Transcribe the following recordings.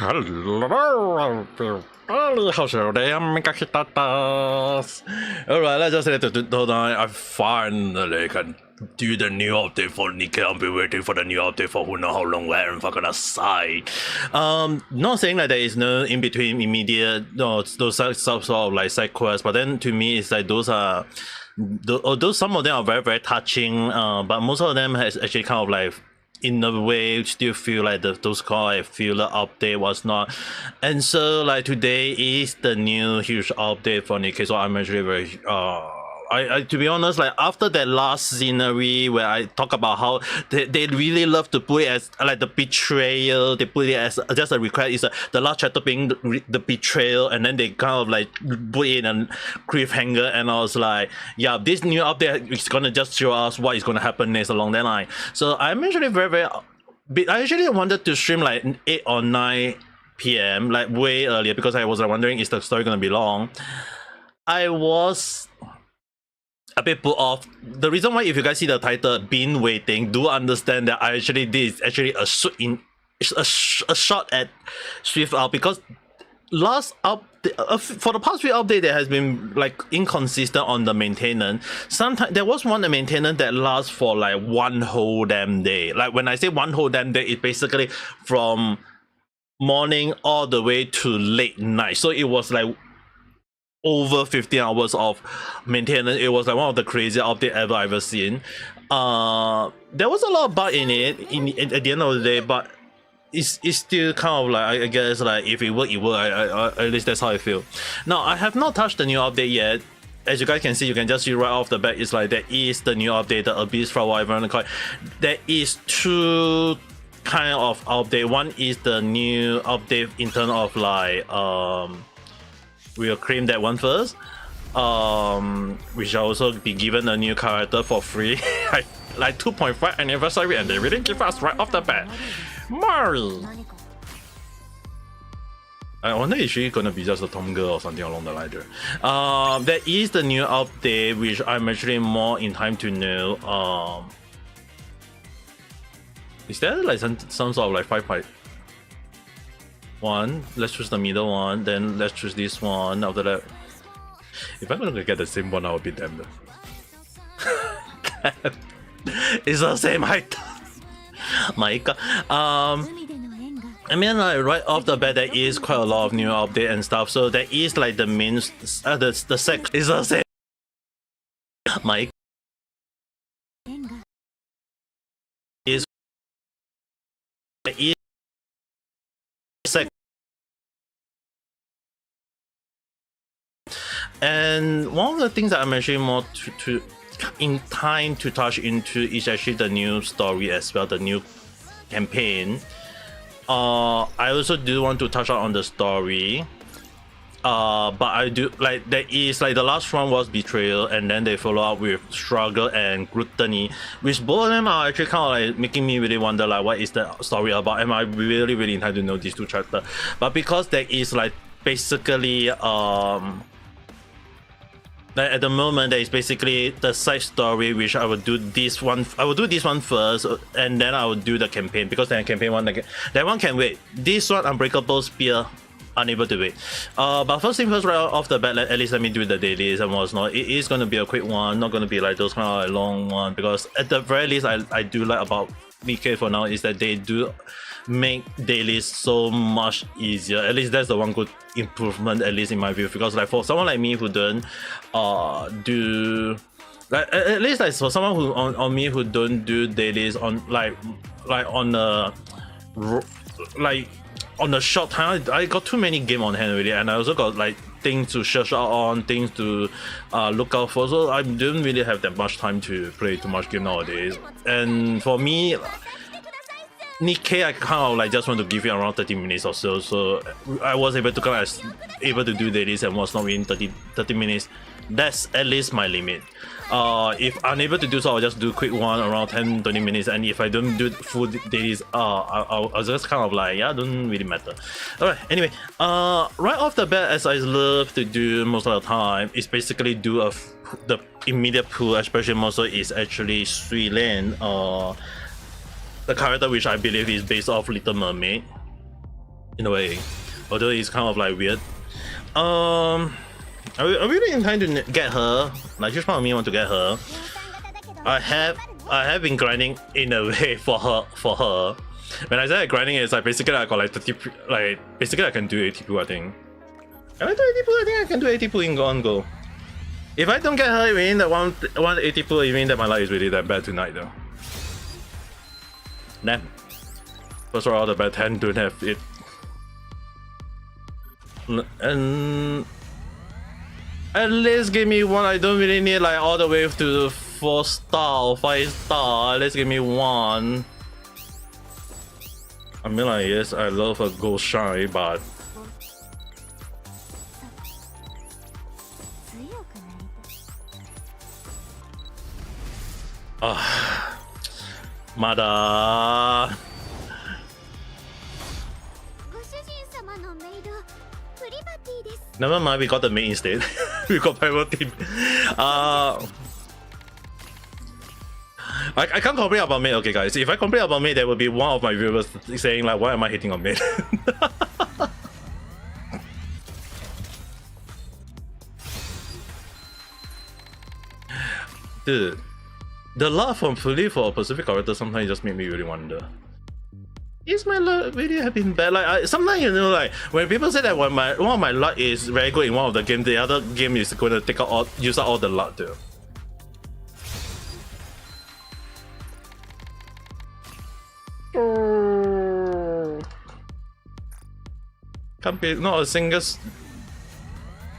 Hello, how's your day? Ame Gakita. Alright, let's just let it tonight. I finally can do the new update for Nikke. I've been waiting for the new update for who know how long. Where and fucking aside. Not saying that there is no in between immediate those sort of like side quests, but then to me it's like those are although some of them are very touching, but most of them has actually kind of like in a way still feel like those kind of filler update was not. And so like today is the new huge update for Nikke, so I'm actually very I to be honest, like after that last scenery where I talk about how they really love to put it as like the betrayal, they put it as just a request is the last chapter being the betrayal, and then they kind of like put in a cliffhanger, and I was like, yeah, this new update is gonna just show us what is gonna happen next along that line. So I'm actually very I actually wanted to stream like 8 or 9 p.m. like way earlier because I was like wondering, is the story gonna be long? I was a bit put off. The reason why, if you guys see the title "Been Waiting," do understand that I actually did actually a shot at Shiftup, because last for the past few updates there has been like inconsistent on the maintenance. Sometimes there was one maintenance that lasts for like one whole damn day. Like when I say one whole damn day, it's basically from morning all the way to late night. So it was like over 15 hours of maintenance. It was like one of the craziest updates ever I've ever seen. There was a lot of bug in it at the end of the day, but it's still kind of like, I guess like if it work, it work. At least that's how I feel. Now I have not touched the new update yet. As you guys can see, you can just see right off the bat, it's like there is the new update, the Abyss from whatever you call it. There is two kind of update. One is the new update in terms of like we'll claim that one first. We shall also be given a new character for free. Like 2.5 anniversary, and they really give us right off the bat. Mari! I wonder if she's gonna be just a Tom girl or something along the line there. There is the new update, which I'm actually more in time to know. Is there like some sort of like 5 one? Let's choose the middle one, then let's choose this one. After that, if I'm gonna get the same one, I'll be damned. It's the same height. My god. I mean, like right off the bat, there is quite a lot of new update and stuff. So there is like the main the sex is the same. My is sex. And one of the things that I'm actually more in time to touch into is actually the new story as well, the new campaign. I also do want to touch on the story. But I do like there is like the last one was betrayal, and then they follow up with struggle and gluttony, which both of them are actually kind of like making me really wonder like what is the story about. Am I really entitled to know these two chapters? But because there is like basically like at the moment there is basically the side story, which I would do this one. I will do this one first, and then I will do the campaign, because the campaign one that one can wait. This one, Unbreakable Spear, unable to wait. But first thing first, right off the bat, at least let me do the dailies and whatnot. It is gonna be a quick one, not gonna be like those kind of like long one, because at the very least I do like about Nikke for now is that they do make dailies so much easier. At least that's the one good improvement, at least in my view, because like for someone like me who don't do like, at least like for someone who on me who don't do dailies on like on a like on a short time, I got too many game on hand already, and I also got like things to search out on, things to look out for, so I don't really have that much time to play too much game nowadays. And for me, Nikke, I kind of like just want to give it around 30 minutes or so, so I was able to kind of able to do dailies and was not within 30 minutes. That's at least my limit. If unable to do so, I'll just do quick one around 10-20 minutes, and if I don't do full dailies, I'll just kind of like, yeah, don't really matter. Alright, anyway, right off the bat, as I love to do most of the time, is basically do the immediate pull, especially more so is actually Sui Len, the character which I believe is based off Little Mermaid. in a way, although it's kind of like weird. I really intend to get her. Like, just part of me want to get her. I have been grinding in a way for her. When I say grinding, it's like basically I got like 30, like basically I can do 80 poo, I think. Can I do 80 poo? I think I can do 80 poo in one go. If I don't get her within the 180 poo, it means that my luck is really that bad tonight though. Damn. First of all, the bad 10 don't have it. And at least give me one. I don't really need like all the way to 4 star or 5 star. At least give me one. I mean, like, yes, I love a gold shine, but Mada. Never mind, we got the maid instead. We got Pyro team. I can't complain about maid, okay guys. If I complain about maid, there will be one of my viewers saying like, why am I hating on maid? Dude, the love from fully for a Pacific character sometimes just make me really wonder. Is my luck really have been bad? Like sometimes, you know, like when people say that one of my luck is very good in one of the games, the other game is going to use up all the luck too. Can't be not a single,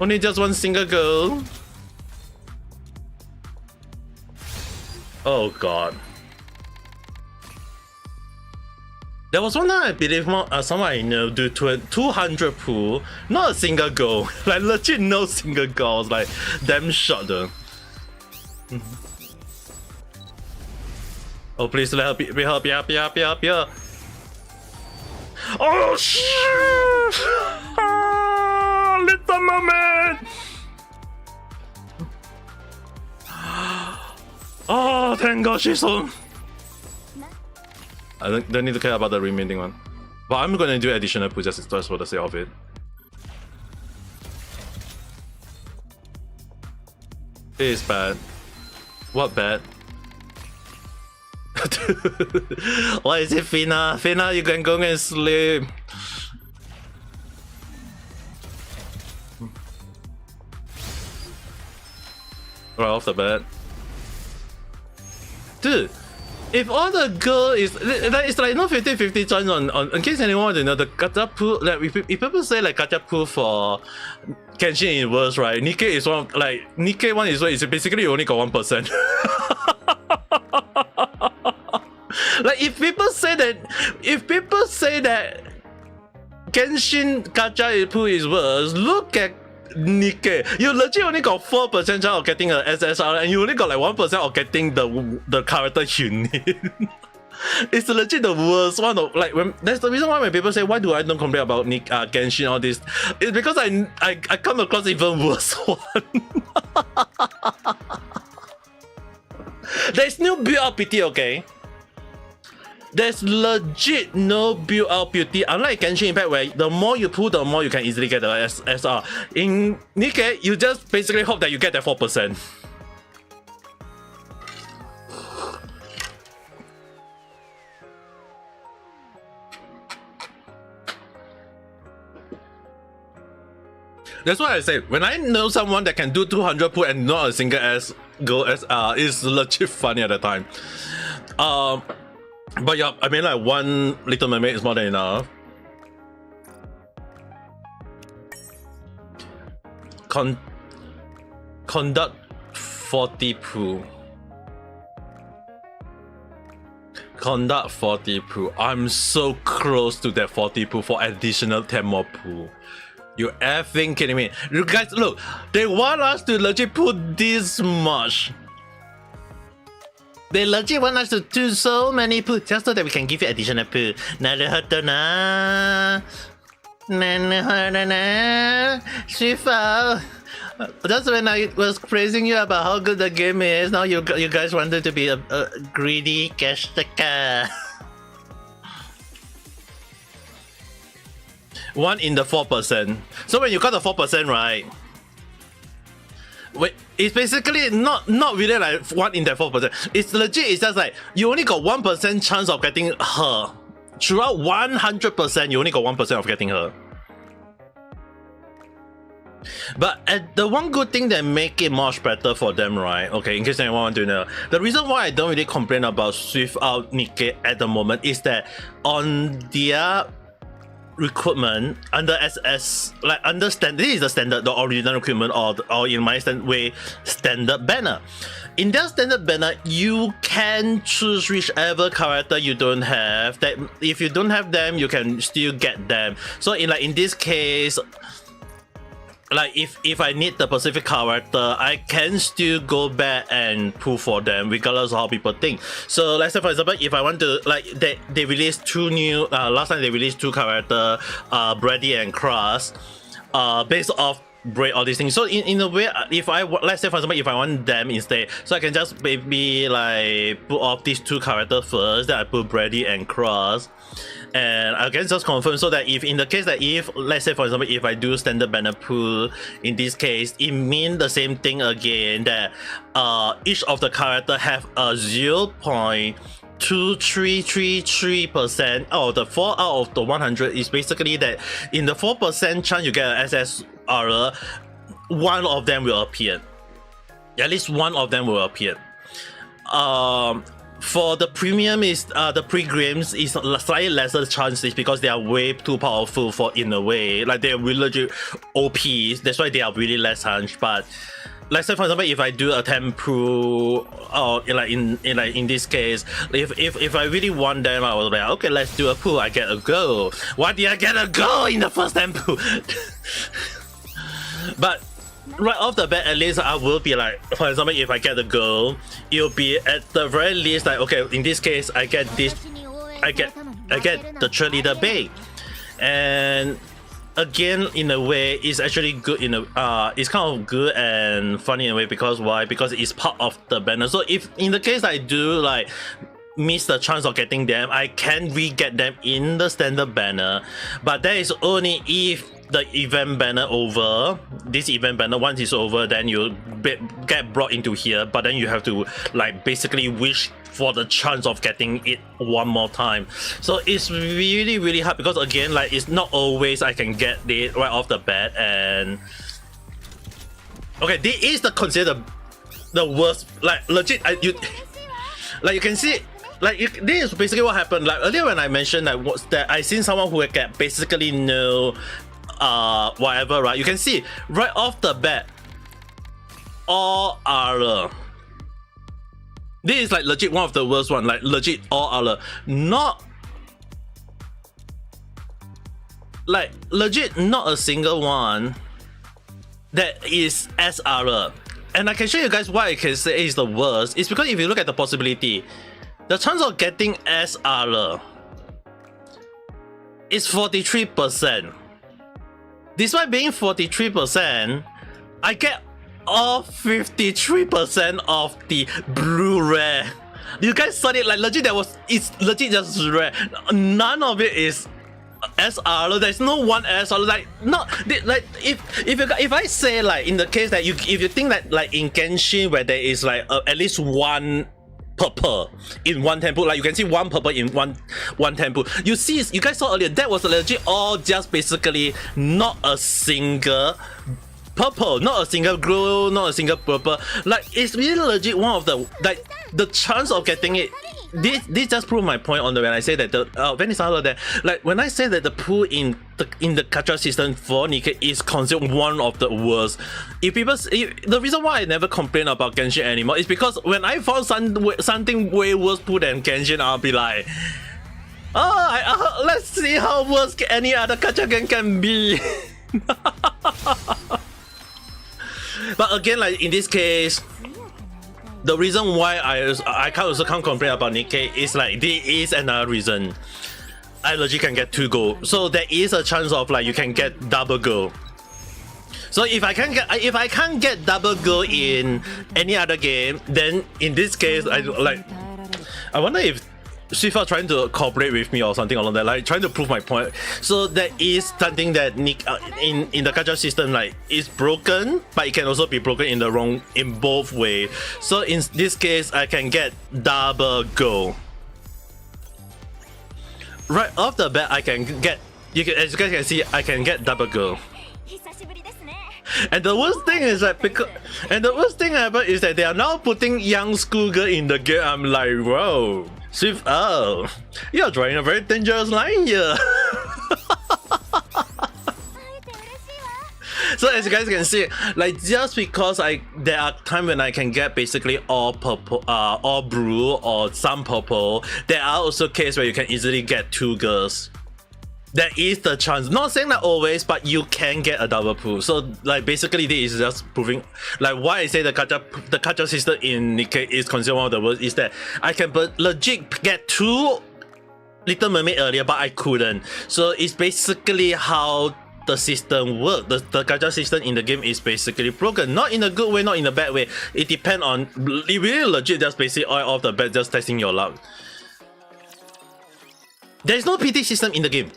only just one single girl. Oh god. There was one time I believe someone I know do 200 pool, not a single goal. Like legit no single goals. Like damn shot though. Oh please let her be here. Oh shit! Little moment. Oh thank God she's home. I don't need to care about the remaining one. But I'm gonna do additional push just for the sake of it. It is bad. What bad? Why is it Fina? Fina, you can go and sleep. Right off the bat. Dude. If all the girl is, it's like no 50-50 chance on in case anyone wants to know the gacha pool. Like if people say like gacha pool for Genshin is worse, right? Nikke is one like Nikke one is basically you only got 1%. Like if people say that Genshin gacha pool is worse, look at Nikke. You legit only got 4% chance of getting an SSR and you only got like 1% of getting the character you need. It's legit the worst one of like that's the reason why when people say why do I don't complain about Genshin all this, it's because I come across even worse one. There's no build-up PT, okay? There's legit no build-out beauty. Unlike Genshin Impact, where the more you pull, the more you can easily get the SR. In Nikke, you just basically hope that you get that 4%. That's why I say, when I know someone that can do 200 pull and not a single go SR, it's legit funny at the time. But yeah, I mean like one Little Mermaid is more than enough. Conduct 40 poo. Conduct 40 poo. I'm so close to that 40 poo for additional 10 more poo. You effing kidding me? You guys, look, they want us to legit put this much. They legit want us to do so many poo just so that we can give you additional poo. Shifa. That's when I was praising you about how good the game is. Now you guys wanted to be a greedy cash taker. 1 in the 4%. So when you got the 4%, right? Wait, it's basically not really like 1 in that 4%. It's legit. It's just like you only got 1% chance of getting her. Throughout 100%, you only got 1% of getting her. But the one good thing that make it much better for them, right? Okay, in case anyone want to know, the reason why I don't really complain about Shiftup Nikke at the moment is that on their recruitment under SS, like understand this is the standard, the original recruitment, or in my way standard banner. In their standard banner, you can choose whichever character you don't have. That if you don't have them, you can still get them. So in this case, like if I need the specific character, I can still go back and pull for them regardless of how people think. So let's say for example, if I want to, like they released 2 new last time they released 2 characters, Brady and Cross, based off break all these things. So in a way, if I let's say for example, if I want them instead, so I can just maybe like put off these 2 characters first, then I put Brady and Cross, and I can just confirm, so that if in the case that if let's say for example, if I do standard banner pull in this case, it means the same thing again, that each of the character have a 0.2333%. Oh, the 4 out of the 100 is basically that in the 4% chance you get an SSR, one of them will appear. At least one of them will appear. For the premium is the pre-games is slightly lesser chances because they are way too powerful for, in a way, like they're really legit OPs. That's why they are really less chance. But let's say for example, if I do a tempo, or in this case, if I really want them, I was like, okay, let's do a pull. I get a go. Why did I get a go in the first tempo? But right off the bat, at least I will be like, for example, if I get the goal, it'll be at the very least like, okay, in this case I get this, I get the cheerleader bay. And again, in a way, it's actually good in a it's kind of good and funny in a way, because why? Because it's part of the banner. So if in the case I do like miss the chance of getting them, I can re-get them in the standard banner, but that is only if the event banner over. This event banner, once it's over, then you get brought into here, but then you have to like basically wish for the chance of getting it one more time. So it's really hard, because again, like it's not always I can get it right off the bat. And okay, this is considered the worst, like legit. Like you can see, like this is basically what happened. Like earlier when I mentioned that I seen someone who get basically no whatever, right? You can see right off the bat, all are this is like legit one of the worst one, like legit all are not like legit not a single one that is SR. And I can show you guys why I can say is the worst. It's because if you look at the possibility, the chance of getting SR is 43%. Despite being 43%, I get all 53% of the blue rare. You guys saw it, like legit it's legit just rare. None of it is SR. There's no one SR. Like not like if I say like in the case that if you think that like in Genshin where there is like at least one purple in one temple, like you can see one purple in one temple. You guys saw earlier, that was legit all just basically not a single purple, not a single blue, not a single purple. Like it's really legit one of the, like the chance of getting it. This just proved my point on the when I say that the Venice there, like when I say that the pool in the gacha system for Nikke is considered one of the worst. The reason why I never complain about Genshin anymore is because when I found something way worse pool than Genshin, I'll be like, let's see how worse any other gacha game can be. But again, like in this case, the reason why I can't complain about Nikke is like there is another reason. I legit can get 2 gold, so there is a chance of like you can get double gold. So if I can't get double gold in any other game, then in this case I wonder if Shiftup trying to cooperate with me or something along that, like trying to prove my point. So that is something that in the gacha system like is broken, but it can also be broken in both way. So in this case, I can get double goal. Right off the bat, I can get as you guys can see, I can get double goal. And the worst thing is that is that they are now putting young schoolgirl in the game. I'm like, whoa, Shiftup, you're drawing a very dangerous line here. So as you guys can see, like just because there are times when I can get basically all purple, all blue or some purple, there are also cases where you can easily get 2 girls. There is the chance, not saying that always, but you can get a double pull. So like basically this is just proving like why I say the gacha system in Nikke is considered one of the worst is that I can legit get 2 Little Mermaid earlier, but I couldn't. So it's basically how the system works. The gacha system in the game is basically broken, not in a good way, not in a bad way. It depends on, it really legit just basically all off the bat, just testing your luck. There's no PT system in the game.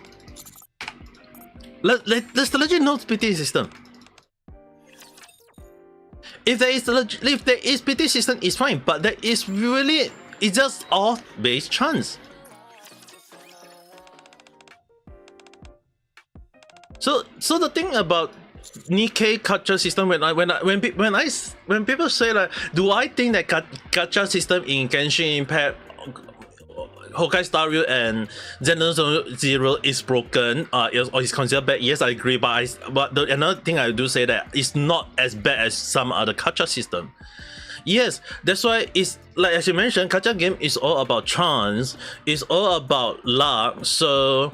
There's legit no PT system. If there is PT system, it's fine, but there is really, it's just all base chance. So the thing about Nikke gacha system, when people say like, do I think that gacha system in Genshin Impact, Honkai Star Rail and Xenosaga Zero is broken or is considered bad? Yes, I agree, but another thing I do say that it's not as bad as some other gacha system. Yes, that's why it's like as you mentioned, gacha game is all about chance, it's all about luck. So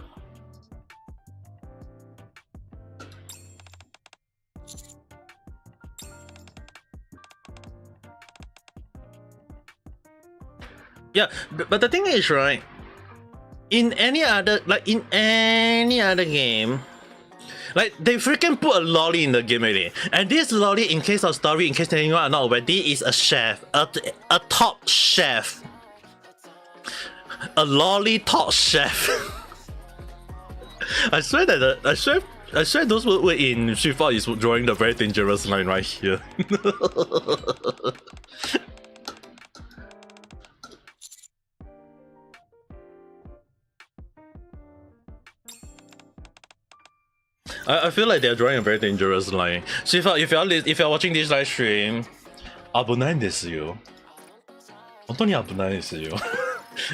yeah, but the thing is, right, in any other game, like they freaking put a lolly in the game already. And this lolly, in case of story, in case anyone are not aware, this is a chef, a top chef. A lolly top chef. I swear that I swear those were in Shiftup is drawing the very dangerous line right here. I feel like they're drawing a very dangerous line. So if you're watching this live stream, 危ないんですよ。本当に危ないですよ。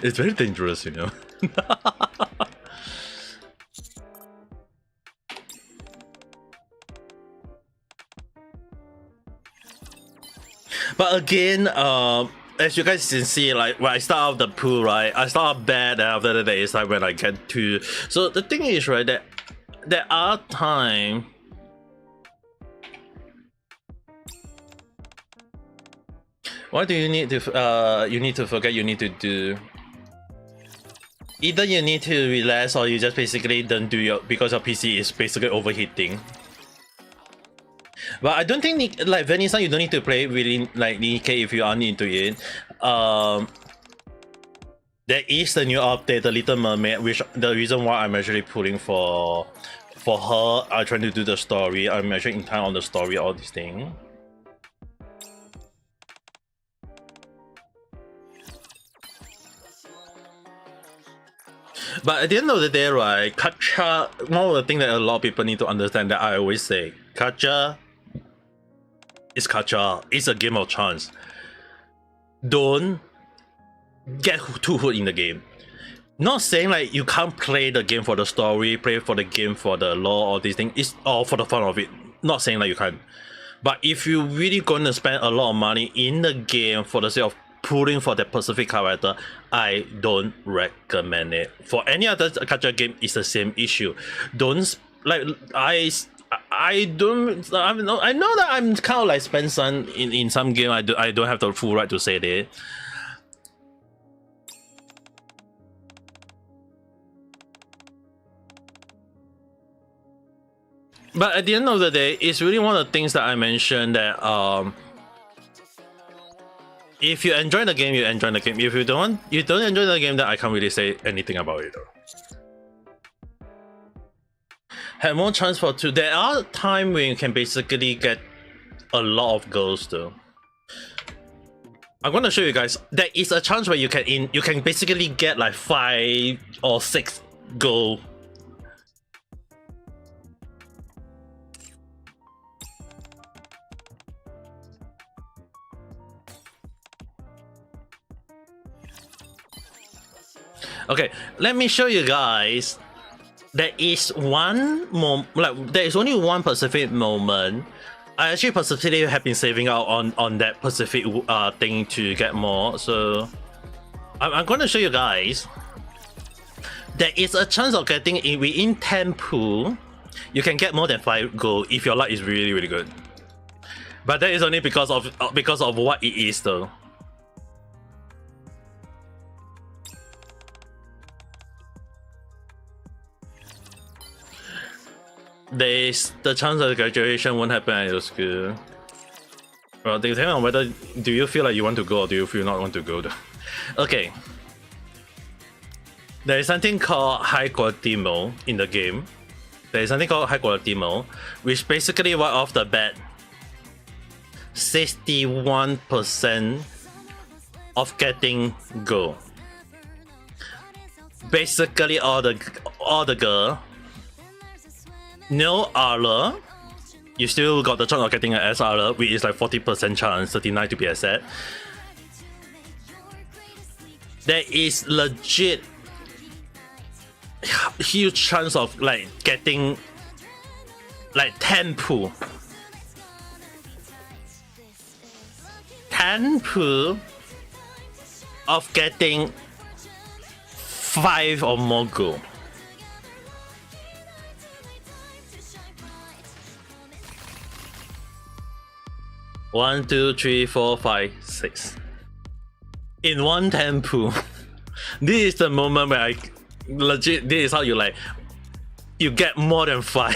It's very dangerous, you know. But again, as you guys can see, like when I start off the pool, right, I start off bad, and after that is like when I get to. So the thing is, right, that there are times what do you need to forget you need to do? Either you need to relax or you just basically don't do your, because your PC is basically overheating. But I don't think like Vanessa, you don't need to play really like Nikke if you are into it. There is the new update, the Little Mermaid, which the reason why I'm actually pulling for her. I'm trying to do the story. I'm actually in time on the story, all these things. But at the end of the day, right, gacha, one of the things that a lot of people need to understand that I always say, gacha is gacha. It's a game of chance. Don't get too hooked in the game. Not saying like you can't play the game for the story, play for the game for the lore, all these things. It's all for the fun of it. Not saying like you can't. But if you're really going to spend a lot of money in the game for the sake of pulling for that specific character, I don't recommend it. For any other gacha game, it's the same issue. Don't like I know that I'm kind of like spend some in some game. I don't have the full right to say that. But at the end of the day, it's really one of the things that I mentioned that If you enjoy the game, you enjoy the game. If you don't enjoy the game, then I can't really say anything about it though. Have more chance for two. There are times when you can basically get a lot of goals though. I'm gonna show you guys. There is a chance where you can basically get like 5 or 6 gold. Okay, let me show you guys. There is there is only one specific moment. I actually specifically have been saving out on that specific thing to get more. So I'm going to show you guys. There is a chance of getting within 10 pool. You can get more than 5 gold if your luck is really really good. But that is only because of what it is though. The chance of graduation won't happen at your school. Well, depending on whether do you feel like you want to go or do you feel not want to go though. Okay. There is something called high quality mode in the game. There is something called high quality mode, which basically right off the bat 61% of getting gold. Basically all the girl. No armor, you still got the chance of getting an S armor, which is like 40% chance, 39 to be exact. There is legit huge chance of like getting like 10 pool. 10 pool of getting 5 or more gold. One, two, three, four, five, 6. In one 10 pool. This is the moment where I legit. This is how you get more than 5.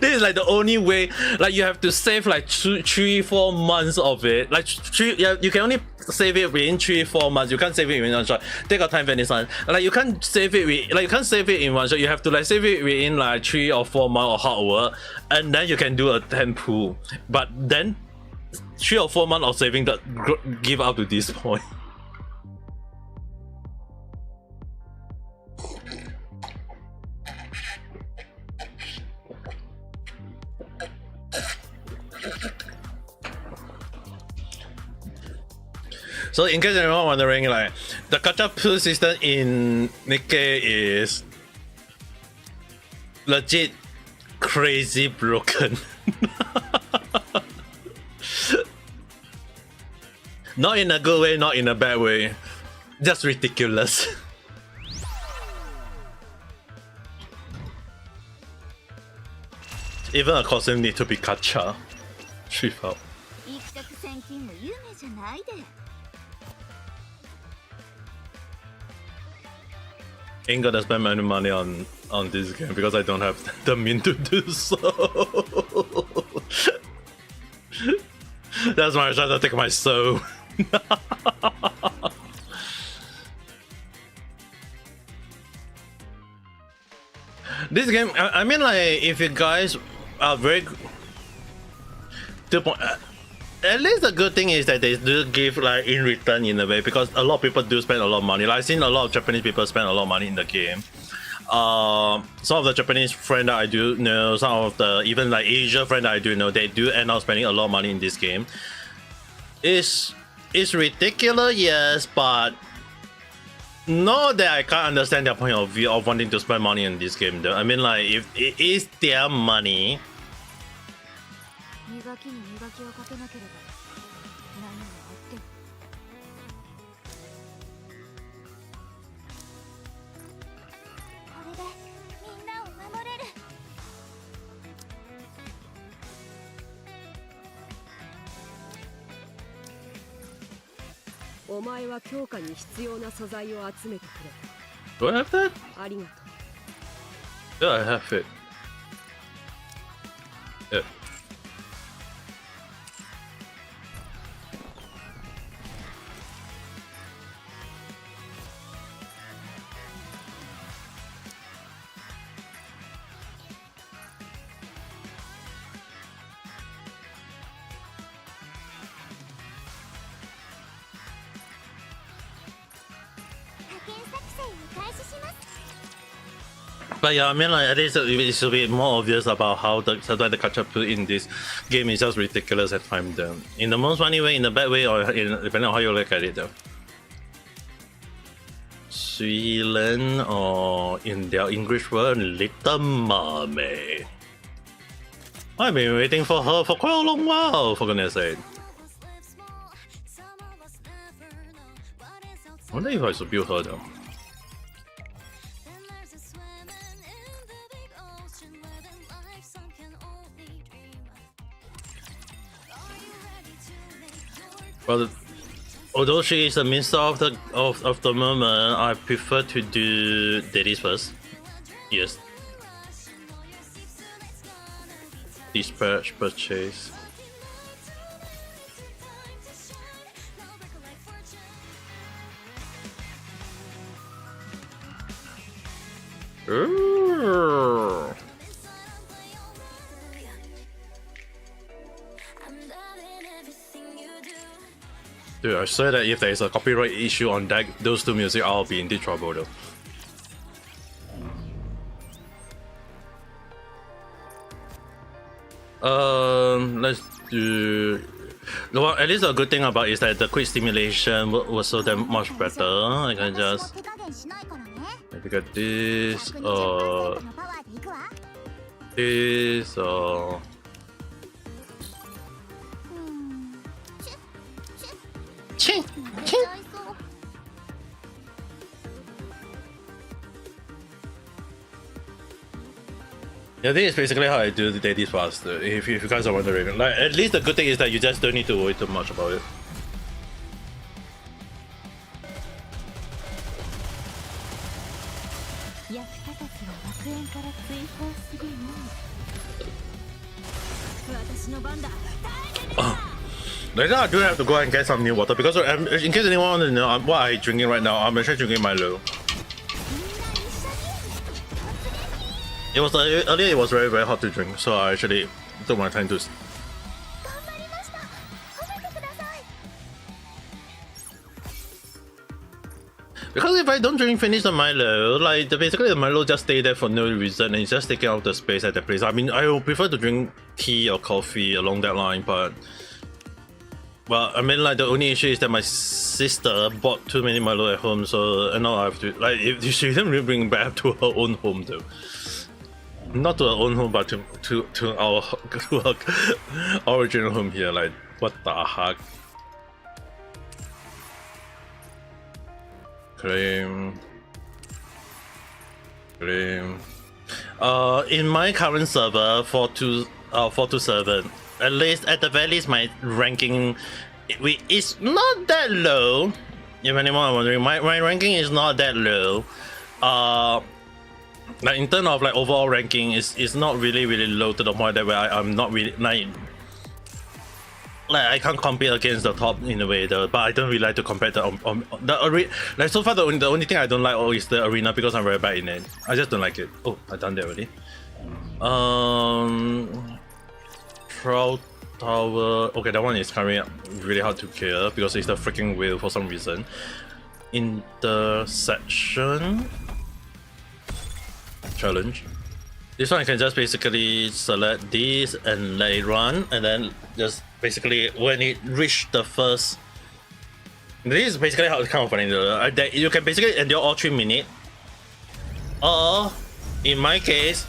This is like the only way. Like you have to save like 3-4 months of it. Like you can only save it within 3-4 months. You can't save it in one shot. Take your time, Venice-san. Like you can't save it in one shot. You have to like save it within like 3 or 4 months of hard work, and then you can do a 10 pool. But then 3 or 4 months of saving that give up to this point. So in case anyone wondering, like the gacha pool system in Nikke is legit crazy broken. Not in a good way, not in a bad way. Just ridiculous. Even a costume need to be gacha. Shiftup. Ain't gonna spend any money on this game because I don't have the means to do so. That's why I try to take my soul. This game, I mean, like, if you guys are very at least the good thing is that they do give like in return in a way, because a lot of people do spend a lot of money. Like I've seen a lot of Japanese people spend a lot of money in the game. Some of the Japanese friends that I do know, some of the even like Asia friends that I do know, they do end up spending a lot of money in this game. It's ridiculous, yes, but not that I can't understand their point of view of wanting to spend money in this game though. I mean, like, if it is their money, do I have that? Yeah, I have it. Yeah. But yeah, I mean, like, at least it should be more obvious about how sometimes the catch-up in this game is just ridiculous at times. In the most funny way, in the bad way, or depending on how you look at it. Sweden, or in their English word, Little Mermaid. I've been waiting for her for quite a long while, for goodness sake. I wonder if I should build her though. But although she is the minister of the moment, I prefer to do Daddy's first. Yes. Dispatch purchase. Ooh. Dude, I swear that if there is a copyright issue on those two music, I'll be in deep trouble though. Let's do. Well, at least a good thing about it is that the quick stimulation was so damn much better. I can just maybe get this, this, Ching, ching. Yeah, this is basically how I do the dailies fast. If you guys are wondering, like, at least the good thing is that you just don't need to worry too much about it. Later I do have to go and get some new water because in case anyone wants to know what I'm drinking right now, I'm actually drinking Milo. It was earlier. It was very hard to drink, so I actually took my time to. Because if I don't finish the Milo, like basically the Milo just stay there for no reason and it's just taking out the space at the place. I mean, I would prefer to drink tea or coffee along that line, but well, I mean, like the only issue is that my sister bought too many Milo at home, so now I have to like she didn't really bring back to her own home though. Not to our own home, but to our original home here. Like, what the heck? Claim. In my current server, 427, at least at the very least, my ranking is not that low. If anyone is wondering, my ranking is not that low. Like in terms of like overall ranking, is not really low to the point that where I'm not really like I can't compete against the top in a way though. But I don't really like to compare like so far the only thing I don't like is the arena because I'm very bad in it. I just don't like it. Oh, I done that already. Trout Tower. Okay, that one is coming really hard to kill because it's the freaking wheel for some reason. Intersection. Challenge. This one I can just basically select this and let it run, and then just basically when it reach the first. This is basically how it's kind of funny. You can basically endure all 3 minutes, or in my case,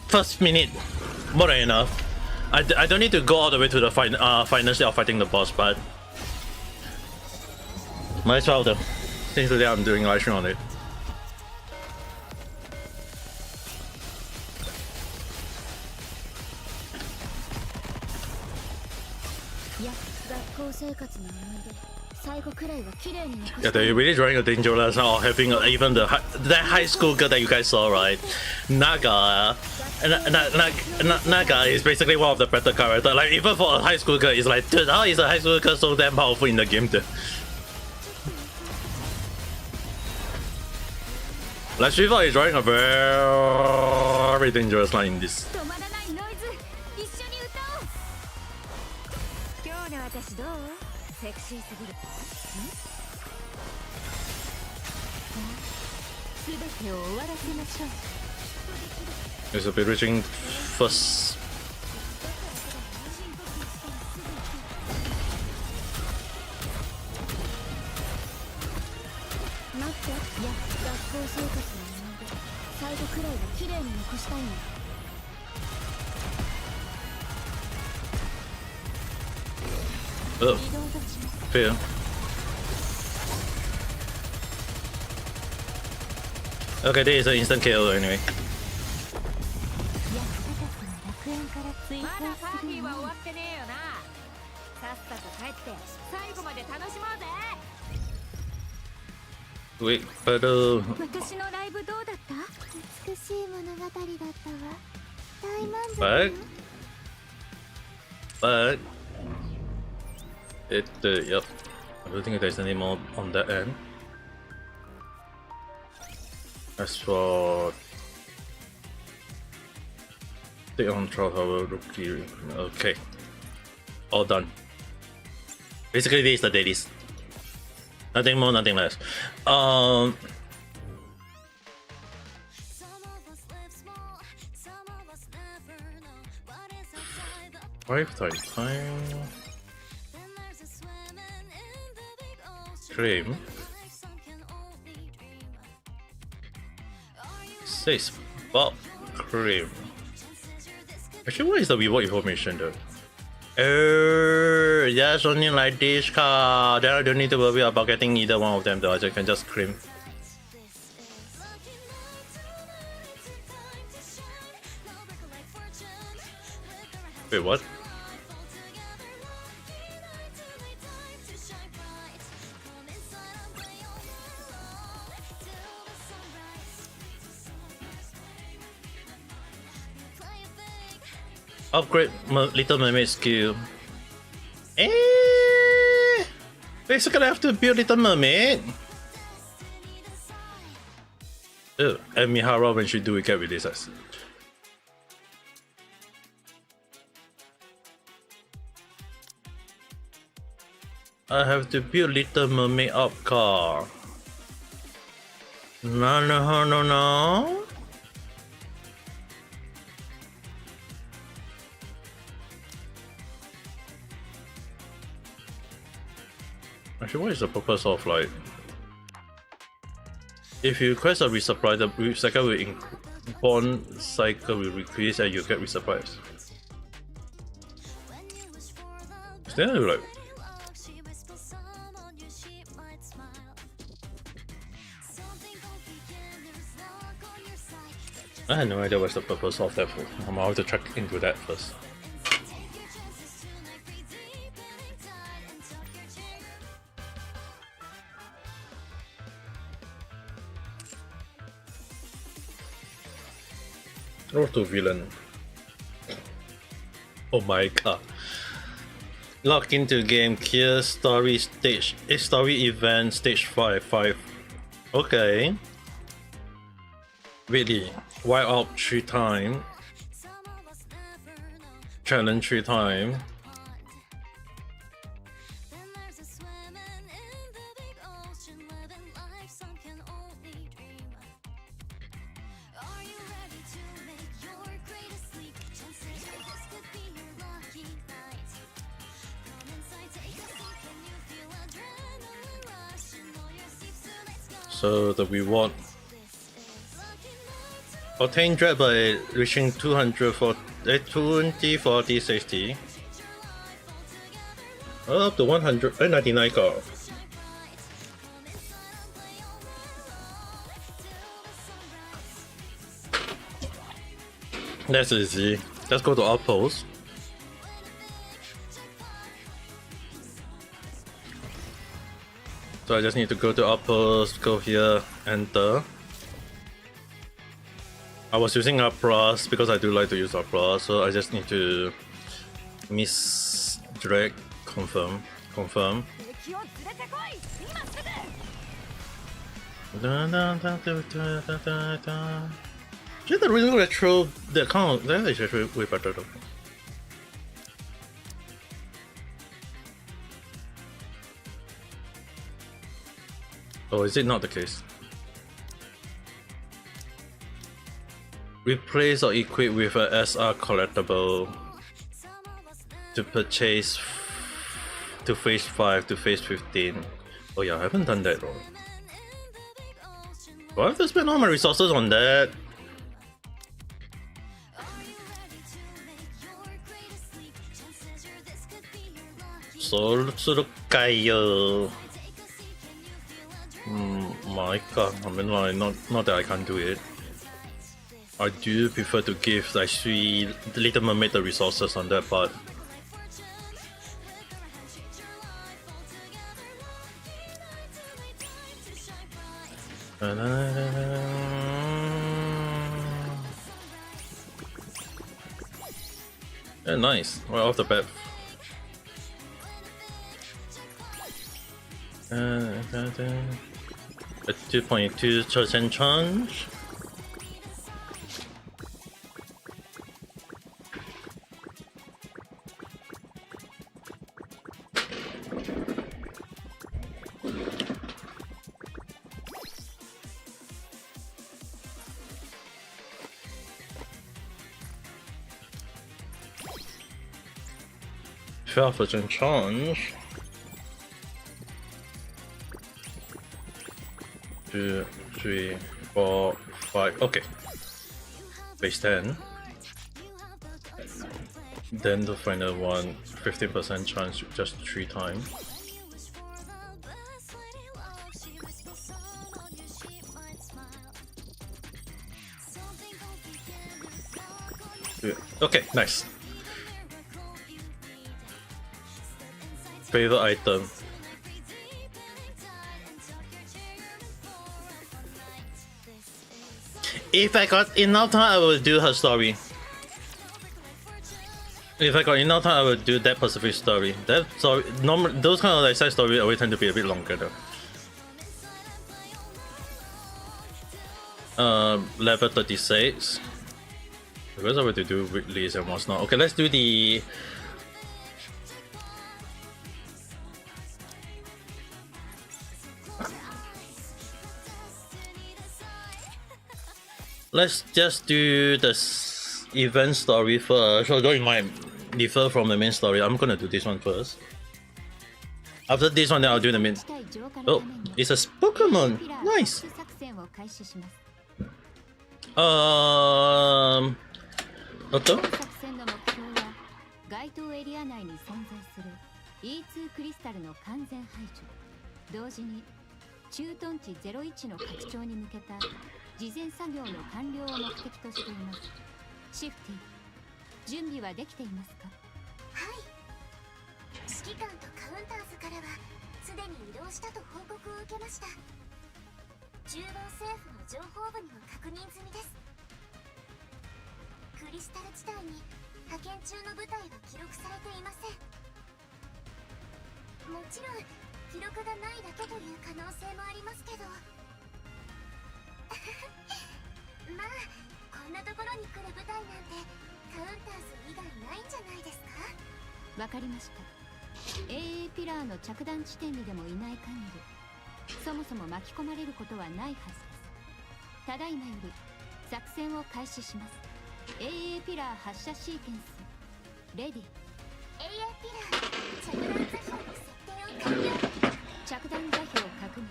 first minute more than enough. I don't need to go all the way to the final state of fighting the boss, but might as well though. Since today I'm doing live stream on it. Yeah, they're really drawing a danger lesson of having even that high school girl that you guys saw, right? Naga. Naga is basically one of the better characters. Like even for a high school girl, it's like, dude, how is a high school girl so damn powerful in the game? Dude? Like Shiva is drawing a very dangerous line in this. This will be reaching first. Oh, fair. Okay, this is an instant KO anyway. Wait, but it yep. I don't think there's any more on that end. As for the on trial however rookie, okay. All done. Basically this is the dailies. Nothing more, nothing less. 5 times time. Cream. 6 Bob cream. Actually, what is the reward information though? Yes, only like this card. Then I don't need to worry about getting either one of them though. I can just cream. Wait, what? Upgrade Little Mermaid skill. Basically I have to build Little Mermaid. Ew, and Mihara when she do it get releases. I have to build Little Mermaid up car. No. Actually, what is the purpose of like? If you request a resupply, the cycle will bond cycle will increase and you get resupplies. Then like. I had no idea what's the purpose of that for. I'm going to check into that first. Or to villain. Oh my god. Log into game, clear story stage. Story event stage 5. Okay. Really. Wipe out 3 times. Challenge 3 times. So the reward. Obtain dread by reaching 20, 40, 60. Up to 199 gold. That's easy. Let's go to outpost. So I just need to go to outpost, go here, enter. I was using a plus because I do like to use a plus, so I just need to drag, confirm. Just the real retro, the account that is actually way better though. Oh, is it not the case? Replace or equip with a SR collectible to purchase to phase 5 to phase 15. Oh yeah, I haven't done that though. Do I have to spend all my resources on that? Sorsurukayo. My god, I mean, like, not that I can't do it. I do prefer to give like the Little Mermaid the resources on that part. Yeah, nice. Right off the bat. 2.2% chance. $12% chance. 2, 3, 4, 5. Okay. Base 10. Then the final one, 15% chance, just 3 times. Okay, nice. Favorite item. If I got enough time, I will do her story. If I got enough time, I will do that Pacific story. That story, those kind of like side stories always tend to be a bit longer though. Level 36. Because I will do weeklies and what's not. Okay, let's do the. Let's just do the event story first. So don't mind differ from the main story. I'm gonna do this one first. After this one, then I'll do the main. Oh, it's a Pokemon. Nice. Otto? 該当エリア内に存在する E2 クリスタルの完全排除、同時に駐屯地01の拡張に向けた事前作業の完了を目的としています。シフティ、準備はできていますか？はい。指揮官とカウンターズからはすでに移動したと報告を受けました。中央政府の情報部にも確認済みです。クリスタル地帯に派遣中の部隊は記録されていません。もちろん記録がないだけという可能性もありますけどまあこんなところに来る部隊なんてカウンターズ以外ないんじゃないですか？わかりました。 AA ピラーの着弾地点にでもいない限りそもそも巻き込まれることはないはずです。ただいまより作戦を開始します。 AA ピラー発射シーケンスレディ。 AA ピラー着弾座標の設定を完了。着弾座標確認。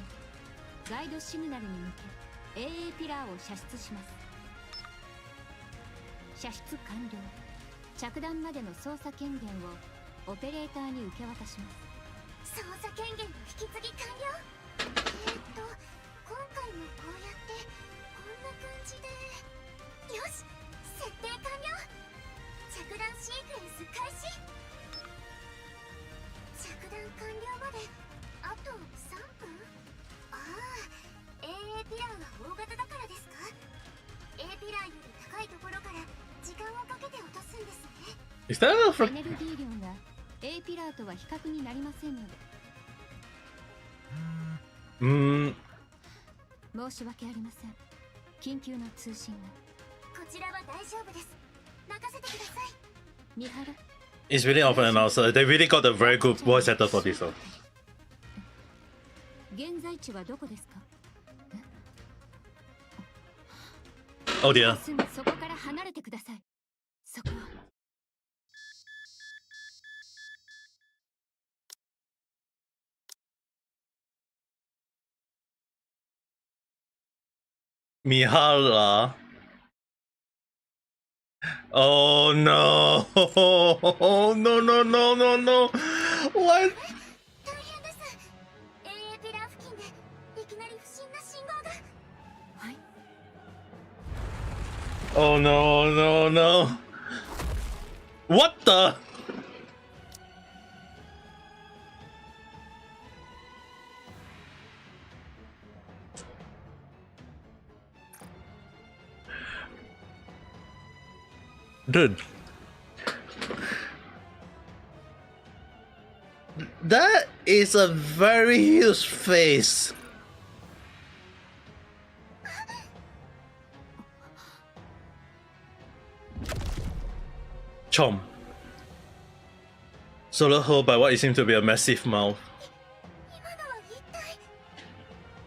ガイドシグナルに向け AA ピラーを射出します。射出完了。着弾までの操作権限をオペレーターに受け渡します。操作権限の引き継ぎ完了。今回もこうやってこんな感じで。よし、設定完了。着弾シークエンス開始。着弾完了まであと3分。ああ、AA ピラーが大型だからですか？ A ピラーより高いところから時間をかけて落とすんですね。Is that a エネルギー量が A ピラーとは比較になりませんので。申し訳ありません。緊急の通信が。こちらは大丈夫です。任せてください。三原。 It's really often announced. They really got a very good voice actor for this one. 現在地はどこですか？ Oh dear. すぐそこから離れてください。そこ。Mihara. Oh no. No, no, no, no, no. What? 大変です。AA ピラー付近でいきなり不審な信号が。はい。Oh no, no, no. What the? Dude. That is a very huge face. Chom. Solo held by what it seems to be a massive mouth. 今のは一体。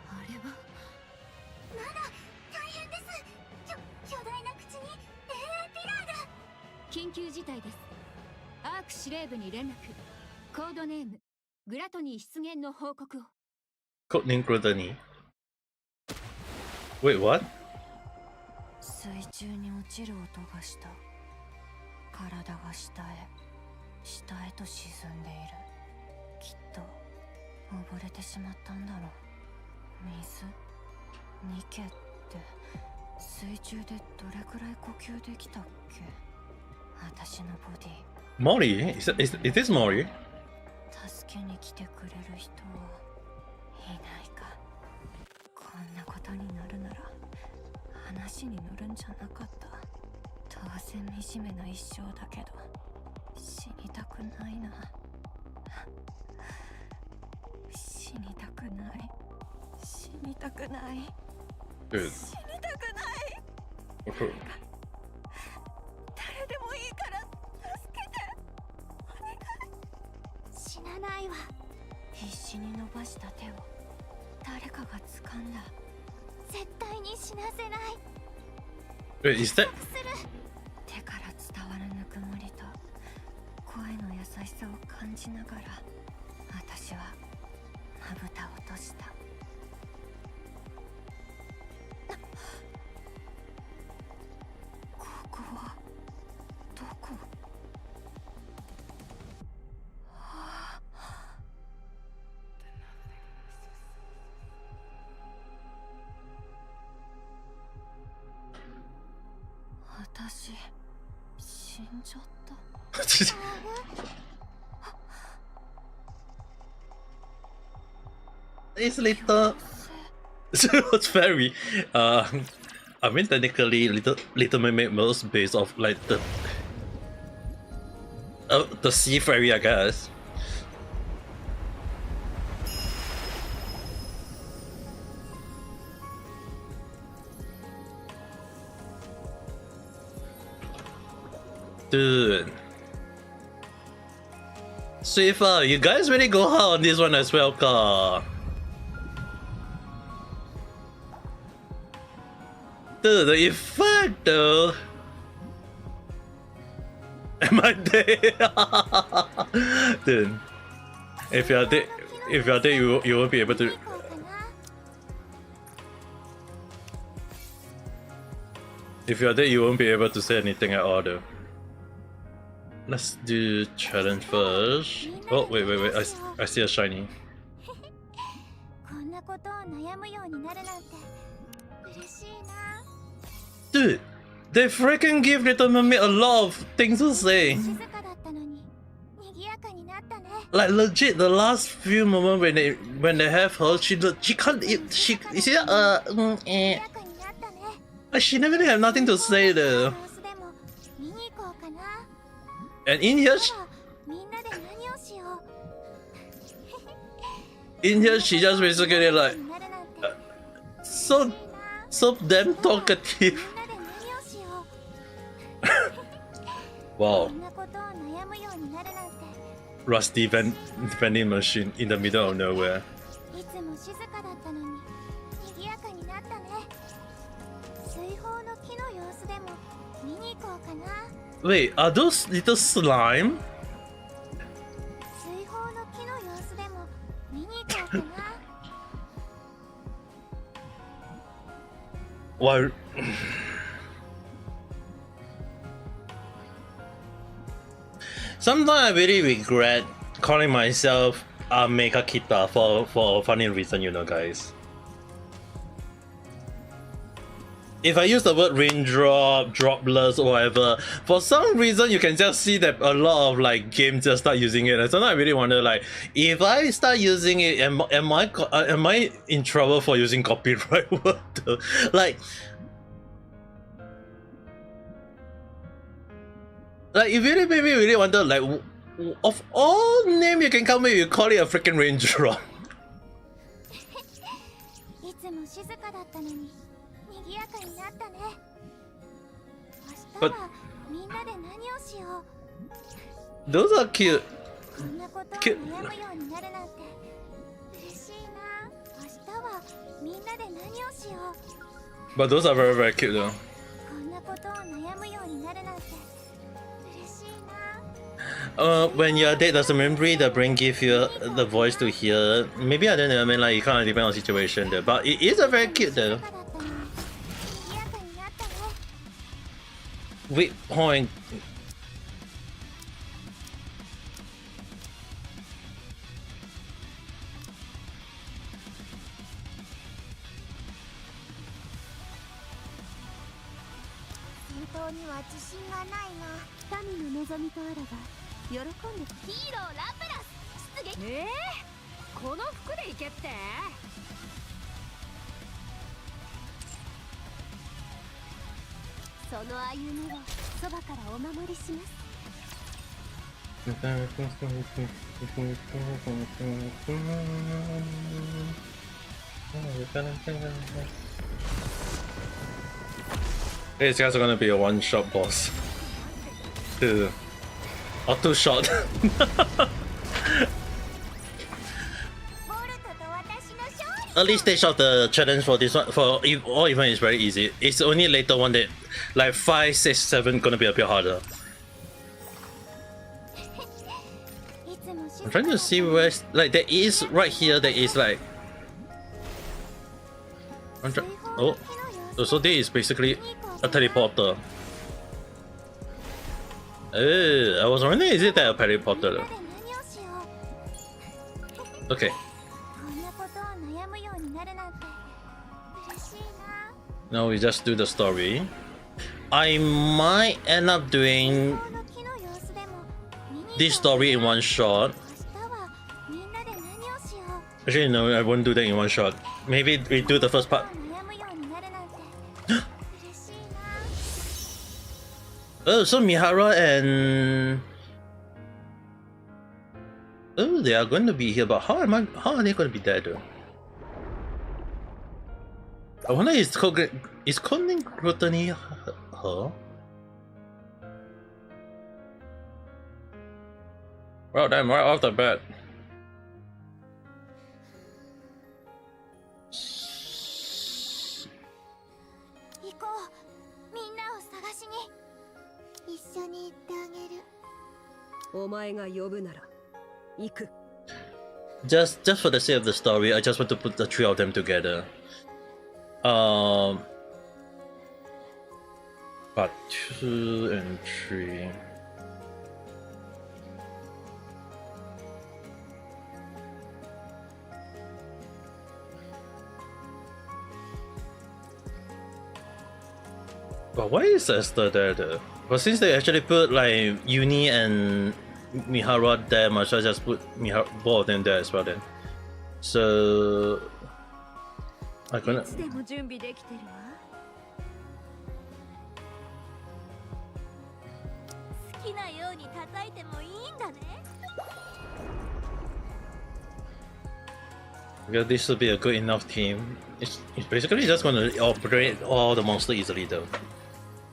あれは。まだ大変です。巨大な口に AA ピラーが。緊急事態です。アーク司令部に連絡。コードネームグラトニー出現の報告を。Codename Grodani. Wait, what? 水中に落ちる音がした。体が下へと沈んでいる。きっと溺れてしまったんだろう。水ニケって水中でどれくらい呼吸できたっけ。私のボディ。Mori? Is this Mori? 助けに来てくれる人はいないか。こんなことになるなら話に乗るんじゃなかった。当然惨めな一生だけど死にたくないな。死にたくない。死にたくない。 Dude. 死にたくない。誰でもいいから助けて。お願い。死なないわ。必死に伸ばした手を誰かが掴んだ。絶対に死なせない。 Wait, is that? 手から伝わるぬくもりと声の優しさを感じながら私はまぶたを閉じた。ここはどこ。私死んじゃった。It's little. It's very. I mean, technically, Little Mermaid most based off like the sea fairy, I guess. Dude. Swifa, you guys really go hard on this one as well, ka. Dude, the effect though. Am I dead? Dude. If you're dead, you won't be able to. If you're dead, you won't be able to say anything at all though. Let's do challenge first. Oh, wait. I see a shiny. こんなことを悩むようになるなんて嬉しいな。 Dude, they freaking give Little Mermaid a lot of things to say. 静かだったのに賑やかになったね。 Like legit, the last few moments when they have her, she can't. She she never really have nothing to say though. And in here, she just basically like so damn talkative. Wow. Rusty vending machine in the middle of nowhere. 水泡の木の様子でも見に行こうかな。 Wait, are those little slime? 水泡の木の様子でも見に行こうかな。 Well, sometimes I really regret calling myself Ame Gakita for a funny reason, you know, guys. If I use the word raindrop, droplets, or whatever, for some reason you can just see that a lot of like games just start using it. And sometimes I really wonder, like, if I start using it, am I in trouble for using copyright word? Like, it really made me really wonder, like, of all names you can come with, you call it a freaking raindrop. いつも静かだったのに賑やかになったね。明日はみんなで何をしよう。 Those are cute. こんなことを悩むようになるなんて嬉しいな。明日はみんなで何をしよう。 But those are very, very cute though. こんなことを悩むようになるなんて嬉しいな。 When you're dead, does the memory the brain give you the voice to hear? Maybe I don't know, I mean, like, it kind of depends on the situation there. But it is a very cute though. 静かだったのに賑やかになったね。 Wait, point. 戦闘には自信がないな。民の望みとあらば喜んで。ヒーローラプラス出撃。この服で行けって？その歩みをそばからお守りします。 These guys are gonna be a one-shot boss. Or two-shot. ボルトと私の勝利。 Early stage of the challenge for this one, for all even is very easy. It's only later one that, like 5, 6, 7, gonna be a bit harder. いつも静 I'm か trying to see where, like, there is right here. There is like, oh, so this is basically a teleporter. I was wondering, is it that a teleporter? みんなで何をしよう。 Okay, こんなことを悩むようになるなんて嬉しいな。 now we just do the story. I might end up doing この木の様子でも見に行こう。 this story in one shot. 明日はみんなで何をしよう。 Actually, no, I won't do that in one shot. Maybe we do the first part. 悩むようになるなんて嬉しいな。 Oh, so Mihara and oh, they are going to be here. But how are they going to be there though? I wonder is Conan Grotany her? Well, damn, right off the bat. 行こう。みんなを探しに。一緒に行ってあげる。お前が呼ぶなら行く。 Just for the sake of the story, I just want to put the three of them together. Part 2 and 3. But why is Esther there though? But since they actually put like Uni and Mihara there, might as well just put both of them there as well then. So I'm gonna いつでも準備できてるわ。 好きなように叩いてもいいんだね。 because this will be a good enough team. It's basically just gonna operate all the monsters easily though,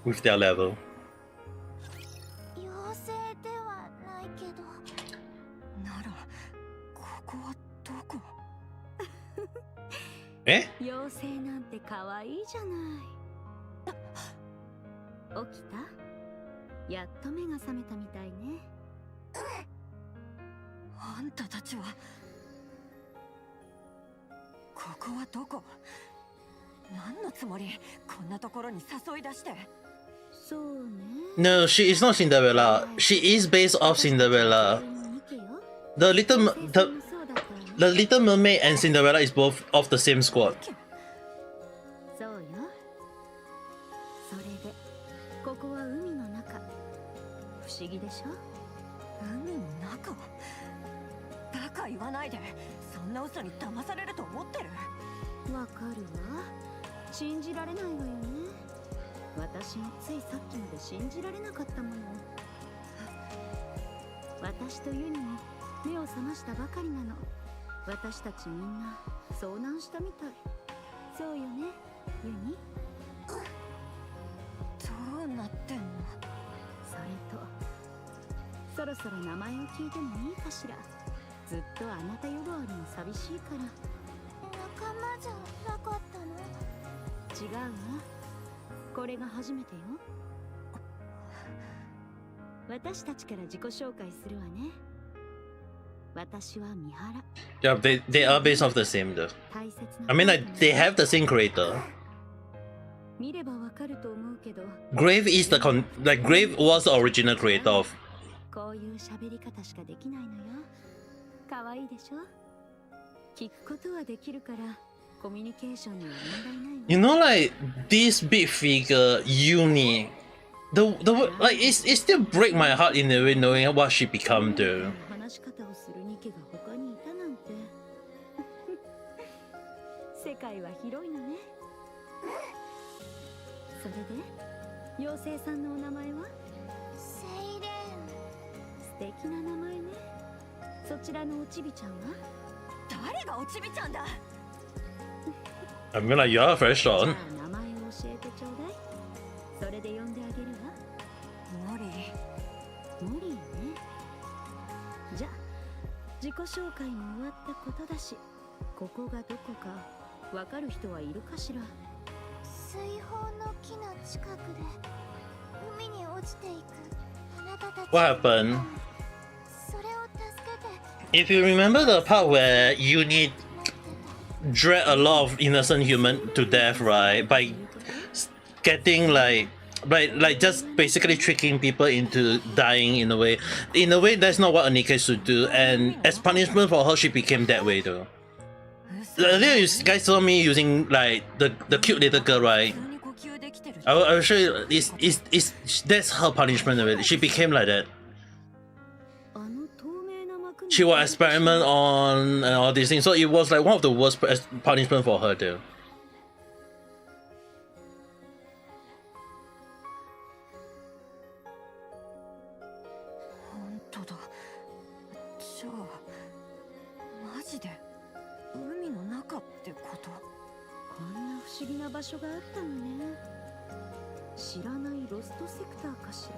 with their level. 妖精ではないけど。ならここはどこ？ Eh? 妖精なんて可愛いじゃない。起きた？やっと目が覚めたみたいね。あんたたちは。ここはどこ？何のつもり？こんなところに誘い出して。そうね。 No, she is not Cinderella. She is based off Cinderella. The Little Mermaid and Cinderella is both of the same squad. そうよ。それでここは海の中。不思議でしょ？海の中？バカ言わないで。そんな嘘に騙されると思ってる？わかるわ。信じられないわよね。私もついさっきまで信じられなかったもの。私とユニも目を覚ましたばかりなの。私たちみんな遭難したみたい。そうよね、ユニ。どうなってんの？それとそろそろ名前を聞いてもいいかしら。ずっとあなた呼ばわりも寂しいから。仲間じゃなかったの？違うわ。これが初めてよ。私たちから自己紹介するわね。私は三原。Yeah, they are based off the same though. I mean, like they have the same creator. 見ればわかると思うけど。Grave is the Grave was the original creator of. こういう喋り方しかできないのよ。可愛いでしょ？聞くことはできるからコミュニケーションには問題ないの。You know, like this big figure, Uni. The like it still break my heart in a way knowing what she become though. 話し方をするニケが他にいたなんて。世界は広いのね。それで妖精さんのお名前は？セイレーン。素敵な名前ね。そちらのおちびちゃんは？誰がおちびちゃんだ？ I mean, like you're first じゃあ on. 名前を教えてちょうだい。それで呼んであげるわ。モリー。モリーね。じゃあ自己紹介も終わったことだし、ここがどこかわかる人はいるかしら。水泡の木の近くで海に落ちていくあなたたち。 What happened? それを助けて。 If you remember the part where Uni drag a lot of innocent human to death, right? By getting like just basically tricking people into dying in a way. In a way, that's not what Nikke should do. And as punishment for her, she became that way though. Earlier, you guys saw me using like the cute little girl, right? I will show you. That's her punishment already. She became like that. She was experiment on and all these things, so it was like one of the worst punishment for her too. 本当だ。じゃあマジで海の中ってこと？こんな不思議な場所があったのね。知らないロストセクターかしら。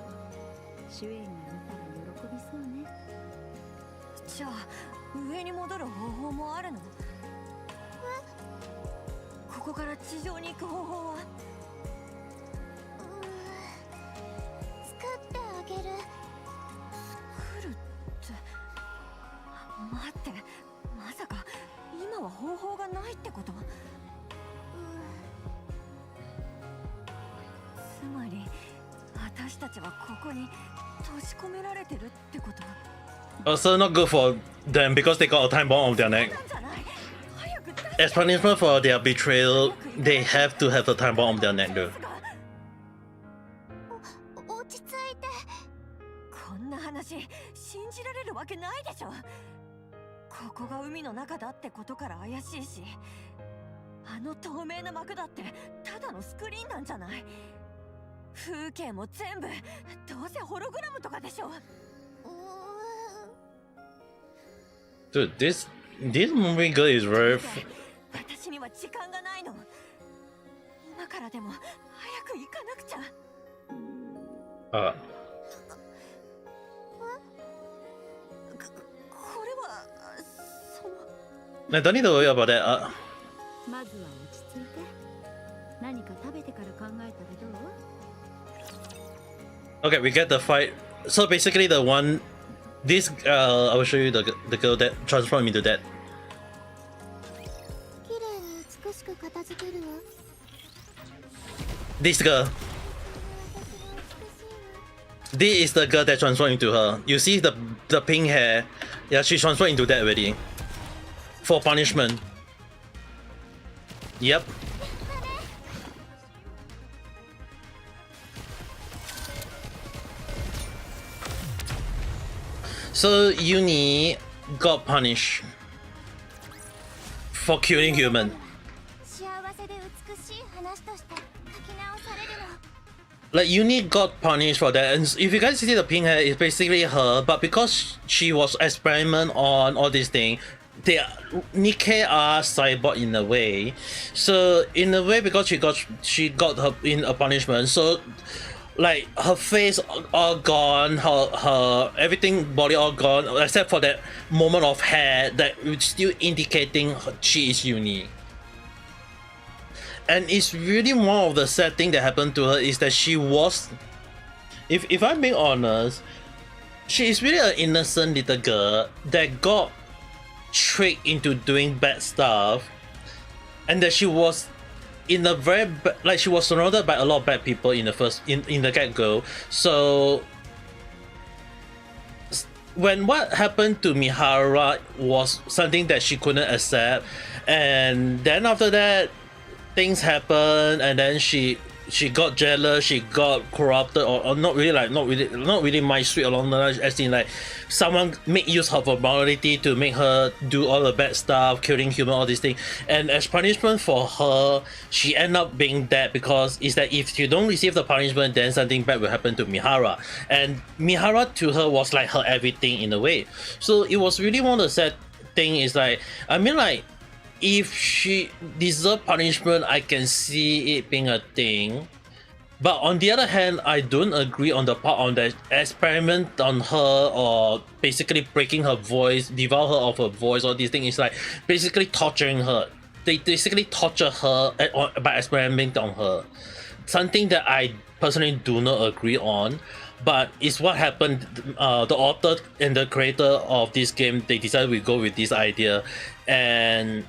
主演が見たら喜びそうね。じゃあ上に戻る方法もあるの？ここから地上に行く方法は？作ってあげる。作るって。待って、まさか今は方法がないってこと？つまり私たちはここに閉じ込められてるってこと？ Also, not good for them because they got a time bomb on their neck. As punishment for their betrayal, they have to have a time bomb on their neck though. 落ち着いて。こんな話信じられるわけないでしょ。ここが海の中だってことから怪しいし、あの透明な幕だってただのスクリーンなんじゃない？風景も全部どうせホログラムとかでしょ。Dude, this movie girl is very. 私には時間がないの。今からでも早く行かなくちゃ。これはその。I don't need to worry about that. まずは落ち着いて。何か食べてから考えたらどう？ Okay, we get the fight. So basically, the one, this I will show you the girl that transformed into that. 綺麗に美しく片付けるわ。 This girl. 私も美しいわ。 This is the girl that transformed into her. You see the pink hair? Yeah, she transformed into that already. For punishment. Yep. So Uni got punished for killing human. 幸せで美しい話として書き直されるの。 Like Uni got punished for that, and if you guys see the pink hair, it's basically her. But because she was experiment on all these things, they Nikke are cyborg in a way. So in a way, because she got her in a punishment. So like her face all gone, her everything body all gone, except for that moment of hair that still indicating she is Uni. And it's really one of the sad thing that happened to her is that she was, if I'm being honest, she is really an innocent little girl that got tricked into doing bad stuff, and that she was in a very like she was surrounded by a lot of bad people in the first in the get-go. So when what happened to Mihara was something that she couldn't accept, and then after that things happen, and then she got jealous, she got corrupted, or not really my sweet along the line, as in like someone make use of her morality to make her do all the bad stuff, killing human, all these things. And as punishment for her, she end up being dead, because it's that if you don't receive the punishment, then something bad will happen to Mihara. And Mihara to her was like her everything in a way. So it was really one of the sad thing is like, I mean like, if she deserves punishment, I can see it being a thing. But on the other hand, I don't agree on the part on the experiment on her, or basically breaking her voice, devour her of her voice, all these things. Is like basically torturing her. They basically torture her by experimenting on her. Something that I personally do not agree on. But it's what happened. The author and the creator of this game, they decided we go with this idea, and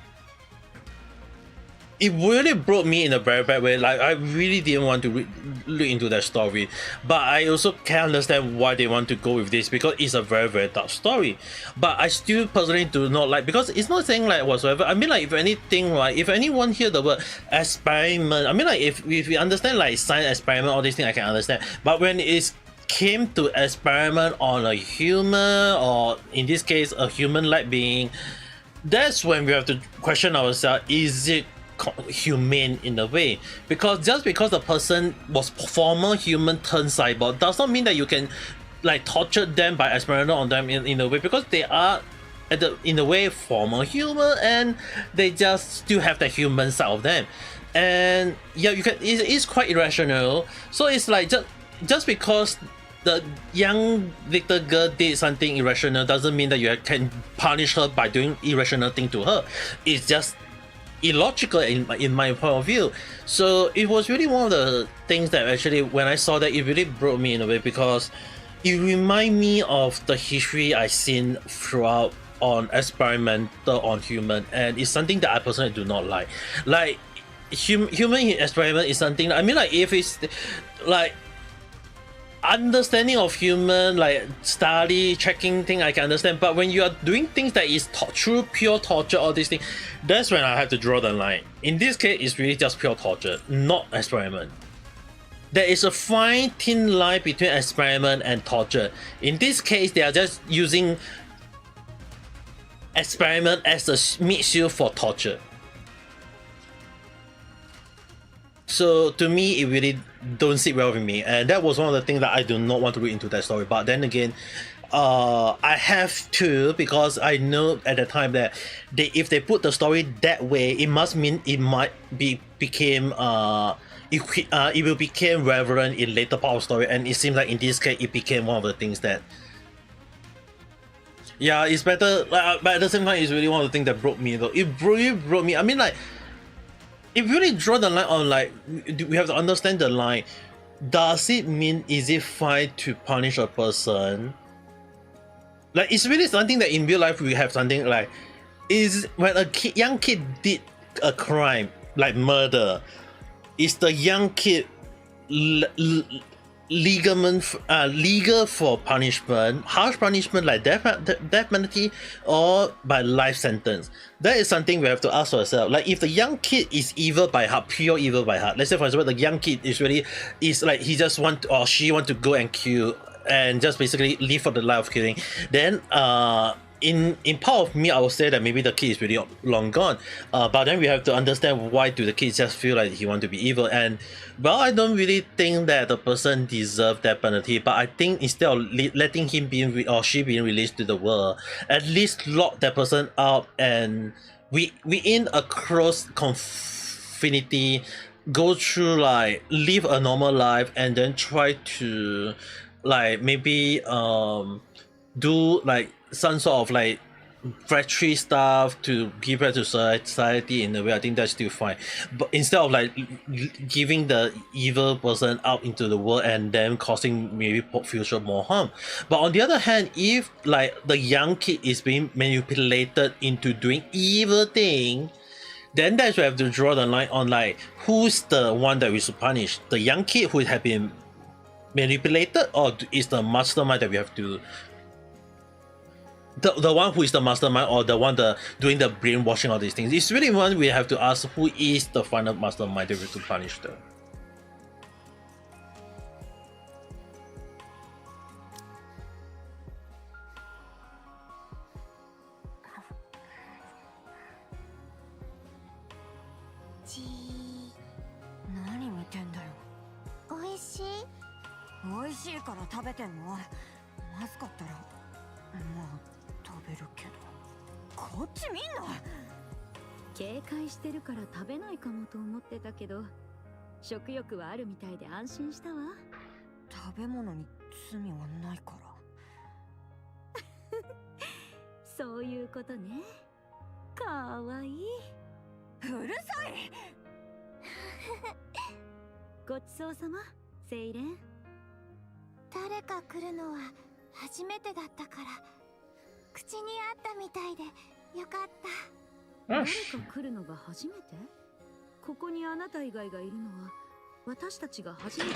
it really broke me in a very bad way. Like I really didn't want to look into that story, but I also can understand why they want to go with this, because it's a very, very dark story. But I still personally do not like, because it's not saying like whatsoever. I mean like, if anything, like if anyone hear the word experiment, I mean like if we understand like science experiment, all these things I can understand. But when it's came to experiment on a human, or in this case a human-like being, that's when we have to question ourselves, is it humane in a way? Because just because the person was former human turned cyborg does not mean that you can like torture them by experimenting on them in a way, because they are in a way former human, and they just still have the human side of them. And yeah, you can, it's quite irrational. So it's like just because the young little girl did something irrational doesn't mean that you can punish her by doing irrational thing to her. It's just illogical in my point of view. So it was really one of the things that actually, when I saw that, it really broke me in a way, because it reminded me of the history I seen throughout on experimental on human, and it's something that I personally do not like. Like human experiment is something, I mean like, if it's like understanding of human, like study, checking thing, I can understand. But when you are doing things that is true pure torture, all these things, that's when I have to draw the line. In this case, it's really just pure torture, not experiment. There is a fine thin line between experiment and torture. In this case, they are just using experiment as a meat shield for torture. So to me, it really don't sit well with me, and that was one of the things that I do not want to read into that story. But then again, I have to, because I know at the time that if they put the story that way, it must mean it might became it will become relevant in later part of story, and it seems like in this case it became one of the things that, yeah, it's better. But at the same time, it's really one of the things that broke me though. It really broke me. I mean like, it really draw the line on like, we have to understand the line. does it mean is it fine to punish a person? Like, it's really something that in real life we have something like, is when a young kid did a crime like murder, is the young kid legal for punishment, harsh punishment like death penalty, or by life sentence? That is something we have to ask ourselves. Like, if the young kid is evil by heart, pure evil by heart, let's say for example the young kid is really is like he just want or she want to go and kill and just basically live for the life of killing, then in part of me I would say that maybe the kid is really long gone, but then we have to understand why do the kids just feel like he want to be evil. And well, I don't really think that the person deserves that penalty, but I think instead of letting him be or she being released to the world, at least lock that person up and we in a close confinity, go through like live a normal life and then try to like maybe do like some sort of like factory stuff to give back to society in a way. I think that's still fine, but instead of like giving the evil person out into the world and then causing maybe future more harm. But on the other hand, if like the young kid is being manipulated into doing evil thing, then that's where we have to draw the line on like who's the one that we should punish, the young kid who have been manipulated, or is the mastermind that we have to the one who is the mastermind, or the one doing the brainwashing of these things? It's really one we have to ask who is the final mastermind that we have to punish them.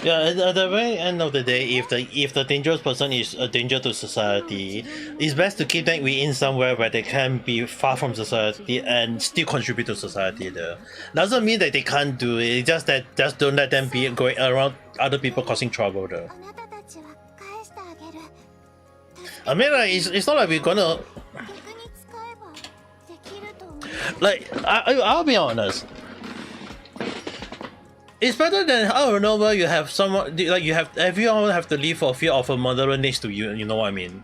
Yeah, at the very end of the day, if the dangerous person is a danger to society, it's best to keep them within somewhere where they can be far from society and still contribute to society there. Doesn't mean that they can't do it, it's just that just don't let them be going around other people causing trouble there. I mean, like, it's not like we're gonna like I'll be honest. It's better than out of nowhere you have someone like everyone have to live for fear of a murderer next to you. You know what I mean?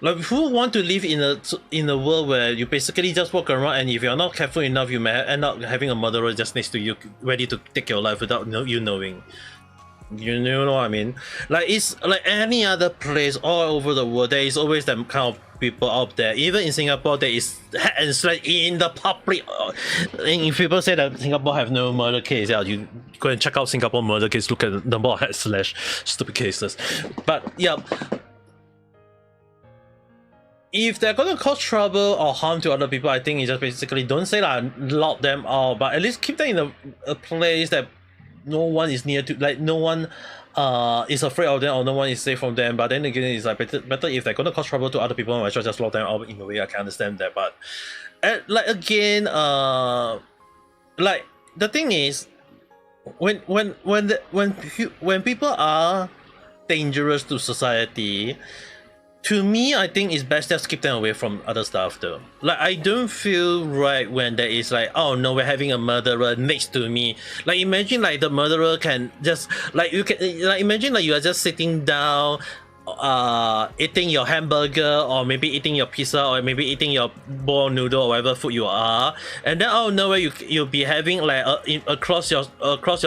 Like, who want to live in a world where you basically just walk around and if you're not careful enough, you may end up having a murderer just next to you, ready to take your life without you knowing. You know what I mean? Like, it's like any other place all over the world. There is always that kind of people out there. Even in Singapore, there is, and it's like in the public. If people say that Singapore have no murder case, yeah, you go and check out Singapore murder case. Look at the number of /stupid cases. But yeah, if they're gonna cause trouble or harm to other people, I think it's just basically don't say that lock them out, but at least keep them in a place that no one is near to, like no one is afraid of them or no one is safe from them. But then again, it's like better if they're gonna cause trouble to other people, I might just lock them out in a way. I can understand that, but like again, like the thing is, when people are dangerous to society, to me, I think it's best just keep them away from other stuff though. Like, I don't feel right when there is like, oh no, we're having a murderer next to me. Like, imagine like the murderer can just like, you can like imagine like you are just sitting down eating your hamburger, or maybe eating your pizza, or maybe eating your bowl noodle or whatever food you are, and then out of nowhere you'll be having like across your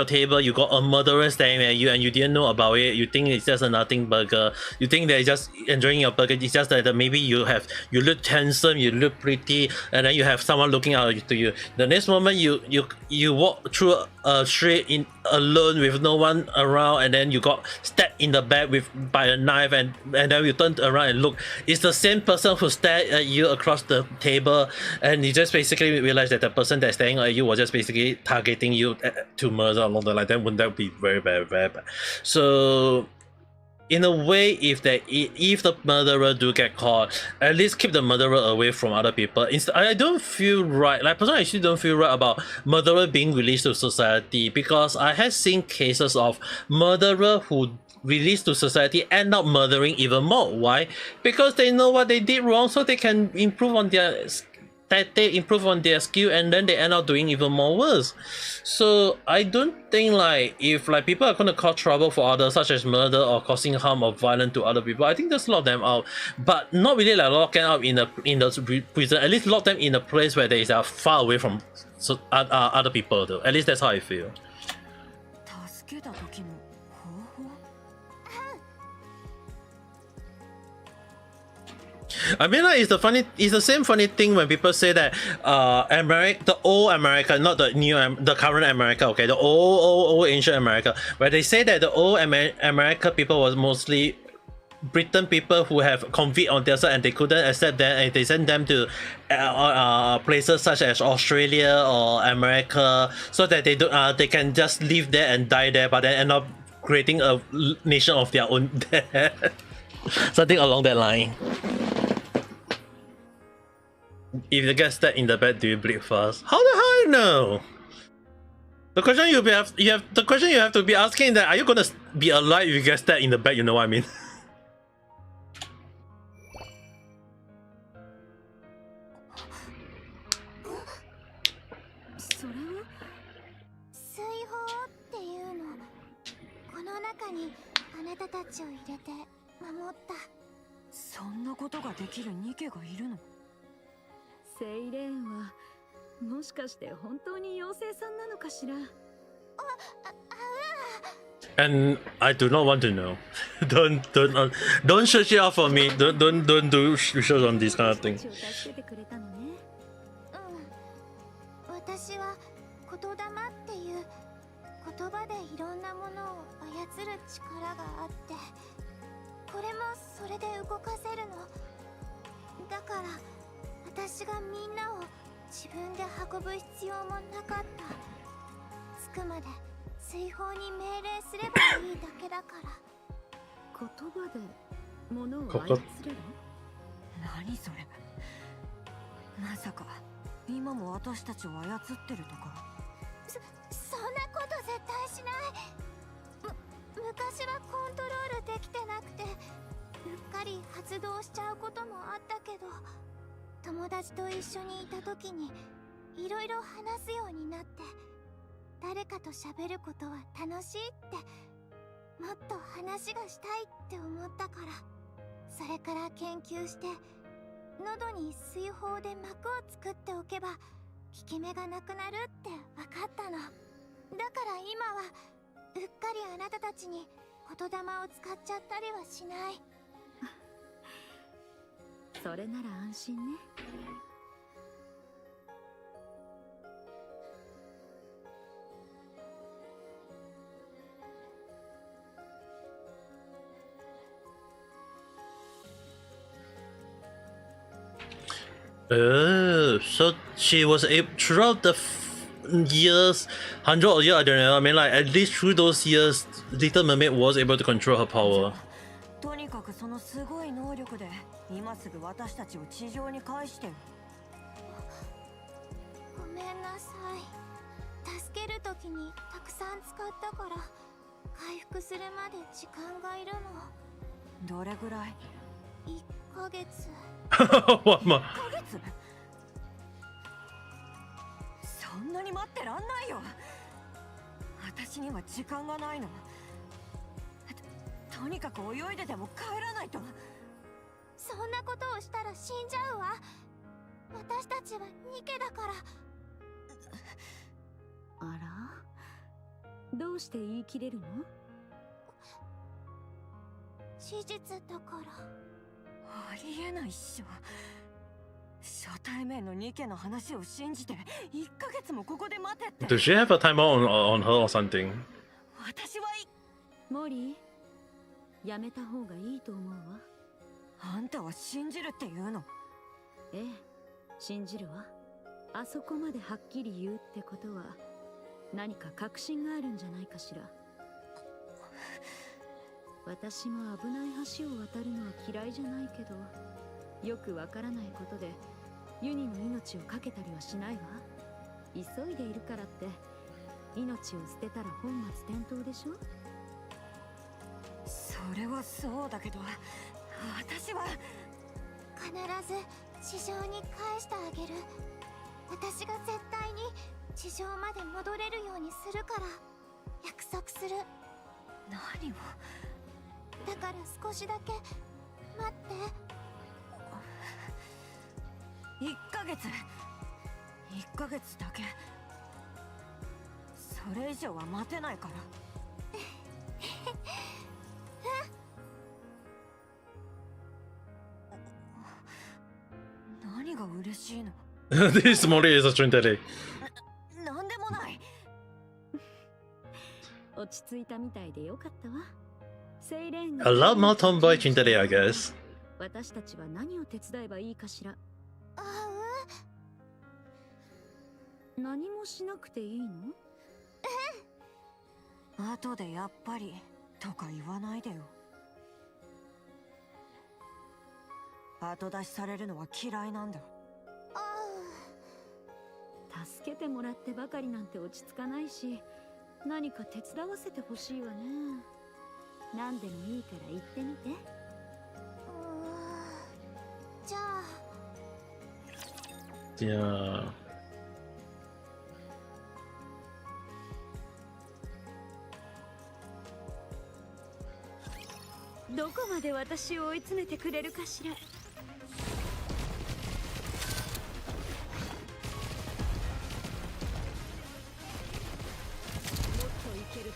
table you got a murderer staring at you and you didn't know about it. You think it's just a nothing burger, you think they're just enjoying your burger. It's just that maybe you look handsome, you look pretty, and then you have someone looking out to you. The next moment you walk through a street alone with no one around, and then you got stabbed in the back by a knife, and then you turned around and look, it's the same person who stared at you across the table, and you just basically realize that the person that's staring at you was just basically targeting you to murder along the line. Then wouldn't that be very bad? So in a way, if the murderer do get caught, at least keep the murderer away from other people. I don't feel right. Like personally, I actually don't feel right about murderer being released to society, because I have seen cases of murderer who released to society end up murdering even more. Why? Because they know what they did wrong, so they can improve on their skill, and then they end up doing even more worse. So I don't think like if like people are gonna cause trouble for others, such as murder or causing harm or violence to other people, I think just lock them out, but not really like lock them out in the prison. At least lock them in a place where they are far away from other people though. At least that's how I feel. I mean, like, it's the same funny thing when people say that the old America, not the current America, okay, the old ancient America, where they say that the old America people was mostly Britain people who have convict on their side, and they couldn't accept them, and they sent them to places such as Australia or America, so that they can just live there and die there, but then end up creating a nation of their own there. Something along that line. If you get stabbed in the back, do you bleed fast? How the hell I know? The question you have to be asking is that, are you gonna be alive if you get stabbed in the back? You know what I mean? そんなことができるニケがいるの？セイレーンはもしかして本当に妖精さんなのかしら。And I do not want to know. Don't search it out for me. Don't do research on this kind of thing. 私は言霊っていう言葉でいろんなものを操る力があって、これもそれで動かせるの。だから私がみんなを自分で運ぶ必要もなかった。着くまで追放に命令すればいいだけだから。言葉で物を操れる？何それ？まさか今も私たちを操ってるとか？そんなこと絶対しない。昔はコントロールできてなくて、うっかり発動しちゃうこともあったけど、友達と一緒にいた時にいろいろ話すようになって、誰かと喋ることは楽しいって、もっと話がしたいって思ったから、それから研究して喉に水泡で膜を作っておけば効き目がなくなるって分かったの。だから今はうっかりあなたたちに言霊を使っちゃったりはしない。それなら安心ね。So she was able throughout the years, 100 or years, I don't know. I mean, like at least through those years, Little Mermaid was able to control her power. とにかくそのすごい能力で今すぐ私たちを地上に返してよ。ごめんなさい。助けるときにたくさん使ったから回復するまで時間がいるの。どれぐらい？1ヶ月。What? 1ヶ月？そんなに待ってらんないよ。私には時間がないの。とにかく泳いででも帰らないと。そんなことをしたら死んじゃうわ。私たちはニケだから。あら？どうして言い切れるの？事実だから。ありえないっしょ。初対面のニケの話を信じて1ヶ月もここで待てって。 Does she have a timer on her or something? 私はモリー、やめた方がいいと思うわ。あんたは信じるって言うの？ええ、信じるわ。あそこまではっきり言うってことは何か確信があるんじゃないかしら。私も危ない橋を渡るのは嫌いじゃないけど、よくわからないことでユニの命を懸けたりはしないわ。急いでいるからって命を捨てたら本末転倒でしょ。それはそうだけど、私は必ず地上に返してあげる。私が絶対に地上まで戻れるようにするから約束する。何を？だから少しだけ待って。1ヶ月だけ。それ以上は待てないから。何が嬉しいの？ This Mori is a Trindere. なんでもない。落ち着いたみたいでよかったわ。セイレーン A lot more tomboy Trindere, I guess. 私たちは何を手伝えばいいかしら。何もしなくていいの？後でやっぱりとか言わないでよ。後出しされるのは嫌いなんだ。助けてもらってばかりなんて落ち着かないし、何か手伝わせてほしいわね。何でもいいから言ってみて。じゃあ。Yeah. どこまで私を追い詰めてくれるかしら。もっといける。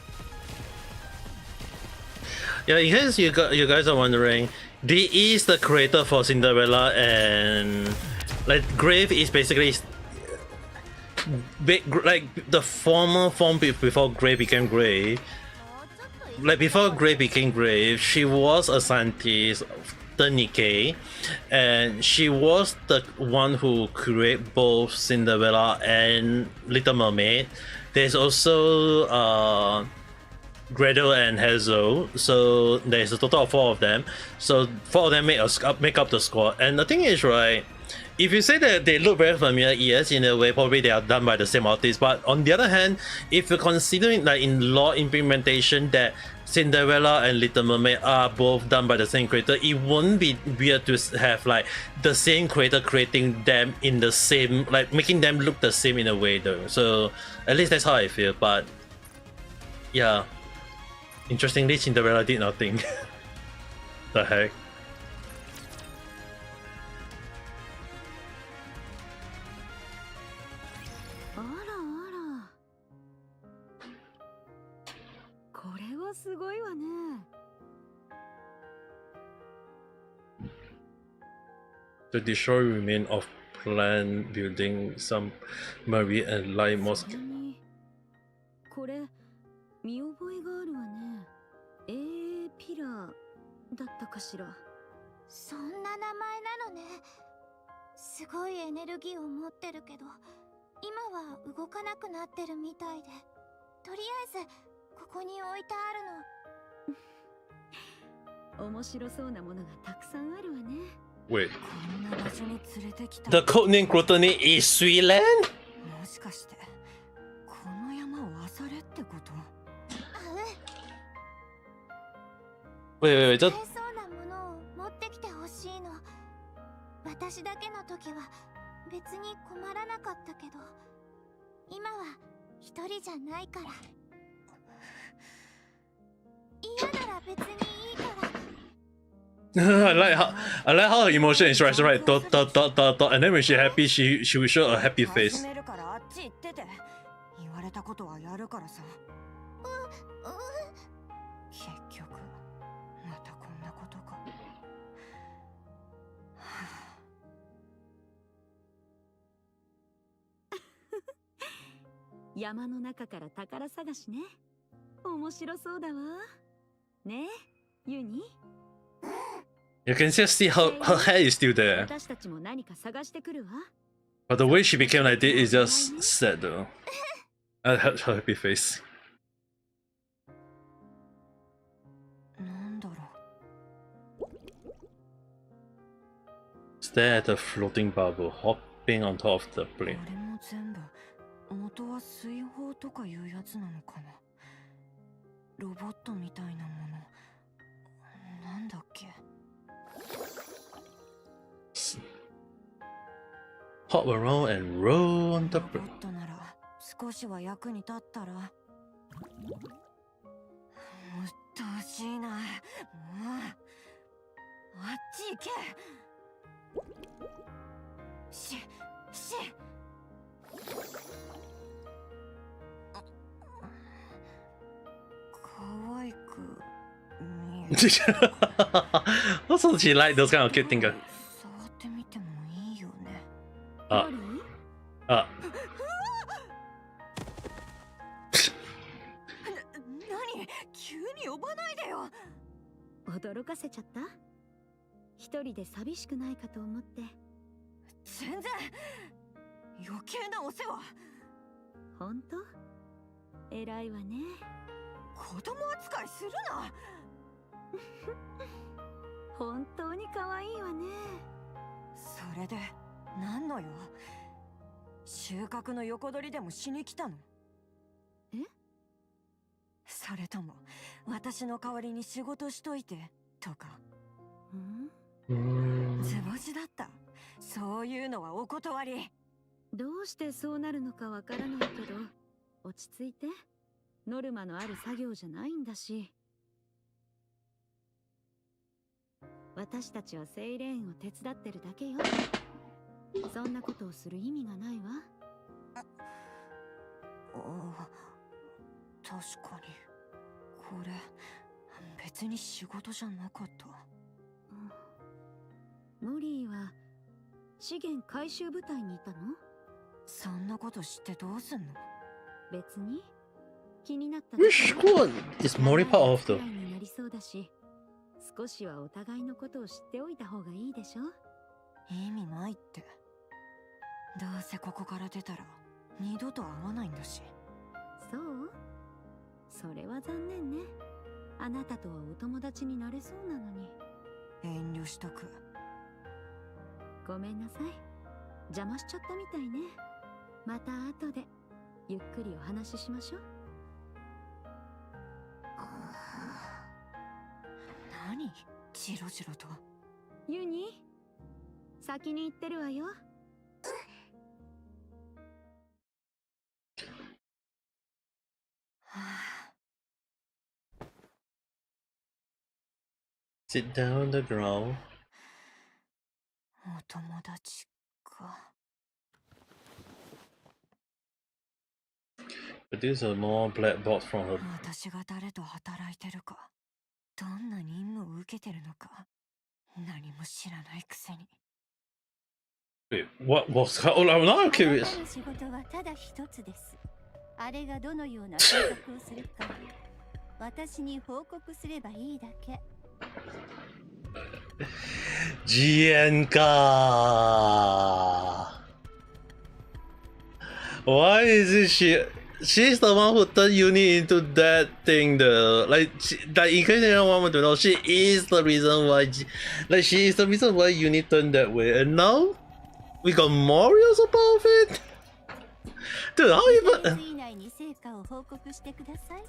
Yeah, in case you guys are wondering, D is the creator for Cinderella, and like Grave is basically like the former form before Grave became Grave. Like before Grave became Grave, she was a scientist, the Nikke, and she was the one who created both Cinderella and Little Mermaid. There's also Gretel and Hazel, so there's a total of 4 of them. So 4 of them make up the squad. And the thing is, right, if you say that they look very familiar, yes, in a way, probably they are done by the same artist. But on the other hand, if you're considering like in lore implementation that Cinderella and Little Mermaid are both done by the same creator, it won't be weird to have like the same creator creating them in the same, like making them look the same in a way though. So at least that's how I feel. But yeah, interestingly, Cinderella did nothing. The heck. すごいわね。To destroy remain of plant building some marine and light mosque. これ見覚えがあるわね。ピラーだったかしら。そんな名前なのね。すごいエネルギーを持ってるけど、今は動かなくなってるみたいで、とりあえずここに置いてあるの。面白そうなものがたくさんあるわね。Wait. こんな場所に連れてきた。 The codename Grotoni is Sweetland? もしかしてこの山を漁れってこと？Wait, 使えそうなものを持ってきてほしいの。私だけの時は別に困らなかったけど、今は一人じゃないから。嫌なら別にいいから。I like how her emotion is right. Dot dot dot dot dot. And then when she's happy, she will show a happy face. 始めるからあっち行ってて。言われたことはやるからさ。結局またこんなことか。山の中から宝探しね。面白そうだわ。ねえ、ユニ。You can just see her hair is still there. 私たちも何か探してくるわ。 But the way she became like this is just sad though. Her happy face. なんだろ Stare at the floating bubble, hopping on top of the う。 plane. これも全部元は水泡とかいうやつなのかな。ロボットみたいなもの。なんだっけ。 Hop around and roll on the ロボ plane. ットなら少しは役に立ったら。うっとうしいな。もうあっち行け。可愛く見える。 Also, she like those kind of cute things. 触ってみてもいいよね。あ、あ、何？急に呼ばないでよ。驚かせちゃった？一人で寂しくないかと思って。全然。余計なお世話。本当？偉いわね。子供扱いするな。本当に可愛いわね。それで何のよ。収穫の横取りでもしに来たの？え？それとも私の代わりに仕事しといてとか。図星だった。そういうのはお断り。どうしてそうなるのかわからないけど、落ち着いて。ノルマのある作業じゃないんだし。私たちはセイレーンを手伝ってるだけよ。そんなことをする意味がないわ。確かにこれ別に仕事じゃなかった。モリーは資源回収部隊にいたの？そんなこと知ってどうすんの？別に気になった。 Which squad is Mori part of though? になりそうだし、少しはお互いのことを知っておいた方がいいでしょ。意味ないって。どうせここから出たら二度と会わないんだし。そう？それは残念ね。あなたとはお友達になれそうなのに。遠慮しとく。ごめんなさい。邪魔しちゃったみたいね。また後でゆっくりお話ししましょう。何？ジロジロと。ユニ、先に行ってるわよ。Sit down on the ground. お友達か。 Produce a more black box from her. 私が誰と働いてるか、どんな任務を受けてるのか、何も知らないくせに。 Wait, what's that? Oh, I'm curious. あなたの仕事はただ一つです。あれがどのような計画をするか、私に報告すればいいだけ。GN ka. Why is she? She's the one who turned Uni into that thing. Like in case anyone want to know, she is the reason why. She is the reason why Uni turned that way. And now we got Mario's above it. Dude, how 1ヶ even? 月以内に成果を報告してください。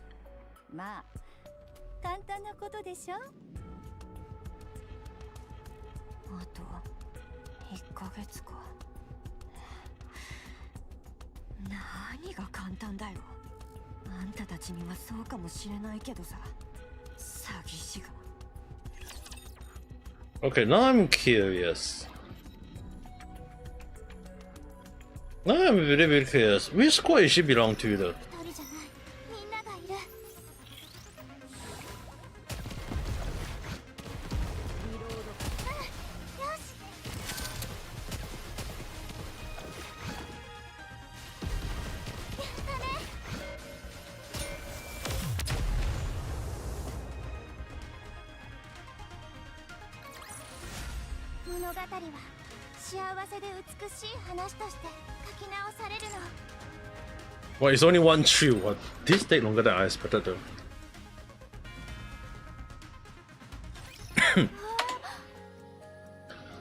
まあ、簡単なことでしょ。あと1ヶ月か。何が簡単だよ。あんたたちにはそうかもしれないけどさ。詐欺師が。 Okay, now I'm curious. Now I'm very, very curious. Which squad does she belong to, though? 一人じゃない、みんながいる。よし。やったね。物語は幸せで美しい話として書き直されるの。 Well, it's only one chew. What? This take longer than I expected though.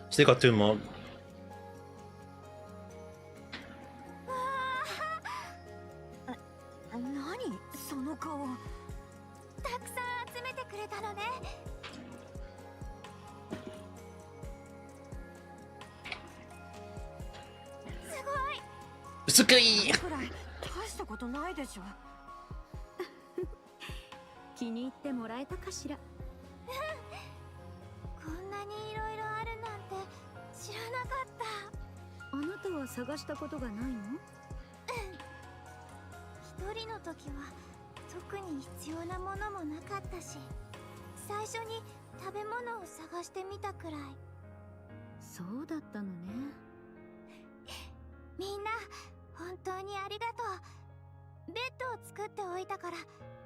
Still got 2 more. 何その顔。たくさん集めてくれたのね。すごい。すくい。くらい大したことないでしょ。気に入ってもらえたかしら。こんなにいろいろあるなんて知らなかった。あなたは探したことがないの？一人の時は特に必要なものもなかったし、最初に食べ物を探してみたくらい。そうだったのね。みんな本当にありがとう。ベッドを作っておいたから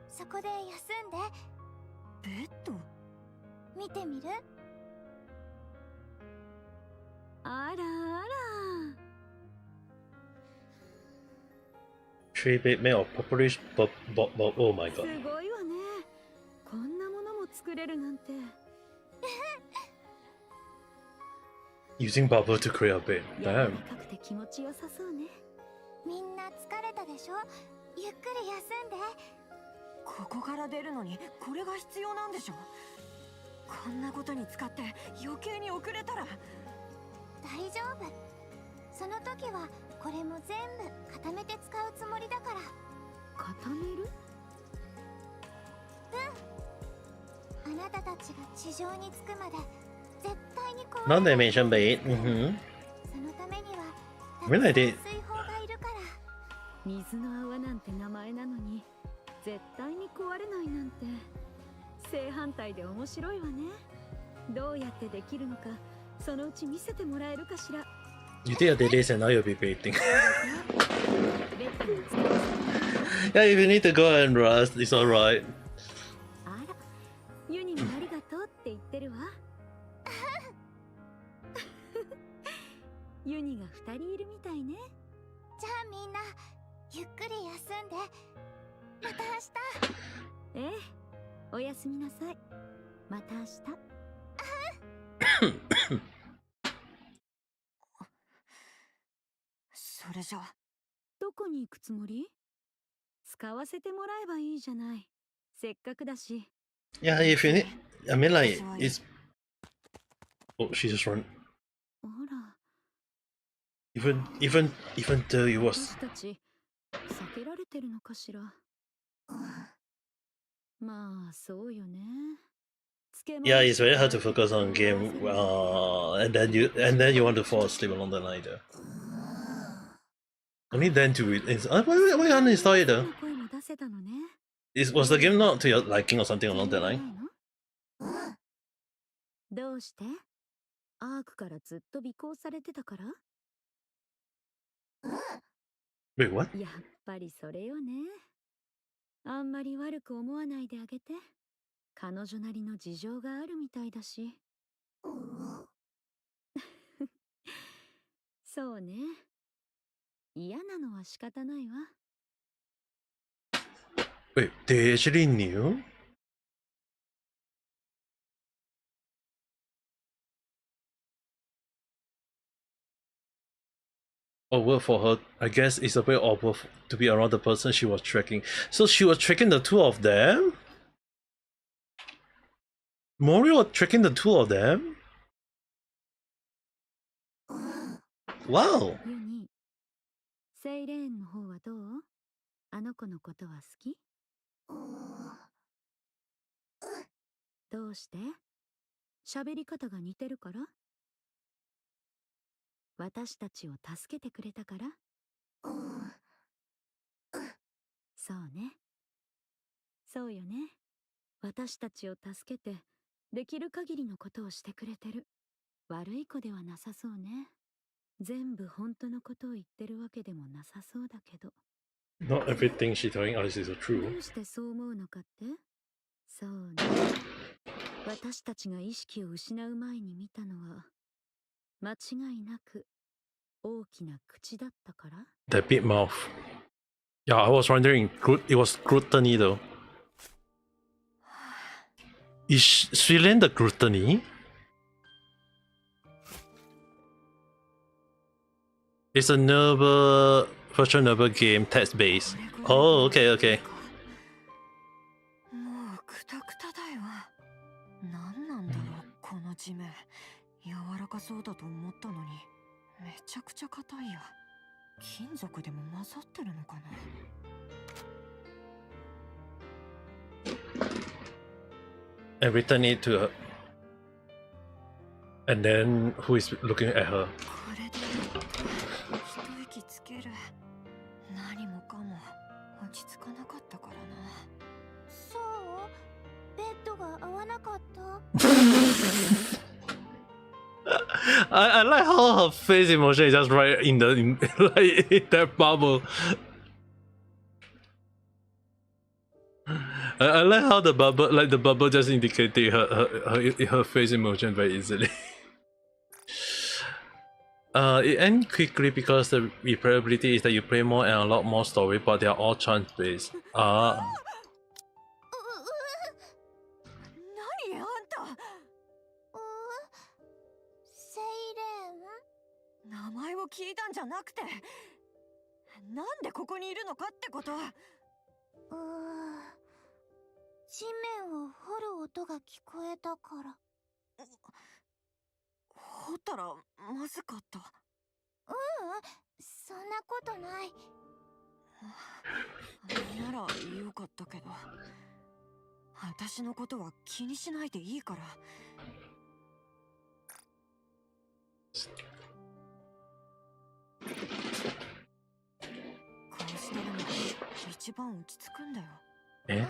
そこで休んで。ベッド？見てみる？あらあら。3 bit male published but oh my す god. ごいわね。こんなものも作れるなんて。Using bubble to create a bit. 柔ら Damn. かくて気持ちよさそうね。みんな疲れたでしょ？ゆっくり休んで。ここから出るのにこれが必要なんでしょ。こんなことに使って余計に遅れたら。大丈夫。その時はこれも全部固めて使うつもりだから。固める？あなたたちが地上に着くまで絶対に壊れない。なんでメンションベイト？そのためにはたくさん Really 水 did. 泡がいるから。水の泡なんて名前なのに絶対に壊れないなんて正反対で面白いわね。どうやってできるのかそのうち見せてもらえるかしら。You did a dailies and now you'll be baiting. ベッドを使わせて。 Yeah, if you need to go and rest, it's alright. あら、ユニもありがとうって言ってるわ。ユニが2人いるみたいね。じゃあみんなゆっくり休んで。また明日。ええ、おやすみなさい。また明日。それじゃ。どこに行くつもり？使わせてもらえばいいじゃない。せっかくだし。 Yeah, if you need. I mean, like, it's. Oh, she just run. あら、 Even though it was. 私たち避けられてるのかしら。まあそうよね。 Yeah, it's very hard to focus on game, and then you want to fall asleep along the night. Only then to it. Why uninstall it though? 声も出せたのね。 Was the game not to your liking or something along that line? どうして？アークからずっと尾行されてたから？ Wait, what? やっぱりそれよね。あんまり悪く思わないであげて。彼女なりの事情があるみたいだし。そうね。嫌なのは仕方ないわ。 Wait, they actually knew? Oh, well, for her, I guess it's a bit awkward to be around the person she was tracking. So she was tracking the two of them? Mori was tracking the two of them? Wow! ユニ、セイレーンの方はどう？あの子のことは好き？どうして？喋り方が似てるから？私たちを助けてくれたから？そうね。そうよね。私たちを助けて、できる限りのことをしてくれてる。悪い子ではなさそうね。全部本当のことを言ってるわけでもなさそうだけど。 Not everything she's telling us is ど true. うしてそう思うのかって？そうね。私たちが意識を失う前に見たのは、間違いなく大きな口だったから。 The big mouth. Yeah, I was wondering. It was gluttony though. Is Sweden the gluttony? It's a virtual novel game, text based. Oh, okay, okay. もうクタクタだよ。なんなんだろう、この地面。柔らかそうだと思ったのに、めちゃくちゃ硬いや。金属でも混ざってるのかな。And return it to her. And then who is looking at her? これで一息つける。何もかも落ち着かなかったからな。そう、ベッドが合わなかった。I like how her face emotion is just right in like in that bubble. I like how the bubble just indicated her face emotion very easily. It ends quickly because the replayability is that you play more and unlock more story, but they are all chance based. 何あんた。セイレン？名前を聞いたんじゃなくて、なんでここにいるのかってこと。地面を掘る音が聞こえたから。掘ったらまずかった。そんなことない。ならよかったけど、私のことは気にしないでいいから。こうしてるのが一番落ち着くんだよ。え？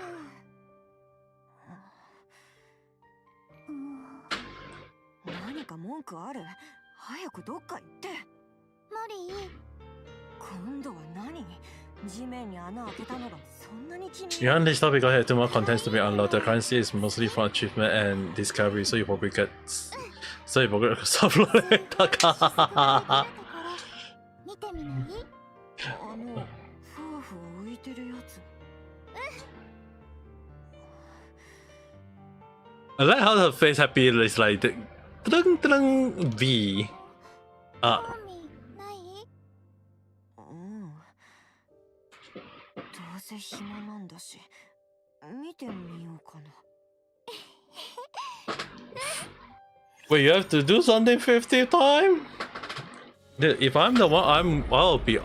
何か文句ある？早くどっか行って。モリー。今度は何？地面に穴開けたのがそんなに気に。You on this topic, I had two more contents to be unlocked. The currency is mostly for achievement and discovery, so you probably get stuff like that. 見てみない？ふわふわ浮いてるやつ。I like how her face happy is like the V. あ。ない？どうせ暇なんだし、見てみようかな。Wait, you have to do something 50 times? If I'm the one, I'll be.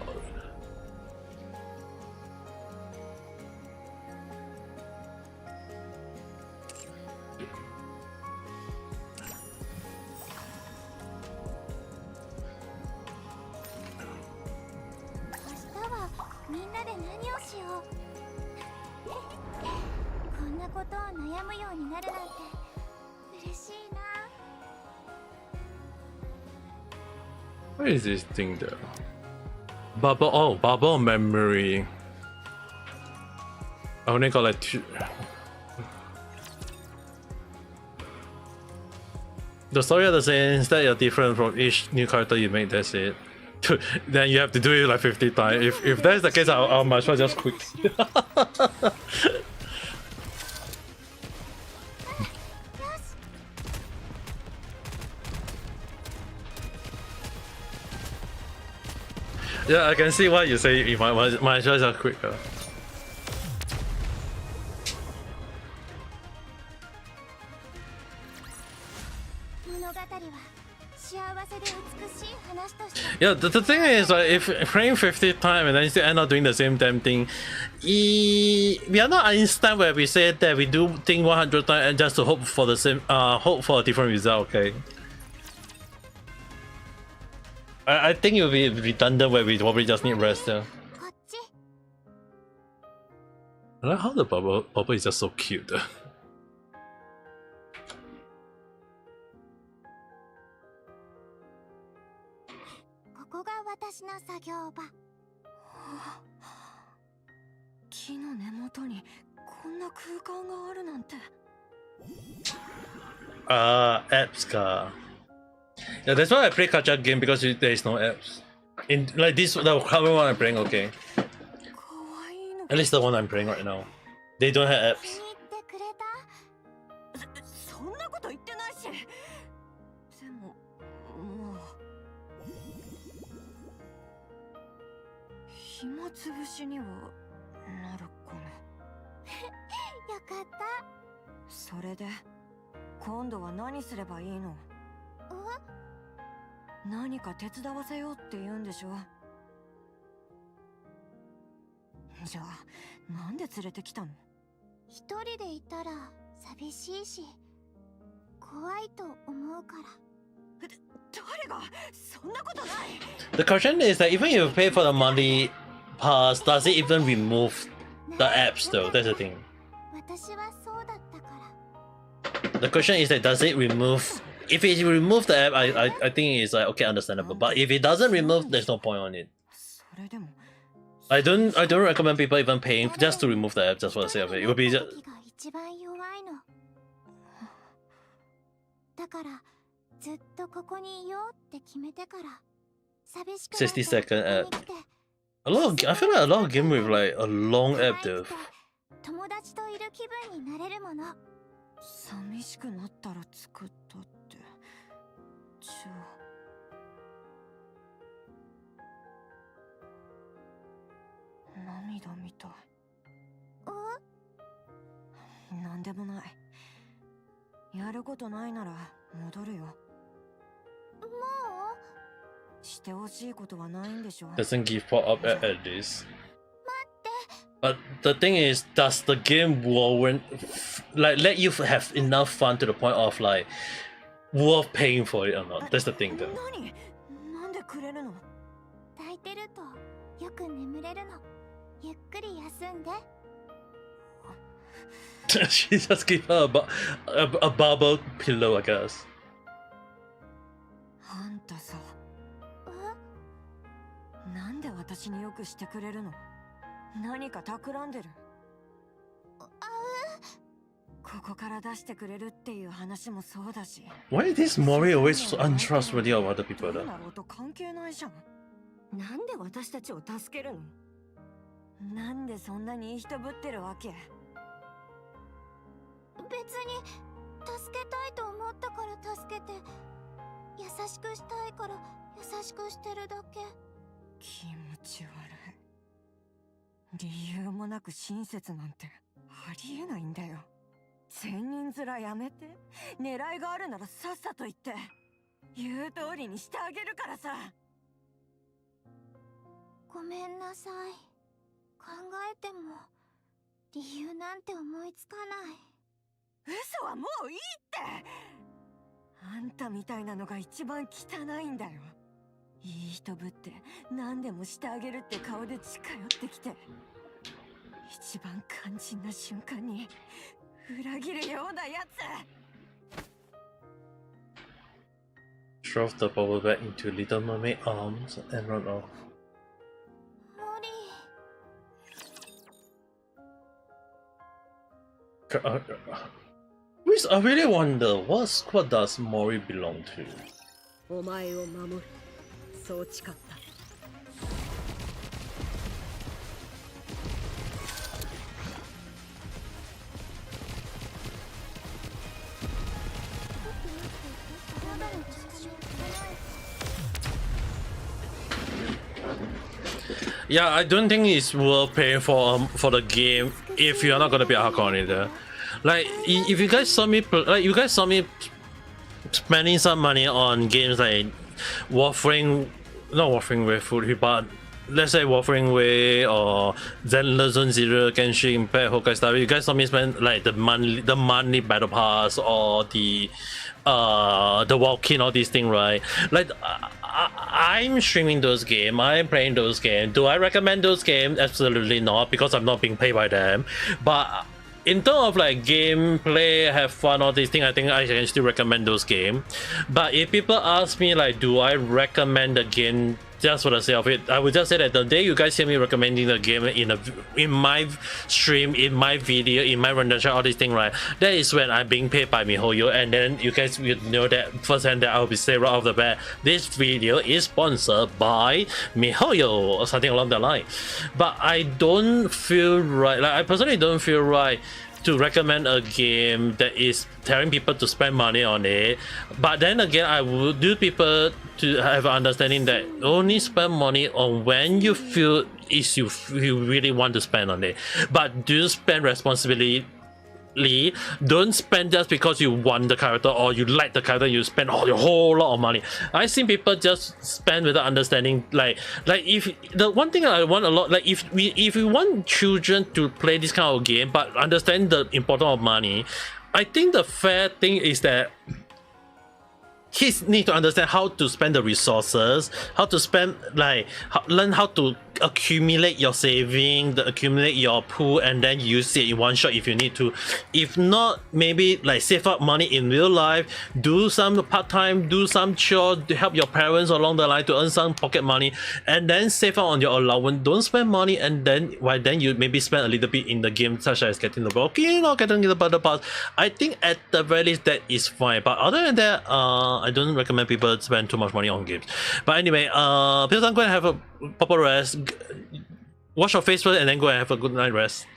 What is this thing there? Bubble memory. I only got like 2. The story of the same, instead you're different from each new character you make, that's it. Then you have to do it like 50 times. If that's the case, I'll might as well just quit. Yeah, I can see why you say you might as well just quit. Yeah, the thing is, like, if playing 50 times and then you still end up doing the same damn thing, we are not Einstein where we say that we do thing 100 times and just to hope for the same, hope for a different result. Okay. I think it will be redundant where we probably just need rest there. I like how the bubble is just so cute. 私の作業場。木の根元にこんな空間があるなんて。Apps か。Yeah, that's why I play gacha game because there is no apps. In like this, the current one I'm playing, okay. At least the one I'm playing right now. They don't have 気 apps. に入ってくれた？そんなこと言ってないし。でももう暇つぶしにはなるかな。よかった。それで今度は何すればいいの？何か手伝わせようって言うんでしょ？じゃあなんで連れてきたの？一人でいたら寂しいし怖いと思うから。誰がそんなことない。 The question is that even if you pay for the monthly pass, does it even remove the apps though? That's the thing. 私はそうだったから。 The question is that does it remove? If it remove the app, I think it's like okay, understandable. But if it doesn't remove, there's no point on it. それでも I don't recommend people even paying just to remove the app just for the sake of it. It would be just 時が一番弱いの。だからずっとここにいようって決めてから寂しくなって60 second ここに来て a lot of. I feel like a lot of game with like a long app though. 友達といる気分になれるもの。寂しくなったら作ったって。じゃあ涙みたい。なんでもない。やることないなら戻るよ。もうしてほしいことはないんでしょ？ Doesn't give up at this. But the thing is, does the game warrant like let you have enough fun to the point of like worth paying for it or not? That's the thing though. 何？なんでくれるの？抱いてるとよく眠れるの。ゆっくり休んで。She just gave her a bubble pillow, I guess. あんたさ、なんで私によくしてくれるの？何か企んでる？ここから出してくれるっていう話もそうだし。Why is this Mori always so untrustworthy of other people ど though? うなろうと関係ないじゃん。なんで私たちを助けるの？なんでそんなにいい人ぶってるわけ？別に助けたいと思ったから助けて、優しくしたいから優しくしてるだけ。気持ち悪い。理由もなく親切なんてありえないんだよ。善人面やめて。狙いがあるならさっさと言って。言う通りにしてあげるからさ。ごめんなさい。考えても理由なんて思いつかない。嘘はもういいって。あんたみたいなのが一番汚いんだよ。いい人ぶって何でもしてあげるって顔で近寄ってきて、一番肝心な瞬間に裏切るようなやつ。 Shove the bubble back into Little Mermaid arms and run off. モリ Which I really wonder what does Mori belong to? お前を守る。そう誓った。Yeah, I don't think it's worth paying for the game if you're not gonna be a hardcore on it. Like, if you guys saw me, you guys saw me spending some money on games like not Warframe with Food, but let's say Warframe Way or Zen Zone Zero, Genshin Impact, Honkai Star. You guys saw me spend like the monthly battle pass or the walk-in, all these things, right? Like, I'm streaming those games, I'm playing those games. Do I recommend those games? Absolutely not, because I'm not being paid by them. But in terms of like gameplay, have fun, all these things, I think I can still recommend those games. But if people ask me like, do I recommend the game just for the sake of it. I would just say that the day you guys hear me recommending the game in my stream, in my video, in my rendition, all these things, right? That is when I'm being paid by MiHoYo, and then you guys will know that firsthand that I'll be saying right off the bat, this video is sponsored by MiHoYo or something along the line. But I don't feel right. Like, I personally don't feel right to recommend a game that is telling people to spend money on it. But then again, I would do people to have an understanding that only spend money on when you feel you really want to spend on it. But do spend responsibly. Don't spend just because you want the character or you like the character. You spend your whole lot of money. I've seen people just spend without understanding. Like if the one thing I want a lot, like if we want children to play this kind of game but understand the importance of money, I think the fair thing is that kids need to understand how to spend the resources, how to spend, like learn how to accumulate your saving, accumulate your pool, and then use it in one shot if you need to. If not, maybe like save up money in real life, do some part-time, do some chore to help your parents along the line to earn some pocket money, and then save up on your allowance. Don't spend money and then you maybe spend a little bit in the game, such as getting the broken or getting the battle pass. I think at the very least that is fine. But other than that, I don't recommend people spend too much money on games. But anyway, please I'm going to have a proper rest. Wash your face first and then go and have a good night rest.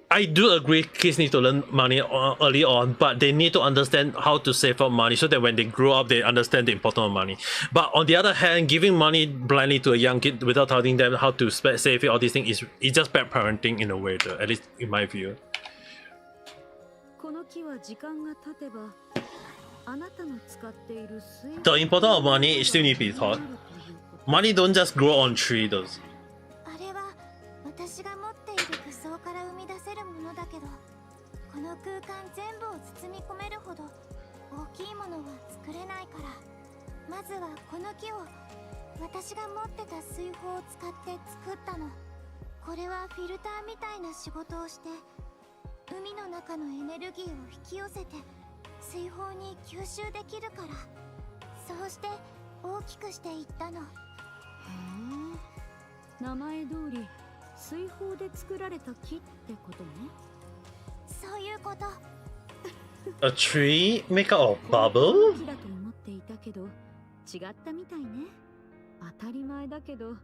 I do agree kids need to learn money early on, but they need to understand how to save up money so that when they grow up, they understand the importance of money. But on the other hand, giving money blindly to a young kid without telling them how to save it, all these things is just bad parenting in a way, though, at least in my view. The importance of money still need to be taught. Money don't just grow on tree, though. あれは私が持っている武装から生み出せるものだけど、この空間全部を包み込めるほど大きいものは作れないから、まずはこの木を私が持ってた水泡を使って作ったの。これはフィルターみたいな仕事をして、海の中のエネルギーを引き寄せて水泡に吸収できるから、そうして大きくしていったの。名前通り水泡で作られた木ってことね。そういうこと。A tree made out of bubble? 木だと思っていたけど違ったみたいね。当たり前だけど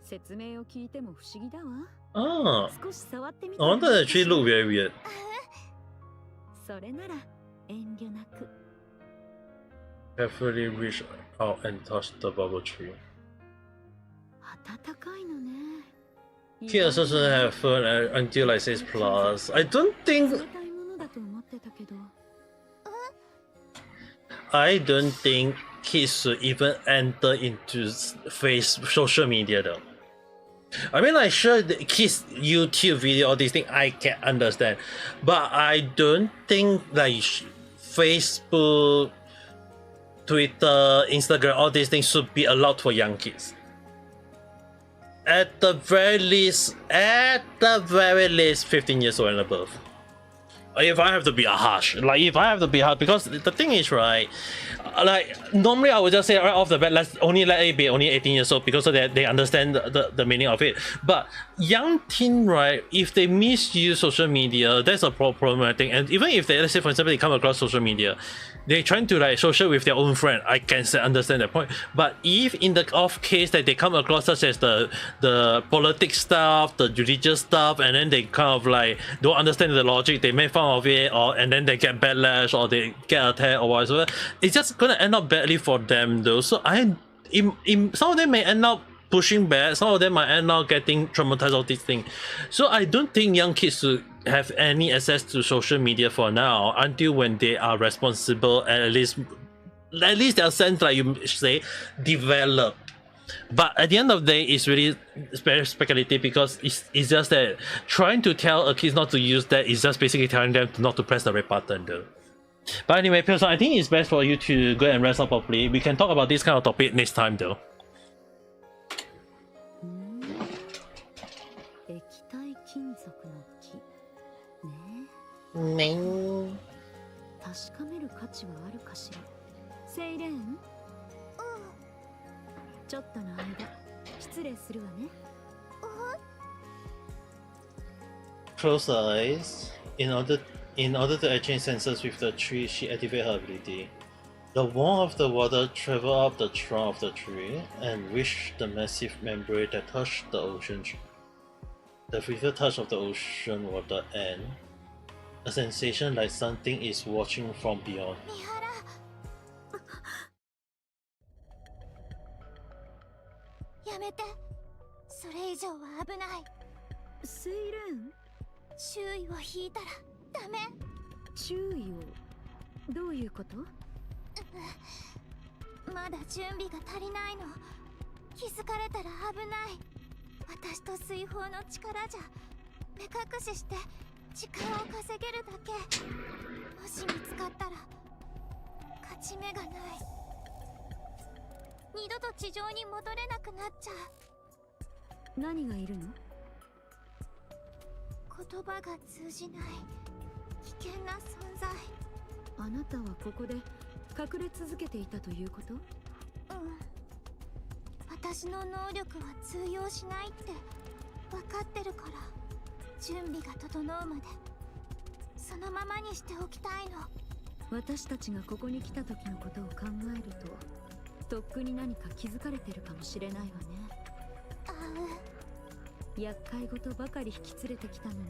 説明を聞いても不思議だわ。Ah, 少し触ってみ I て。wonder the tree look very weird. それなら遠慮なく。Carefully reach out and touch the bubble tree. 暖かいのね。 Kid also shouldn't have fun until like 6 plus. I don't think 冷たいものだと思ってたけど。I don't think kids should even enter into social media though. I mean, like, sure, the kids YouTube video, all these things I can understand, but I don't think like Facebook, Twitter, Instagram, all these things should be allowed for young kids. At the very least, 15 years old and above. If I have to be harsh, because the thing is, right, like normally I would just say right off the bat, let it be only 18 years old because so that they understand the meaning of it. But young teen, right, if they misuse social media, that's a problematic. And even if they, let's say for example, they come across social media, they're trying to like social with their own friend, I can understand that point. But if in the off case that they come across such as the politics stuff, the religious stuff, and then they kind of like don't understand the logic, they make fun of it, and then they get backlash or they get attacked or whatever, it's just gonna end up badly for them though. So some of them may end up pushing back, some of them might end up getting traumatized of this thing. So I don't think young kids should have any access to social media for now until when they are responsible and at least their sense, like you say, develop. But at the end of the day, it's really very speculative because it's just that trying to tell a kid not to use that is just basically telling them not to press the red button though. But anyway, Pearson, I think it's best for you to go and rest up properly. We can talk about this kind of topic next time though. 液体金属の木ね。ね。確かめる価値はあるかしら。セイレーン、ちょっとの間失礼するわね。Close her eyes. In order to exchange senses with the tree, she activated her ability. The wand of the water traveled up the trunk of the tree and reached the massive membrane that touched the ocean. The physical touch of the ocean water and a sensation like something is watching from beyond. やめて。それ以上は危ない。セイレン、注意を引いたらダメ。注意を。どういうこと？まだ準備が足りないの。気づかれたら危ない。私と水泡の力じゃ目隠しして時間を稼げるだけ。もし見つかったら勝ち目がない。二度と地上に戻れなくなっちゃう。何がいるの？言葉が通じない危険な存在。あなたはここで隠れ続けていたということ？私の能力は通用しないって分かってるから、準備が整うまでそのままにしておきたいの。私たちがここに来た時のことを考えると、とっくに何か気づかれてるかもしれないわね。厄介事ばかり引き連れてきたのに、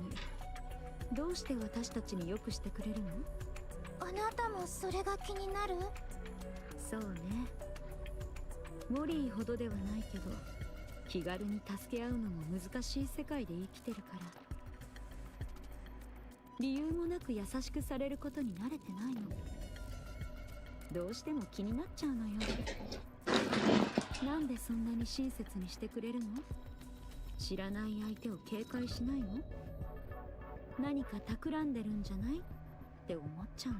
どうして私たちによくしてくれるの？あなたもそれが気になる？そうね。モリーほどではないけど、気軽に助け合うのも難しい世界で生きてるから。理由もなく優しくされることに慣れてないの。どうしても気になっちゃうのよ。なんでそんなに親切にしてくれるの？知らない相手を警戒しないの？何か企んでるんじゃないって思っちゃうの。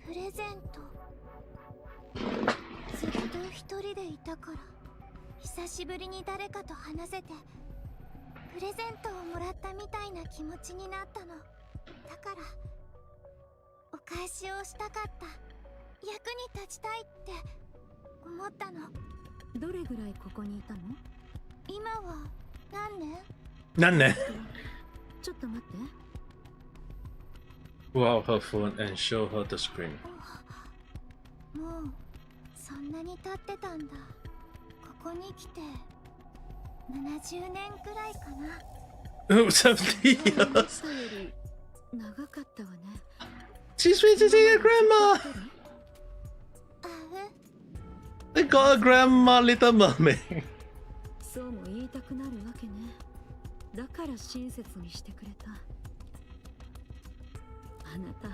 プレゼント。ずっと一人でいたから、久しぶりに誰かと話せてプレゼントをもらったみたいな気持ちになったの。だからお返しをしたかった。役に立ちたいって思ったの。どれぐらいここにいたの？今は何年？何年？ちょっと待って。Pull out her phone and show her the screen. もうそんなに経ってたんだ。ここに来て70年くらいかな。Oh, 70 years. 長かったわね。She's visiting her grandma. They got a grandma, Little Mermaid. そうも言いたくなるわけね。だから親切にしてくれた。あなた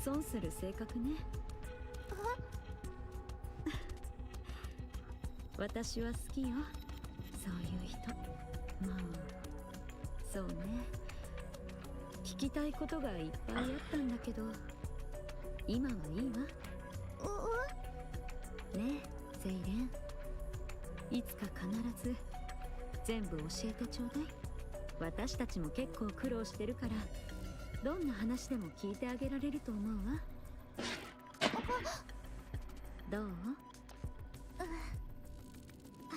損する性格ね。私は好きよ、そういう人。まあそうね。聞きたいことがいっぱいあったんだけど、今はいいわ。ねえセイレン、いつか必ず全部教えてちょうだい。私たちも結構苦労してるから、どんな話でも聞いてあげられると思うわ。どう？あ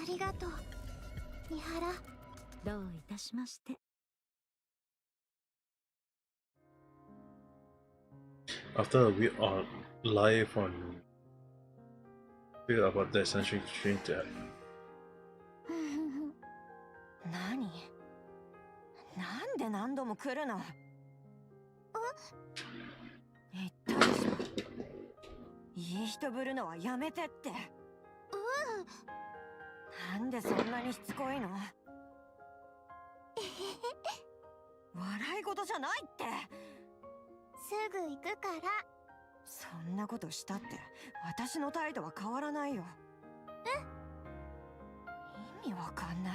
りがとう、三原。どういたしまして。After a week on live on figure about the essential drink that 何？なんで何度も来るの？言ったでしょ。いい人ぶるのはやめてって。なんでそんなにしつこいの？笑い事じゃないって。すぐ行くから。そんなことしたって私の態度は変わらないよ。意味わかんない。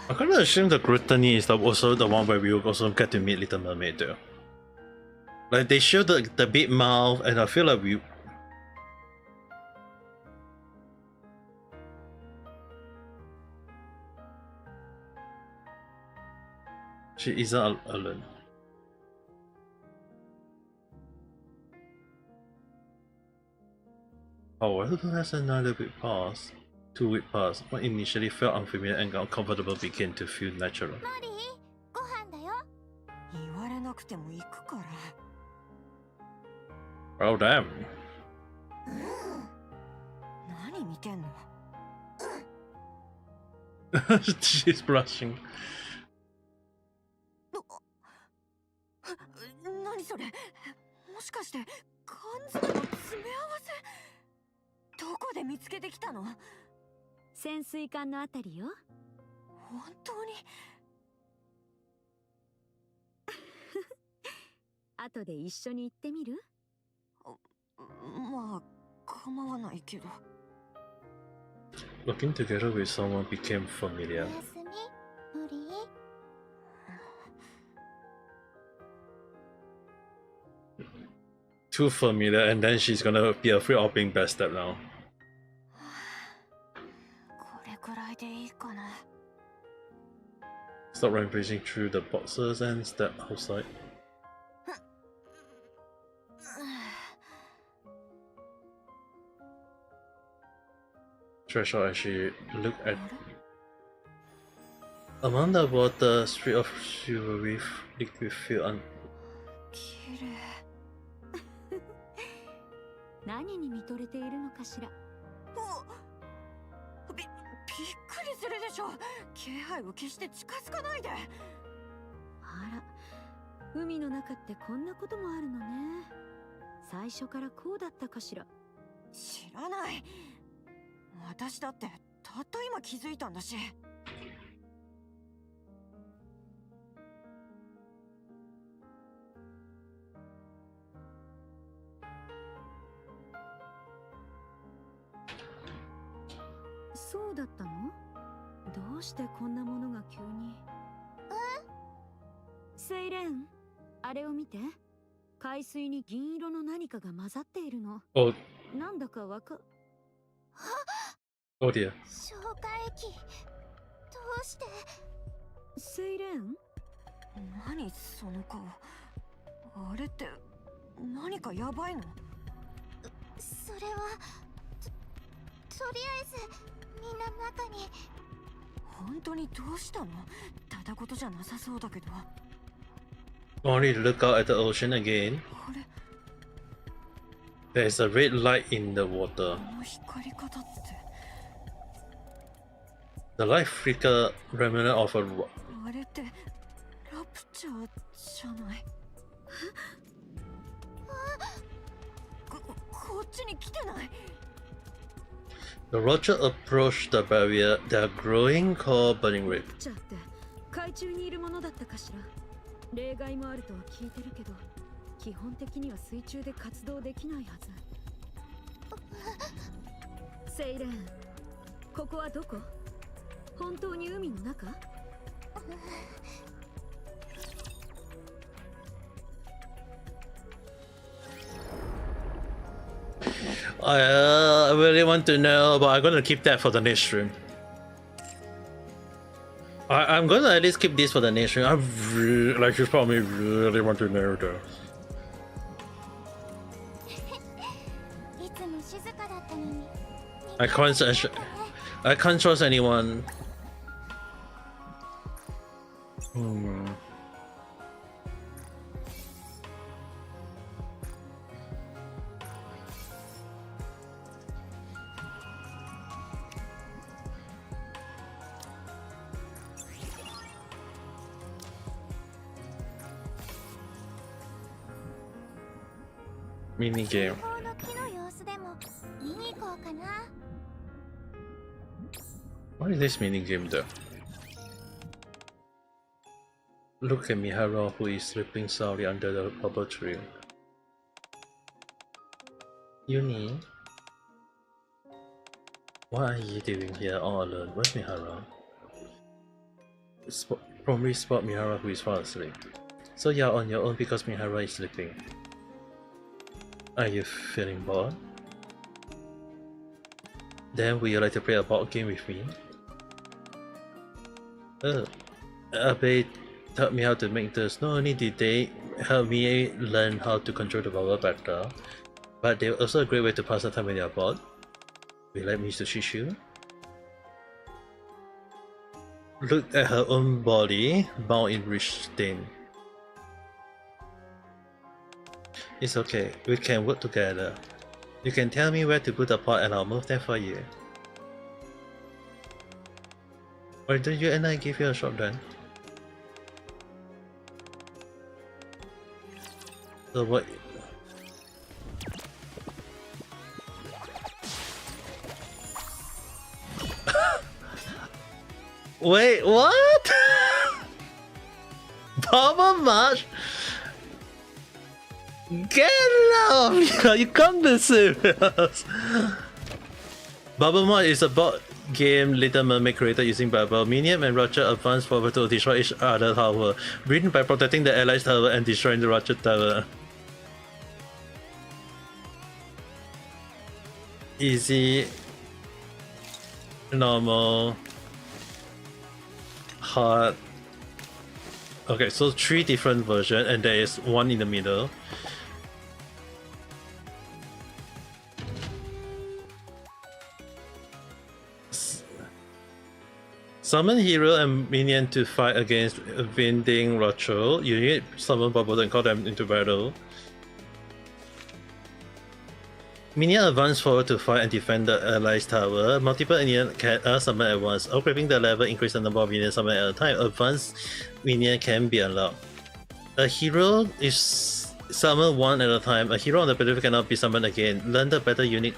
I kind of assume the Brittany is also the one where we will also get to meet Little Mermaid though. Like they show the big mouth and I feel like we she isn't alone. However, as another week passed, 2 weeks passed, what initially felt unfamiliar and uncomfortable began to feel natural. モリー、ご飯だよ。言われなくても行くから。 Oh damn. 何見てんの？ She's blushing. 何それ？もしかして缶詰の詰め合わせ？どこで見つけてきたの？潜水艦のあたりよ。本当に？後で一緒に行ってみる？まあ構わないけど。 Working together with someone became familiar. おやすみ、モリー。 Too familiar, and then she's gonna be afraid of being backstabbed now. これくらいでいいかな。 Stop rampaging through the boxes and step outside. Stretch out as she looked at. Among the water, street of silvery liquid field. 綺麗。何に見とれているのかしら。びっくりするでしょ。気配を消して近づかないで。あら、海の中ってこんなこともあるのね。最初からこうだったかしら。知らない。私だってたった今気づいたんだし。そうだったの？どうしてこんなものが急に？セイレン、あれを見て。海水に銀色の何かが混ざっているの。Oh, なんだかわか。oh dear. 消化液。どうして？セイレン？何その顔。あれって何かやばいの？それはとりあえずみんな中に。本当にどうしたの？ただ事じゃなさそうだけど。 Only look out at the ocean again. あれ、 There's a red light in the water. この光り方って。 The light flicker remnant of a あれってラプチャーじゃない？こっちに来てない？ The Roger approached the barrier. The growing coal burning red. じゃって海中にいるものだったかしら。例外もあるとは聞いてるけど、基本的には水中で活動できないはず。セイレン、ここはどこ？本当に海の中？ I really want to know, but I'm gonna keep that for the next stream. I'm gonna at least keep this for the next stream. I really, like you probably really want to know though. いつも静かだったのに。 I can't trust anyone. Mini game. 向こうの木の様子でも見に行こうかな。 What is this mini game though? Look at Mihara, who is sleeping soundly under the bubble tree. Uni, what are you doing here all alone? Where's Mihara? Probably spot Mihara, who is fast asleep. So you're on your own because Mihara is sleeping. Are you feeling bored? Then would you like to play a board game with me? Abe taught me how to make this. Not only did they help me learn how to control the power better, But they're also a great way to pass the time when you're bored. Will you like me to teach you? Look at her own body, bound in rich stain. It's okay, we can work together. You can tell me where to put the pot and I'll move them for you. Why don't you and I give you a shot then? So what? Wait, what? Baba March? Get out of here! You can't be serious! Bubble Mod is a board game Little Mermaid created using Bubble. Minion and Roger advance forward to destroy each other tower, win by protecting the allies tower and destroying the Roger tower. Easy, normal, hard. Okay, so 3 different versions and there is one in the middle. Summon hero and minion to fight against Winding Rocho. You need summon bubble and call them into battle. Minion advance forward to fight and defend the allies tower. Multiple minion can summon at once. Upgrading the level increase the number of minions summoned at a time. Advanced minion can be unlocked. A hero is summoned one at a time. A hero on the battlefield cannot be summoned again. Learn the battle unit.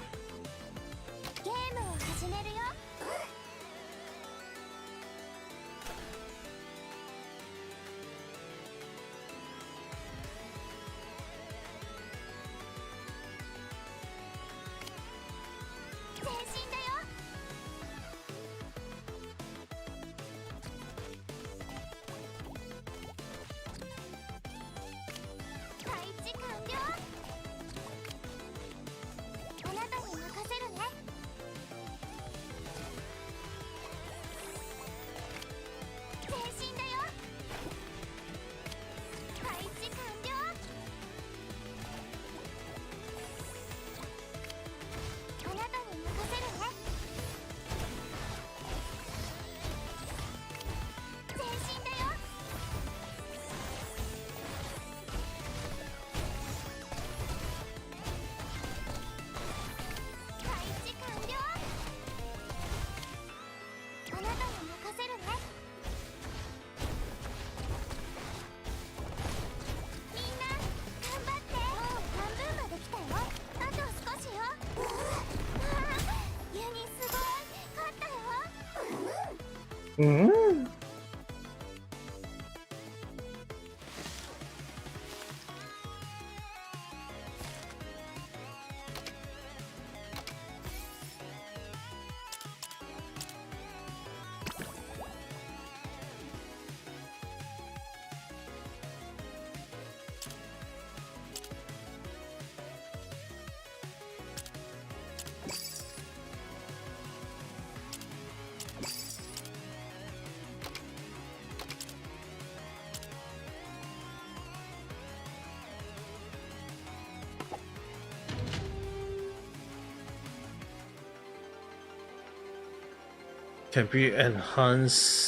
Can be enhanced.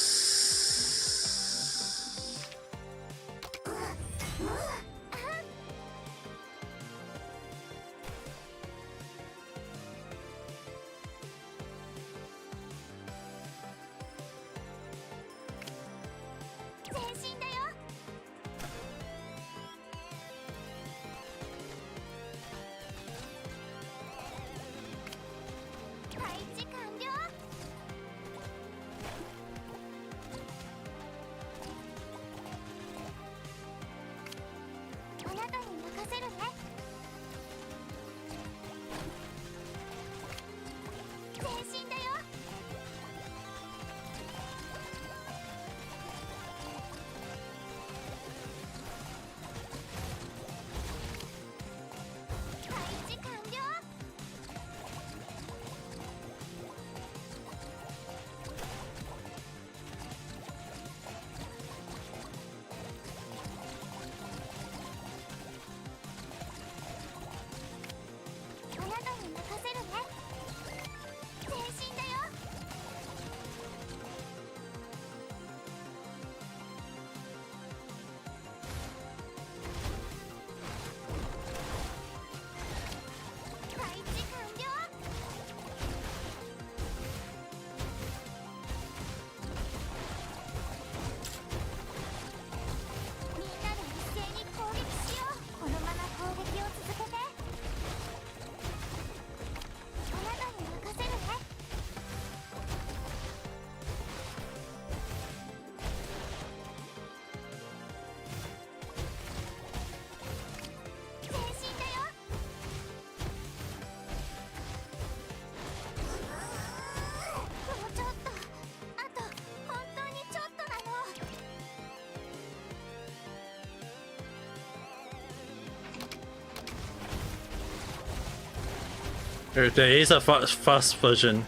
There is a fast version.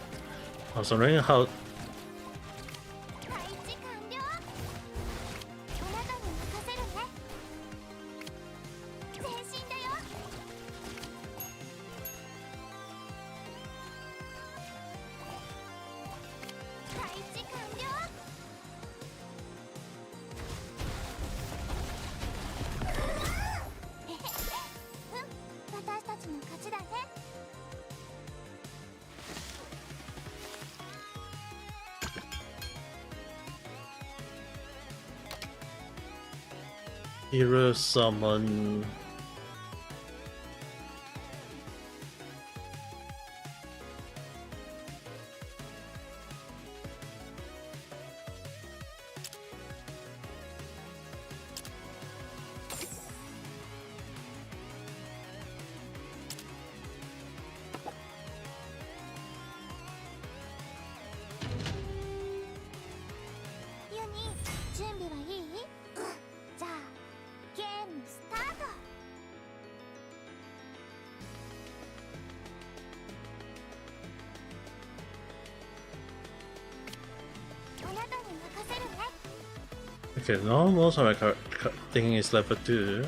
I was wondering how. 配置完了。あなたに任せるね。前進だよ。配置完了。へへ、私たちの勝ちだね。Hero summon. Okay, no, most of my thing is level 2.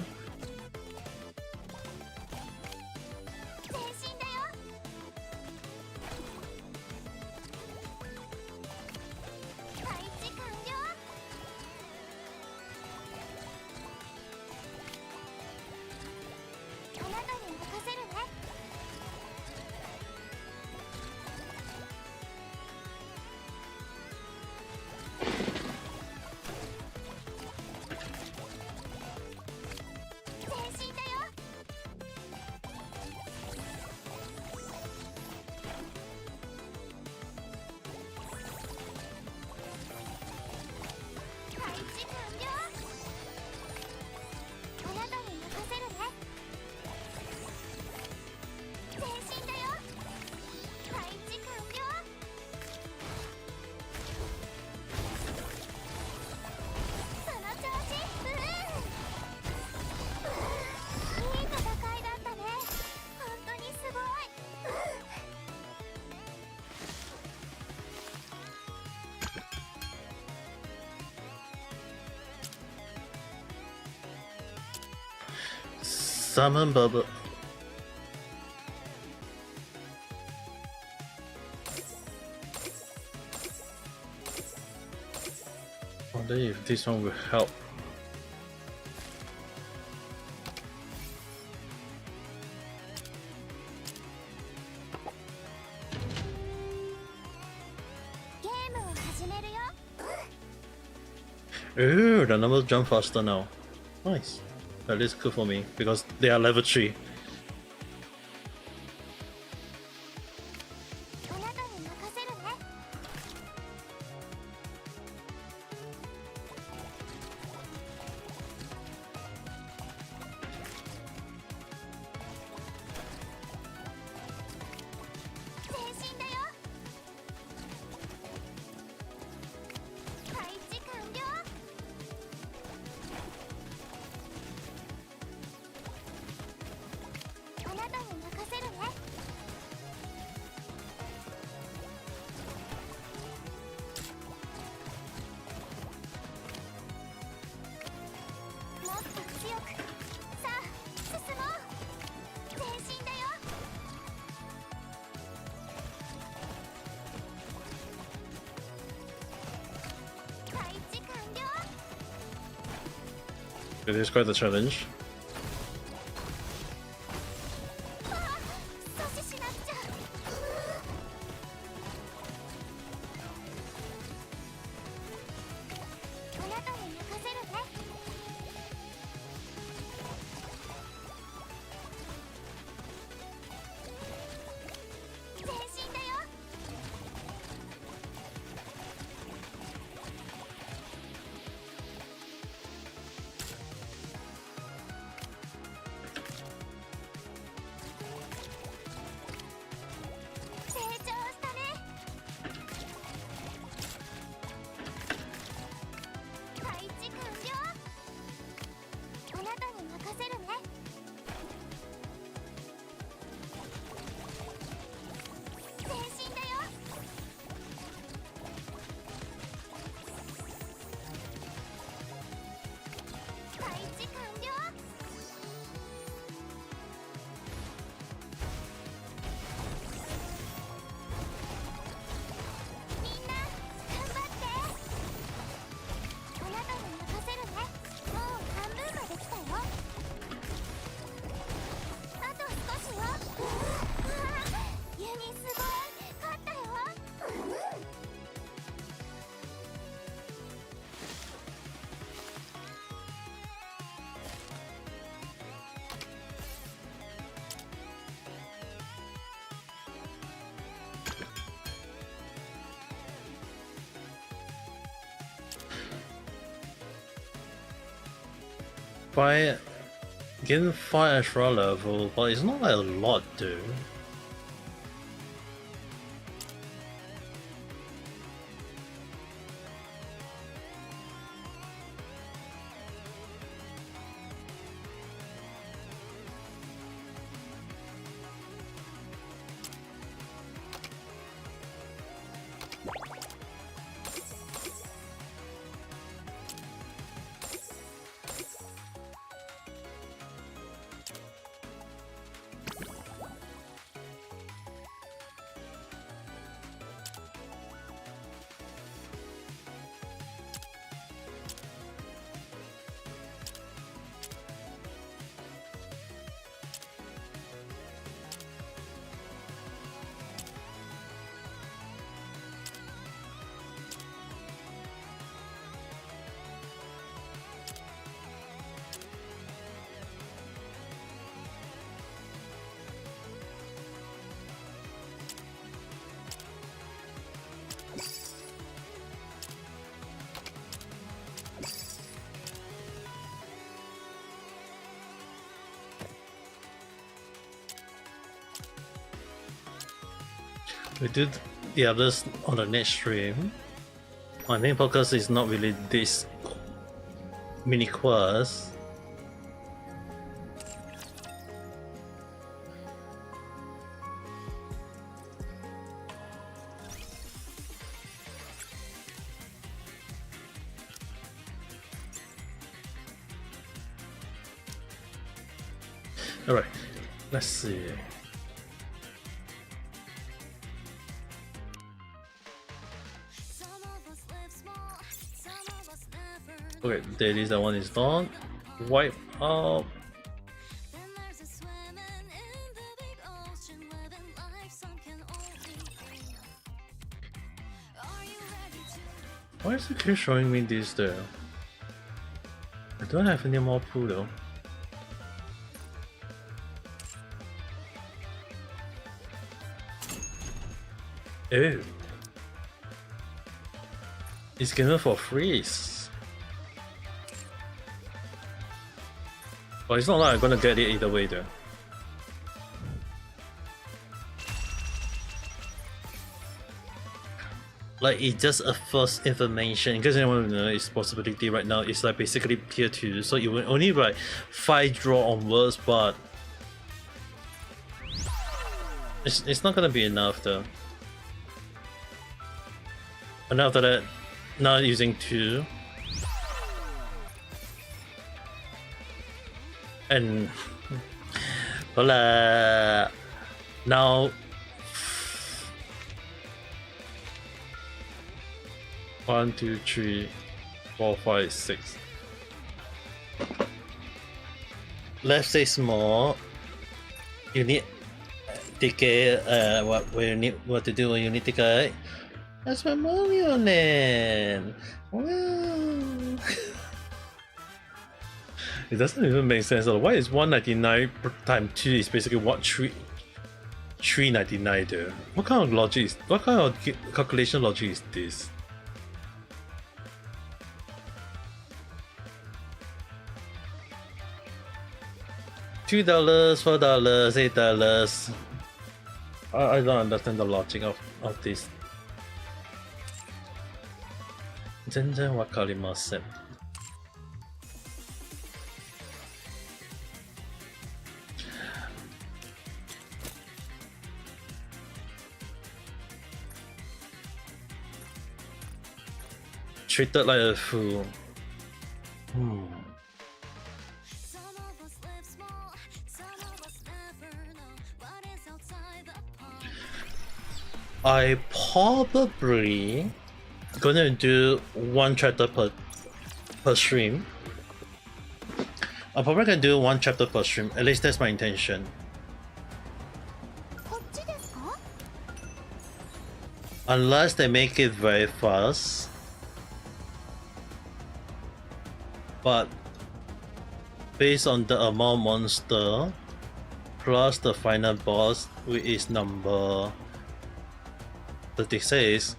Summon Bubble. I wonder if this one will help. Ooh, the numbers jump faster now. Nice. That is good for me because they are level 3. It is quite a challenge. getting 5 extra level, but it's not like a lot, dude. We do the others on the next stream. My main focus is not really this mini quest. Alright, let's see. Okay, there is that one is done. Wipe out. Why is it keep showing me this there? I don't have any more pool though. Ew. It's given for freeze. But it's not like I'm gonna get it either way though. Like it's just a first information. In case anyone knows its possibility right now, it's like basically tier 2, so you will only like 5 draw onwards, but it's not gonna be enough though. And after that, now using 2. And voila! Now 1, 2, 3, 4, 5, 6. Let's say small. You need ticket. What to do when you need ticket? That's my money on it. Wow. It doesn't even make sense. Why is 199 times 2 is basically what 399 there? What kind of logic is? What kind of calculation logic is this? $2, $4, $8. I don't understand the logic of this. 全然わかりません。Treated like a fool. I probably gonna do 1 chapter per stream. I'm probably gonna do 1 chapter per stream. At least that's my intention. Unless they make it very fast. But based on the amount monster plus the final boss, which is number 36,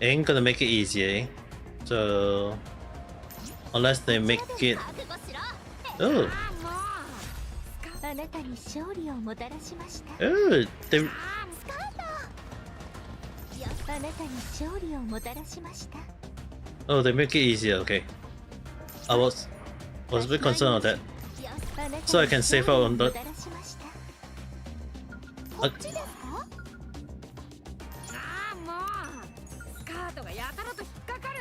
ain't gonna make it easy. So unless they make it Oh, あなたに勝利をもたらしました。 oh, they あなたに勝利をもたらしました。 oh they make it easier. Okay, I was a bit concerned on that. あなたに So I can save out on 勝利をも that. たらしました。こっちですか？スカートがやたらと引っかかる。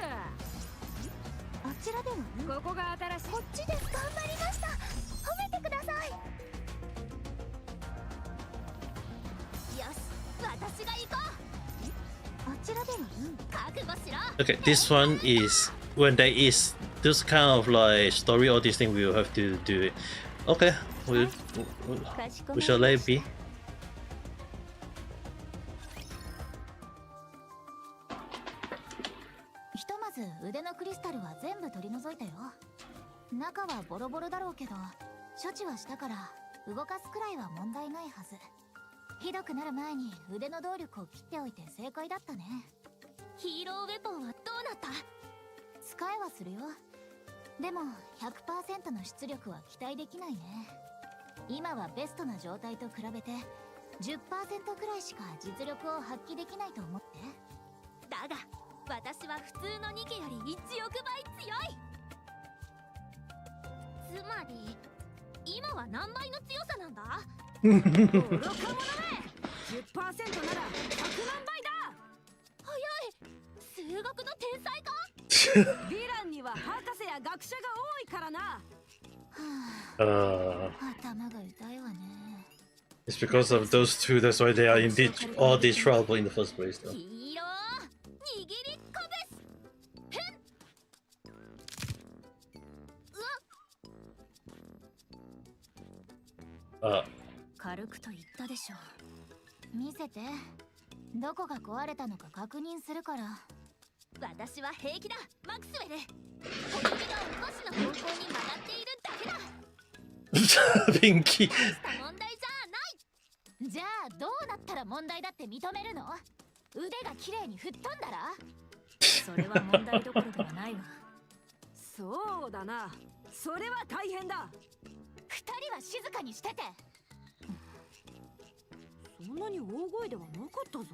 あちらではここが新しい。こっちです。頑張りました。褒めてください。よし、私が行こう。あちらでは覚悟しろ。 Okay, this one is when there is this kind of like story or this thing, we will have to do it. Okay, we shall let it be. ひとまず腕のクリスタルは全部取り除いたよ。中はボロボロだろうけど、処置はしたから動かすくらいは問題ないはず。ひどくなる前に腕の動力を切っておいて正解だったね。ヒーローウェポンはどうなった？使えはするよ。でも 100% の出力は期待できないね。今はベストな状態と比べて 10% くらいしか実力を発揮できないと思って。だが私は普通のニケより1億倍強い。つまり今は何倍の強さなんだ？愚か者め !10% なら100万倍だ。早い。数学の天才か？ヴィランには博士や学者が多いからな。頭が痛いわね。 It's because of those two. That's why they are in all this trouble in the first place, though. ヒーロー握り拳。へん。うわ。軽くと言ったでしょ。見せて。どこが壊れたのか確認するから。私は平気だ、マクスウェル。小指がおかしな方向に曲がっているだけだ。 Pinky. 大した問題じゃない。じゃあどうなったら問題だって認めるの？腕が綺麗に吹っ飛んだら？それは問題どころではないわ。そうだな。それは大変だ。二人は静かにしてて。そんなに大声ではなかったぞ。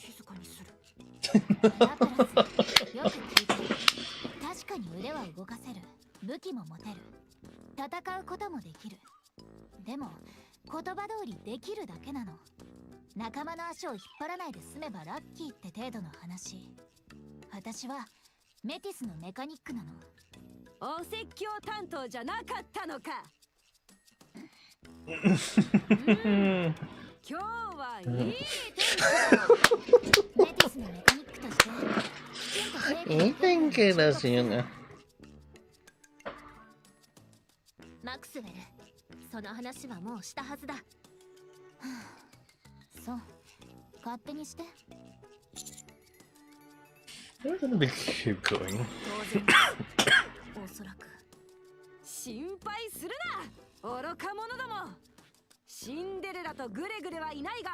静かにする。ラプラス、よく聞いて。確かに腕は動かせる。武器も持てる。戦うこともできる。でも言葉通りできるだけなの。仲間の足を引っ張らないで済めばラッキーって程度の話。私はメティスのメカニックなの。お説教担当じゃなかったのか。今日はいい天気だ。メティスのメカニックとしてきちんと整備いい天気ですよね。マクスウェル、その話はもうしたはずだ。そう、勝手にして。 We're gonna be keep going. おそらく心配するな、愚か者ども。シンデレラとグレグレはいないが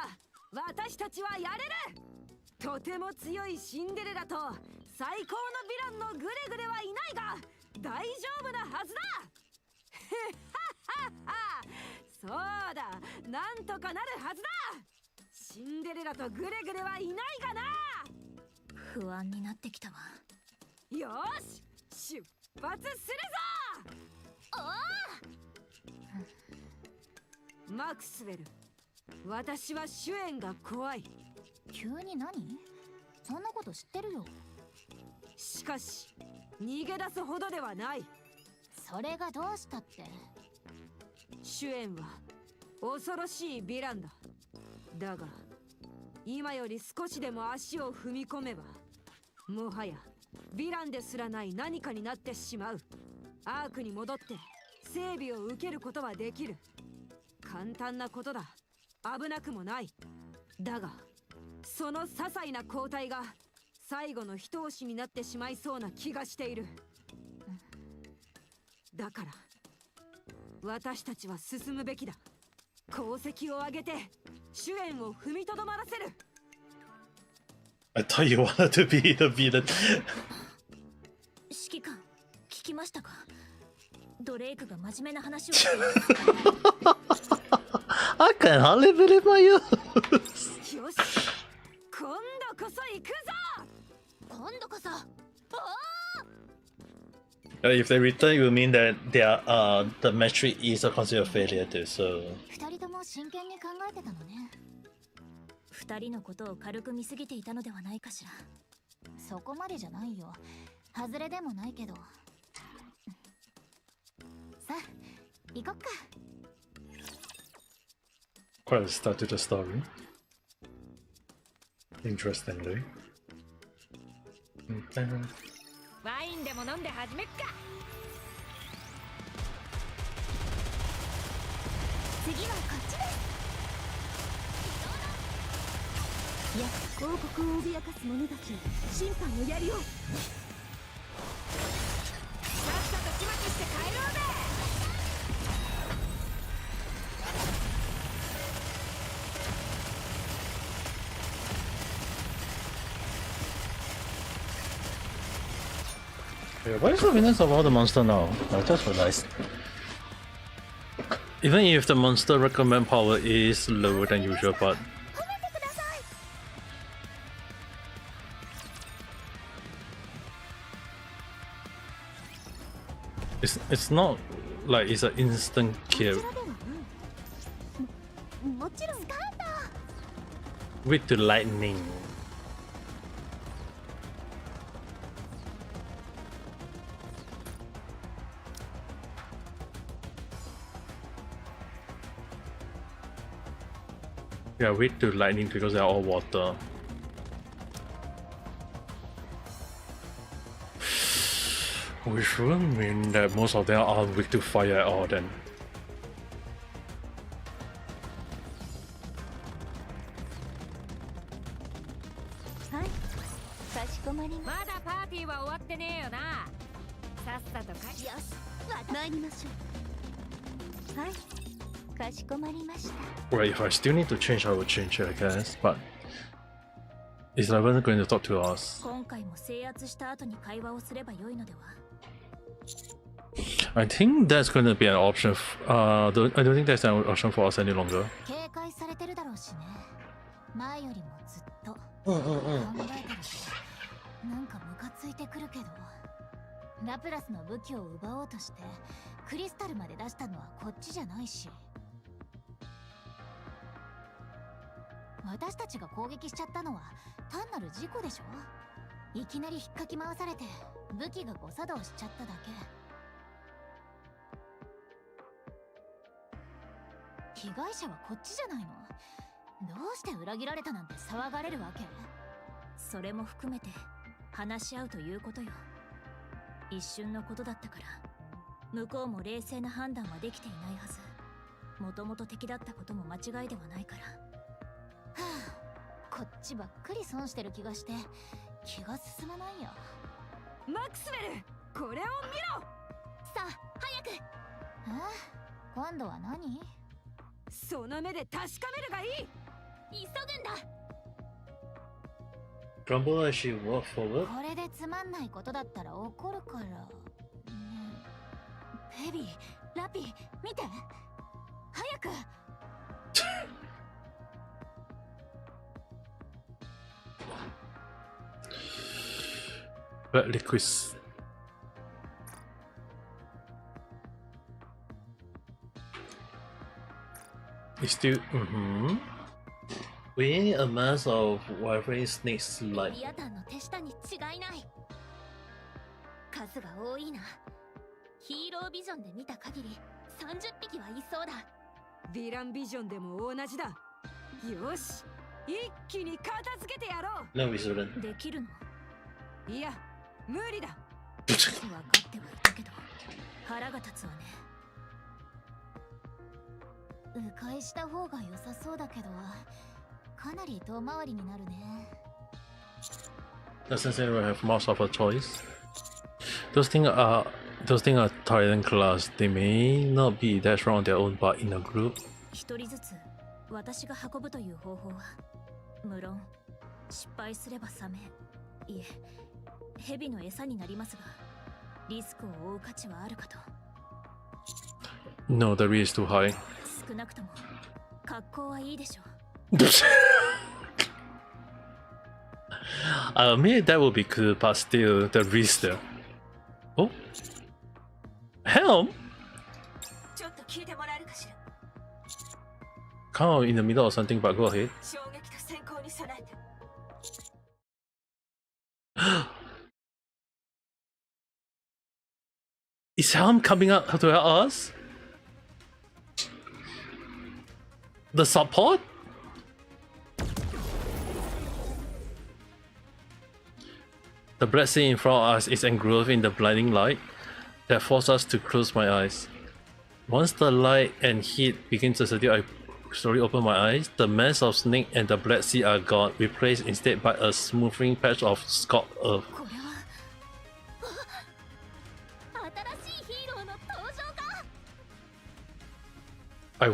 私たちはやれる。とても強いシンデレラと最高のヴィランのグレグレはいないが大丈夫なはずだ。そうだ、なんとかなるはずだ。シンデレラとグレグレはいないがな。不安になってきたわ。よし、出発するぞ。マクスウェル、私はシュエンが怖い。急に何？そんなこと知ってるよ。しかし逃げ出すほどではない。それがどうしたって。シュエンは恐ろしいヴィランだ。だが今より少しでも足を踏み込めばもはやヴィランですらない何かになってしまう。アークに戻って整備を受けることはできる。簡単なことだ。危なくもない。だがその些細な交代が最後の一押しになってしまいそうな気がしている。だから私たちは進むべきだ。功績を上げてシュエンを踏みとどまらせる。 I thought you wanted to be the villain. 指揮官、聞聞きましたか？ドレイクが真面目な話をしています。I can hardly believe my ears. よし、今度こそ行くぞ。今度こそ。If they return, it will mean that the match 3 is a considered failure too. So 二人とも真剣に考えてたのね。二人のことを軽く見すぎていたのではないかしら。そこまでじゃないよ。外れでもないけど。さあ、行こっか。quite a start to the story. Interestingly. ワインでも飲んで始めっか。次はこっちです。いや、王国を脅かす者たち、審判の槍を。さっさと始末して帰ろうぜ。Yeah, what is the weakness of all the monster now? I just realized. Even if the monster recommend power is lower than usual, but it's not like it's an instant kill. もちろん。スカート。 With the lightning. Yeah, with the lightning because they're all water. Which would mean that most of them are weak to fire at all then. はい、かしこまりままだパーティーは終わってねえよな。さっさと帰。す。よし、参りましょう。はい、かしこまりました。 Right, if I still need to change, I will change it, I guess. But is Raven going to talk to us? 今回も制圧した後に会話をすればよいのでは。 I think that's going to be an option. I don't think that's an option for us any longer. 警戒されてるだろうしね。前よりもずっと考えてるし、なんかムカついてくるけど。ラプラスの武器を奪おうとしてクリスタルまで出したのはこっちじゃないし。私たちが攻撃しちゃったのは単なる事故でしょ。いきなり引っかき回されて武器が誤作動しちゃっただけ。被害者はこっちじゃないの。どうして裏切られたなんて騒がれるわけ？それも含めて話し合うということよ。一瞬のことだったから向こうも冷静な判断はできていないはず。もともと敵だったことも間違いではないから。はあ、こっちばっかり損してる気がして気が進まないや。マクスウェル、これを見ろ。さあ早く。ああ、今度は何？その目で確かめるがいい。急ぐんだ。 Grumble as she walked forward. これでつまんないことだったら怒るから、ね、ヘビー、ラピー、見て早く。Red liquids. It's still we a mass of wavering snakes レ like ビアタンの手下に違いない。数が多いな。ヒーロービジョンで見た限り30匹はいそうだ。ヴィランビジョンでも同じだ。よし、一気に片付けてやろう。 No we shouldn't. できるの？いや、無理だ。分かってはいたけど腹が立つわね。迂回した方が良さそうだけどかなり遠回りになるね。 Doesn't seem we have much of a choice. Those things are Titan class. They may not be that strong on their own, but in a group. 一人ずつ私が運ぶという方法は無論失敗すればサメ、いえヘビの餌になりますが、リスクを負う価値はあるかと。 No, the risk is too high. 少なくとも格好はいいでしょう。Maybe that would be cool, but still, the risk there. Oh? Helm? ちょっと聞いてもらえるかしら。 Kind of in the middle of something, but go ahead. 衝撃と閃光に備えて。 Is Helm coming up to help us? The support? The black sea in front of us is engulfed in the blinding light that forces us to close my eyes. Once the light and heat begin to subdue, I slowly open my eyes. The mass of snake and the black sea are gone, replaced instead by a smoothing patch of scorched earth. これは新しいヒーローの登場か。 I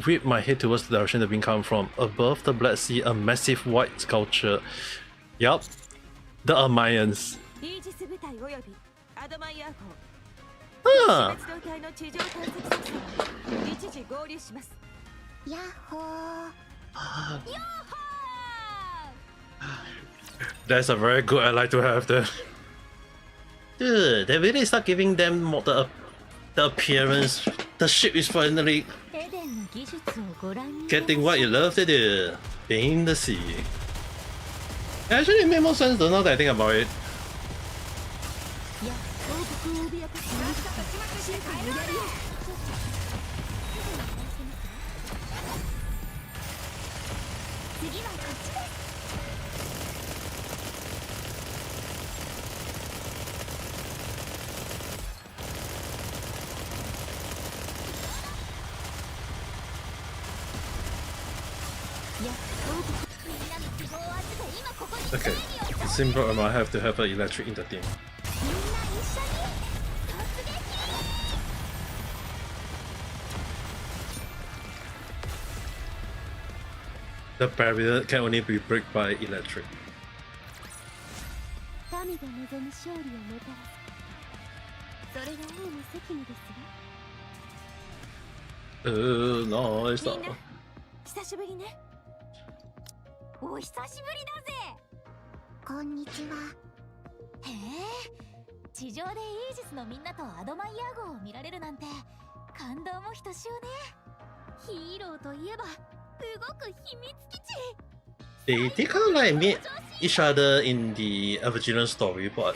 whip my head towards the direction the wind comes from. Above the black sea, a massive white sculpture. Yup, the Amayans. イージス部隊およびアドマイヤー号 Ah, 別動隊の地上探索作戦は一時合流します。ヤッホー。 that's a very good ally to have there. Dude, they really start giving them more the appearance. The ship is finally エデンの技術をご覧に getting what you love to do, being in the sea. Actually, it made more sense though now that I think about it. いや王国を脅かす何かシェフにやるよ。次はこっちです。 Okay, simple I have to have an electric in the team. The barrier can only be broken by electric. 神が望む勝利をもたらす。それが王の責務ですわ。Nice. みんな久しぶりね。お久しぶりだぜ。こんにちは。へえ、地上でイージスのみんなとアドマイヤー号を見られるなんて感動もひとしおね。ヒーローといえば動く秘密基地。 They kind of like meet each other in the original story, but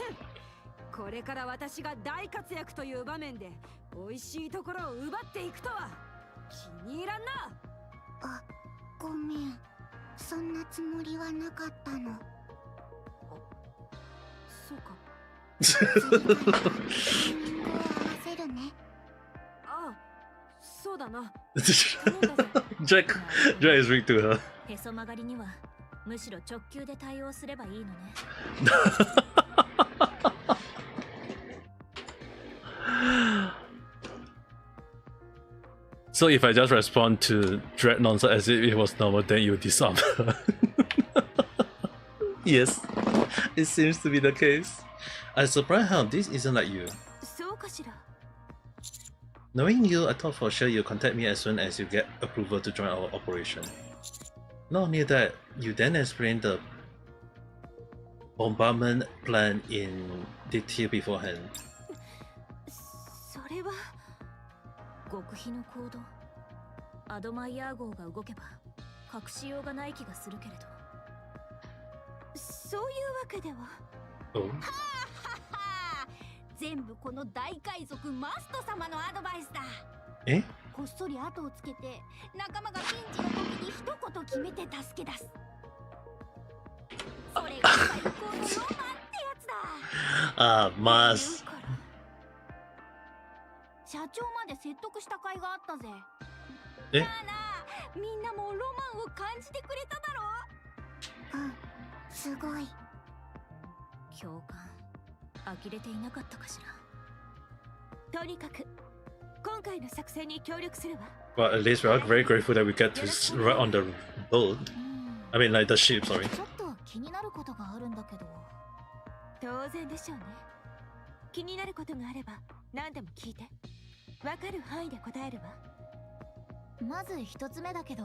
これから私が大活躍という場面で美味しいところを奪っていくとは気に入らんな。あ、ごめん。そんなつもりはなかったの。そうか。次からタイミングを合わせるね。ああ、そうだな。 Jack is weak to her. へそ曲がりにはむしろ直球で対応すればいいのね。So if I just respond to Dread nonsense as if it was normal, then you disarm her. Yes, it seems to be the case. I'm surprised how this isn't like you. そうかしら。 Knowing you, I thought for sure you'd contact me as soon as you get approval to join our operation. Not only that, you then explained the bombardment plan in detail beforehand. それは極秘の行動。アドマイヤー号が動けば隠しようがない気がするけれど。そういうわけでは。 Oh. 全部この大海賊マスト様のアドバイスだ。Eh? こっそり後をつけて仲間がピンチの時に一言決めて助け出す。それが最高のロマンってやつだ。 Ah, Mas. 社長まで説得した甲斐があったぜ。え？なあなあ、みんなもロマンを感じてくれただろ。うん、すごい。共感。呆れていなかったかしら。とにかく今回の作戦に協力するわ。 But at least we are very grateful that we get to ride on the boat. I mean, like the ship, sorry. ちょっと気になることがあるんだけど。当然でしょうね。気になることがあれば何でも聞いて。わかる範囲で答えるわ。まず一つ目だけど、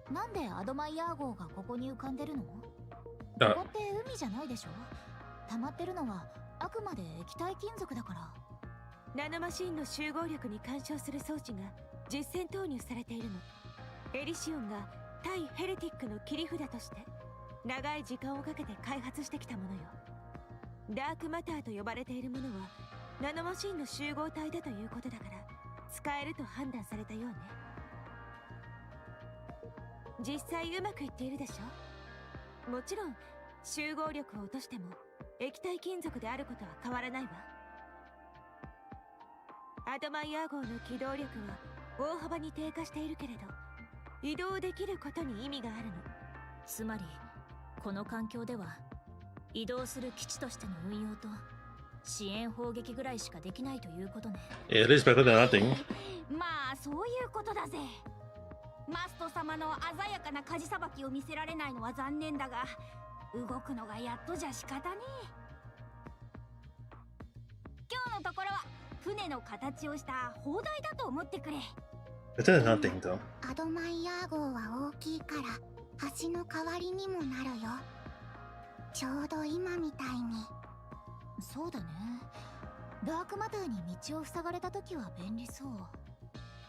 なんでアドマイヤー号がここに浮かんでるの？ここって海じゃないでしょ。溜まってるのはあくまで液体金属だから。ナノマシンの集合力に干渉する装置が実戦投入されているの。エリシオンが対ヘレティックの切り札として長い時間をかけて開発してきたものよ。ダークマターと呼ばれているものはナノマシンの集合体だということだから使えると判断されたようね。実際うまくいっているでしょ。もちろん集合力を落としても液体金属であることは変わらないわ。アドマイヤー号の機動力は大幅に低下しているけれど移動できることに意味があるの。つまりこの環境では移動する基地としての運用と支援砲撃ぐらいしかできないということね。It is better than nothing. まあそういうことだぜ。マスト様の鮮やかな舵さばきを見せられないのは残念だが、動くのがやっとじゃ仕方ねえ。今日のところは船の形をした砲台だと思ってくれ。 Better than nothing though. アドマイヤー号は大きいから橋の代わりにもなるよ。ちょうど今みたいに。そうだね。ダークマターに道を塞がれた時は便利そう。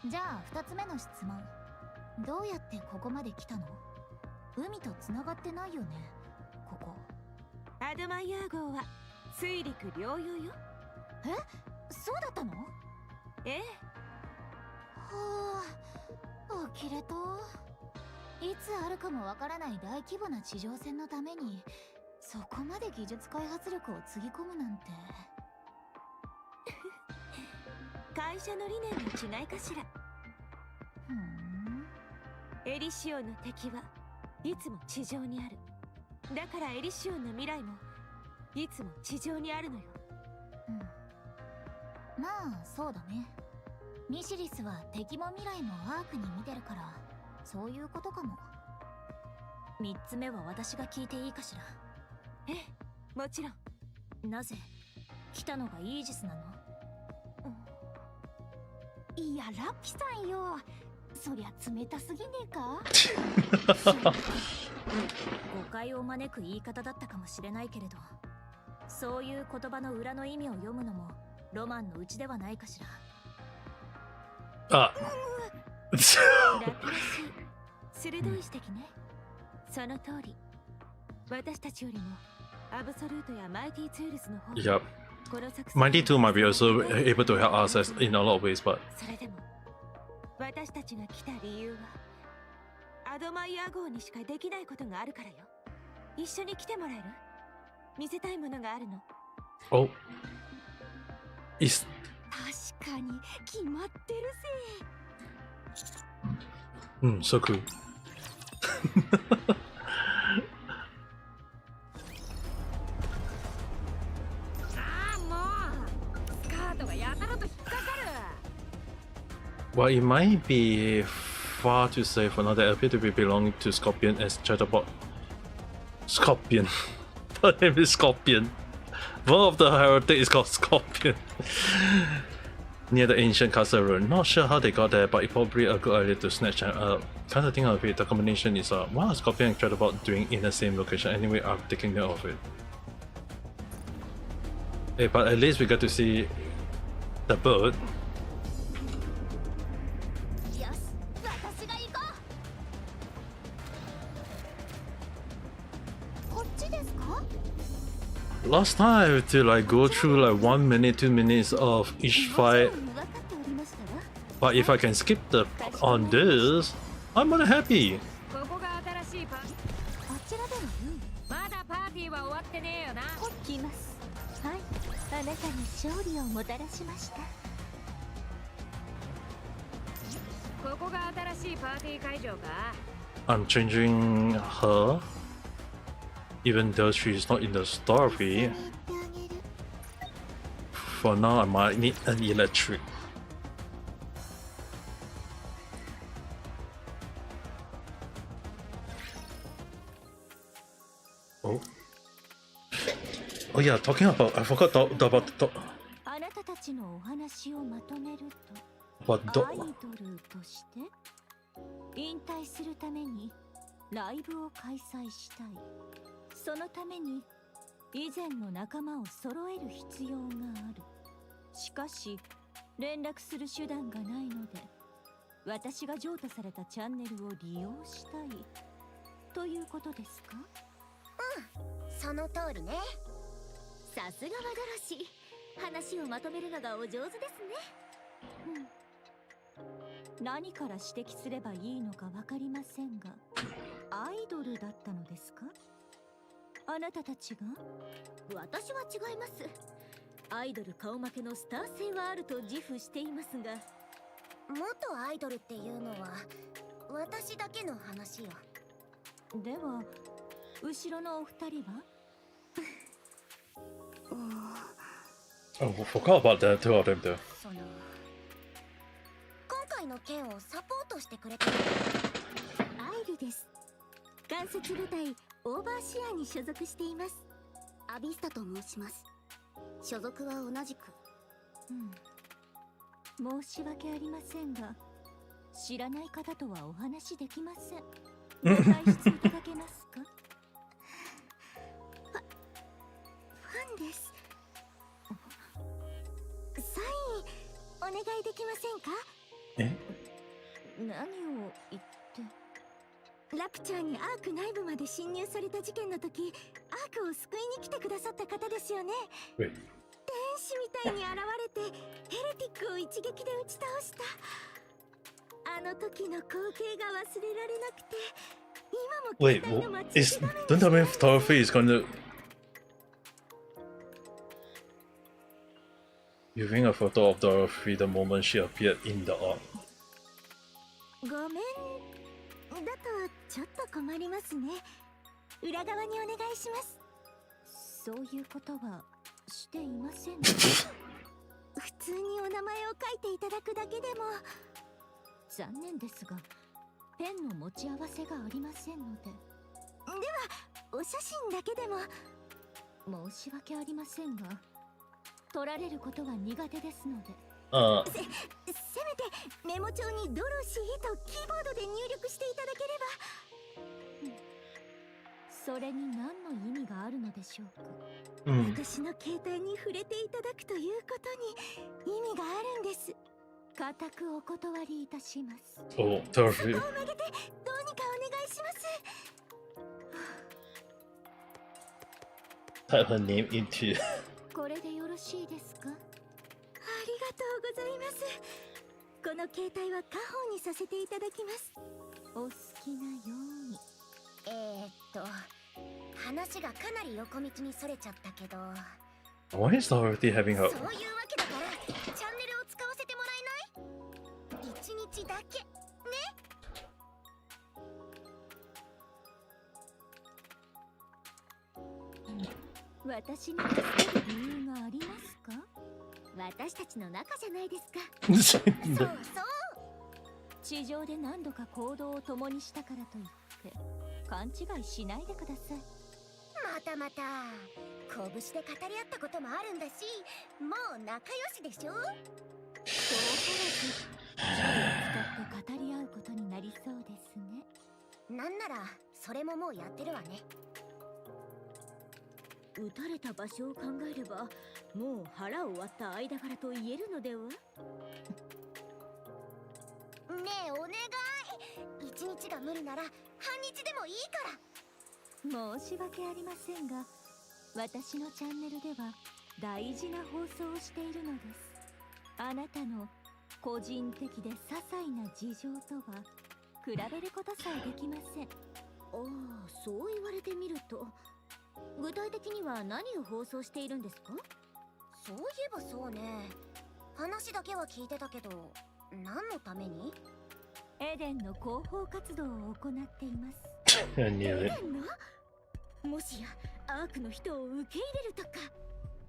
じゃあ2つ目の質問。どうやってここまで来たの？海と繋がってないよね、ここ。アドマイヤー号は水陸両用よ。え？そうだったの？ええ。はあ、呆れた。いつあるかもわからない大規模な地上戦のためにそこまで技術開発力をつぎ込むなんて。会社の理念の違いかしら。ふん。エリシオンの敵はいつも地上にある。だからエリシオンの未来もいつも地上にあるのよ。うん。まあそうだね。ミシリスは敵も未来もアークに見てるからそういうことかも。3つ目は私が聞いていいかしら。ええ、もちろん。なぜ来たのがイージスなの？いやラピさんよ、そりゃ冷たすぎねえか？誤解を招く言い方だったかもしれないけれど、そういう言葉の裏の意味を読むのもロマンのうちではないかしら。あラピらしい鋭い指摘ね。その通り。私たちよりもアブソルートやマイティツールズの方 Yep. この作戦 Mighty 2 might be also able to help us in a lot of ways, but それでも私たちが来た理由はアドマイヤー号にしかできないことがあるからよ。一緒に来てもらえる？見せたいものがあるの。oh, is 確かに決まってるぜ。so cool. ああもうスカートがやたらと引っかかる。 Well, it might be far too safe for now. They appear to be belonging to Scorpion as Chatterbot. Scorpion. The name is Scorpion. One of the heretic is called Scorpion. Near the ancient castle ruin. Not sure how they got there, but it's probably a good idea to snatch them up. Kind of thing of it, the combination is what are Scorpion and Chatterbot doing in the same location? Anyway, I'm taking note of it. Hey, but at least we got to see the boat. よし、私が行こう。こっちですか？ Last time I had to like go through like 1 minute, 2 minutes of each fight. 分かっておりましたわ。 But if I can skip the on this, I'm more than happy. ここが新しいパーティあちらでは、ー。まだパーティーは終わってねえよな。来ます。はい、あなたに勝利をもたらしました。ここが新しいパーティー会場か。 I'm changing her, even though she's not in the story. For now, I might need an electric. Oh. Oh yeah, talking about, I forgot about What the? アイドルとして引退するためにライブを開催したい。そのために以前の仲間を揃える必要がある。しかし連絡する手段がないので、私が譲渡されたチャンネルを利用したいということですか？その通りね。さすがはドロシー、話をまとめるのがお上手ですね。何から指摘すればいいのか分かりませんが、アイドルだったのですか？あなたたちが？私は違います。アイドル顔負けのスター性はあると自負していますが、元アイドルっていうのは私だけの話よ。では後ろのお二人は？ Oh, I forgot about the two of them though. その今回の件をサポートしてくれたアイルです。関節部隊オーバーシアに所属しています。アビスタと申します。所属は同じく。申し訳ありませんが、知らない方とはお話できません。ご退出いただけますか？ファンです。サインお願いできませんか？何を言って？ラプチャーにアーク内部まで侵入された事件の時、アークを救いに来てくださった方ですよね。 Wait. 天使みたいに現れてヘレティックを一撃で打ち倒した。あの時の光景が忘れられなくて、今も Wait, 携帯の what 待ち is? 受け画面 Don't tell me photography is going to. Viewing a photo of Dorothy the moment she appeared in the arc. ごめんだとちょっと困りますね。裏側にお願いします。そういうことはしていません。普通にお名前を書いていただくだけでも。残念ですが、ペンの持ち合わせがありませんので。ではお写真だけでも。申し訳ありませんが、取られることは苦手ですので。せめてメモ帳にドロシーとキーボードで入力していただければ。それに何の意味があるのでしょうか。私の携帯に触れていただくということに意味があるんです。固くお断りいたします。Oh, Dorothy. お曲げてどうにかお願いします。 Type her name into. これでよろしいですか？ありがとうございます。この携帯は家宝にさせていただきます。お好きなように。話がかなり横道にそれちゃったけど、 Why is Dorothy having her? そういうわけだからチャンネルを使わせてもらえない？一日だけね。私に助ける理由がありますか？私たちの仲じゃないですか。そうそう。地上で何度か行動を共にしたからといって勘違いしないでください。またまた拳で語り合ったこともあるんだし、もう仲良しでしょ。遠からず銃を使って語り合うことになりそうですね。なんならそれももうやってるわね。撃たれた場所を考えればもう腹を割った間柄と言えるのでは。ねえお願い、一日が無理なら半日でもいいから。申し訳ありませんが、私のチャンネルでは大事な放送をしているのです。あなたの個人的で些細な事情とは比べることさえできません。ああ、そう言われてみると、具体的には何を放送しているんですか？そういえばそうね、話だけは聞いてたけど、何のために？エデンの広報活動を行っています。I knew エ it. デンの？もしやアークの人を受け入れるとか？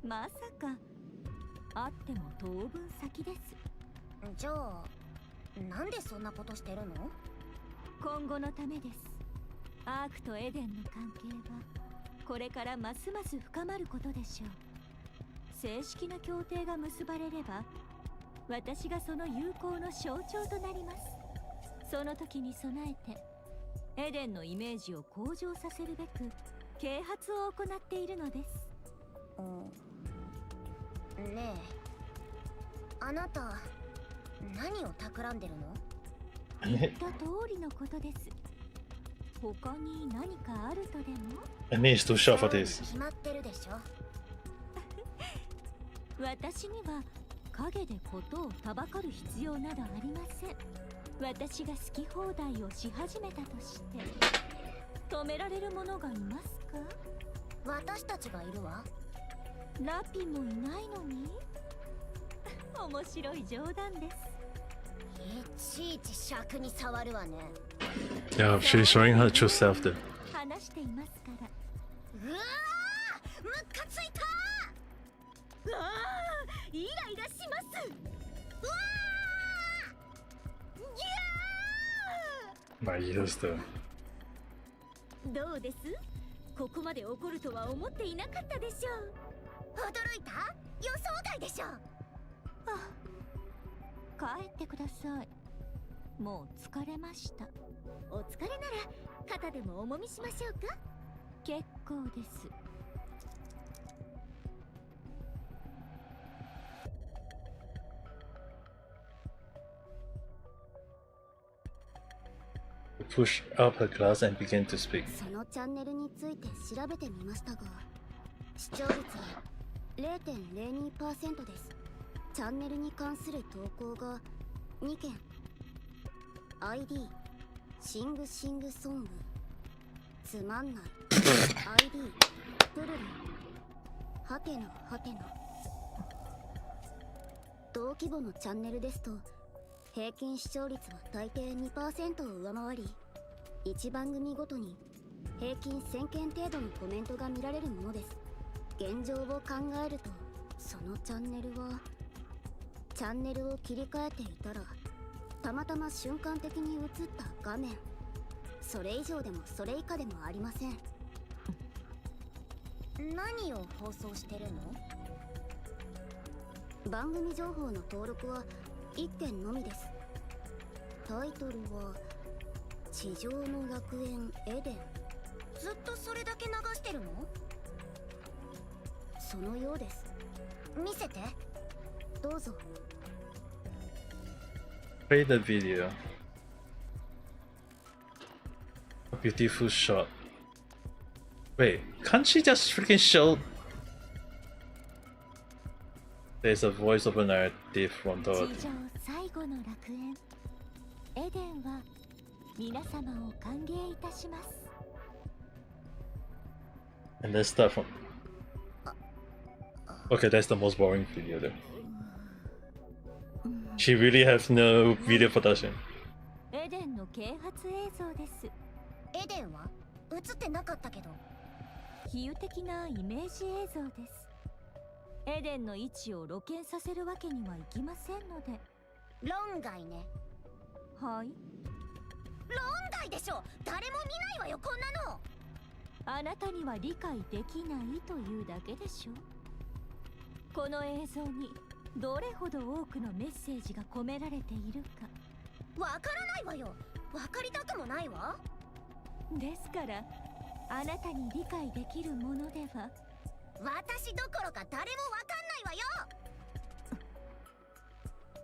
まさかあっても当分先です。じゃあなんでそんなことしてるの？今後のためです。アークとエデンの関係はこれからますます深まることでしょう。正式な協定が結ばれれば私がその友好の象徴となります。その時に備えてエデンのイメージを向上させるべく啓発を行っているのです。ねえ、あなた何を企んでるの？言った通りのことです。他に何かあるとでも？ I need to shop for this. 決まってるでしょ。私には影でことをたばかる必要などありません。私が好き放題をし始めたとして止められる者がいますか？私たちがいるわ。ラピもいないのに面白い冗談です。いちいち尺に触るわね。Yeah, she's showing her true self there. 話していますから。うわー、ムカついた。うわー、イライラします。うわー、ギャー。まあいいですと。どうです？ここまで怒るとは思っていなかったでしょう。驚いた？予想外でしょ。帰ってください。もう疲れました。お疲れなら肩でもおもみしましょうか？結構です。Push up her glass and begin to speak. そのチャンネルについて調べてみましたが、視聴率は 0.02% です。チャンネルに関する投稿が2件。 ID シングシングソングつまんない。 ID プルルンはてなはてな。同規模のチャンネルですと平均視聴率は大抵 2% を上回り、1番組ごとに平均1000件程度のコメントが見られるものです。現状を考えるとそのチャンネルはチャンネルを切り替えていたらたまたま瞬間的に映った画面、それ以上でもそれ以下でもありません。何を放送してるの？番組情報の登録は1件のみです。タイトルは地上の楽園エデン。ずっとそれだけ流してるの？そのようです。見せてどうぞ。Play the video. A beautiful shot. Wait, can't she just freaking show? There's a voiceover narrative from 地 the. 上最後の楽園エデンは皆様を歓迎いたします。 And let's start from. Okay, that's the most boring video there. She really has no video production. エデンの啓発映像です。エデンは映ってなかったけど。比喩的なイメージ映像です。エデンの位置を露見させるわけにはいきませんので。論外ね。はい。論外でしょ。誰も見ないわよこんなの。あなたには理解できないというだけでしょう。この映像にどれほど多くのメッセージが込められているかわからないわよ。わかりたくもないわ。ですからあなたに理解できるものでは。私どころか誰もわかんないわよ。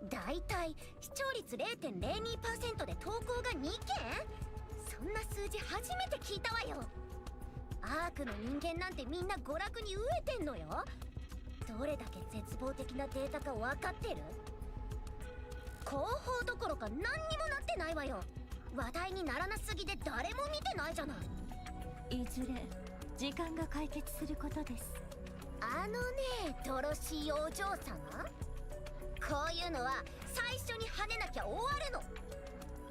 だいたい視聴率 0.02% で投稿が2件？そんな数字初めて聞いたわよ。アークの人間なんてみんな娯楽に飢えてんのよ。どれだけ絶望的なデータか分かってる？広報どころか何にもなってないわよ。話題にならなすぎで誰も見てないじゃない。いずれ時間が解決することです。あのね、ドロシーお嬢様、こういうのは最初に跳ねなきゃ終わるの。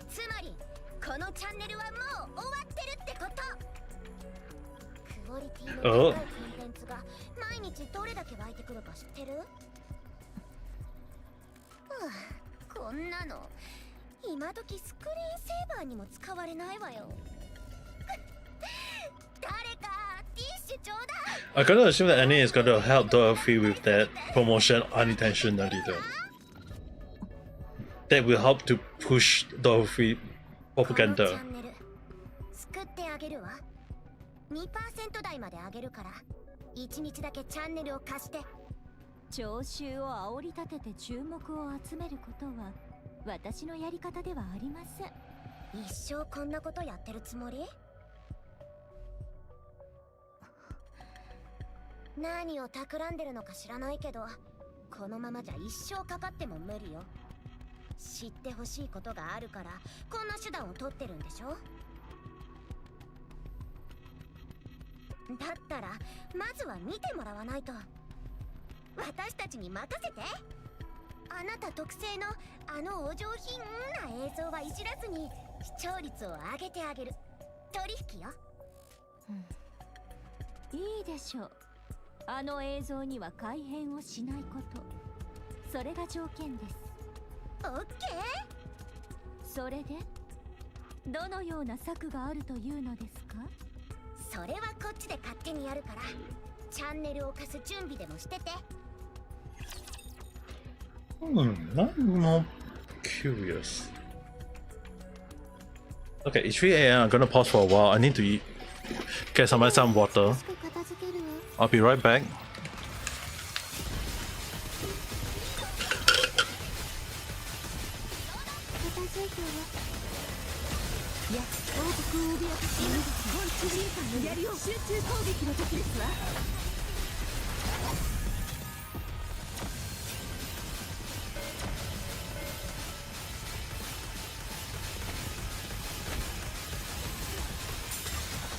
つまりこのチャンネルはもう終わってるってこと。クオリティの高いコンテンツが毎日どれだけ湧いてくるか知ってる？こんなの今時スクリーンセーバーにも使われないわよ。誰かティッシュちょうだい。 I gotta assume that Annie is gonna help Dorothy with that promotion unintentionally though. that will help to push the free このチ propaganda. ャンネル救ってあげるわ。2% 台まで上げるから1日だけチャンネルを貸して。聴衆を煽り立てて注目を集めることは私のやり方ではありません。一生こんなことやってるつもり？何を企んでるのか知らないけど、このままじゃ一生かかっても無理よ。知ってほしいことがあるからこんな手段を取ってるんでしょ。だったらまずは見てもらわないと。私たちに任せて。あなた特製のあのお上品な映像はいじらずに視聴率を上げてあげる。取引よ。いいでしょう。あの映像には改変をしないこと、それが条件です。オッケそれでどのような策があるというのですか？ー。それはこっちで勝手にやるから、チャンネルを貸す準備でもしてて。I'm more curious. Okay, it's 3 a.m. I'm gonna pause for a while. I need to eat. Get some water. 片付けるわ。 I'll be right back. 片付いてるわ。いや、王国を脅かし本知人さんのやりを集中攻撃の時ですわ。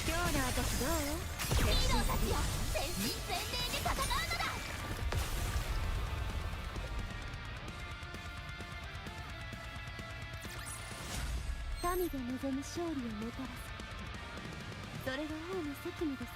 今日の私どう？ヒーローたちよ、全身全霊で戦うのだ。神が望む勝利をもたらすこと、それが王の責務ですわ。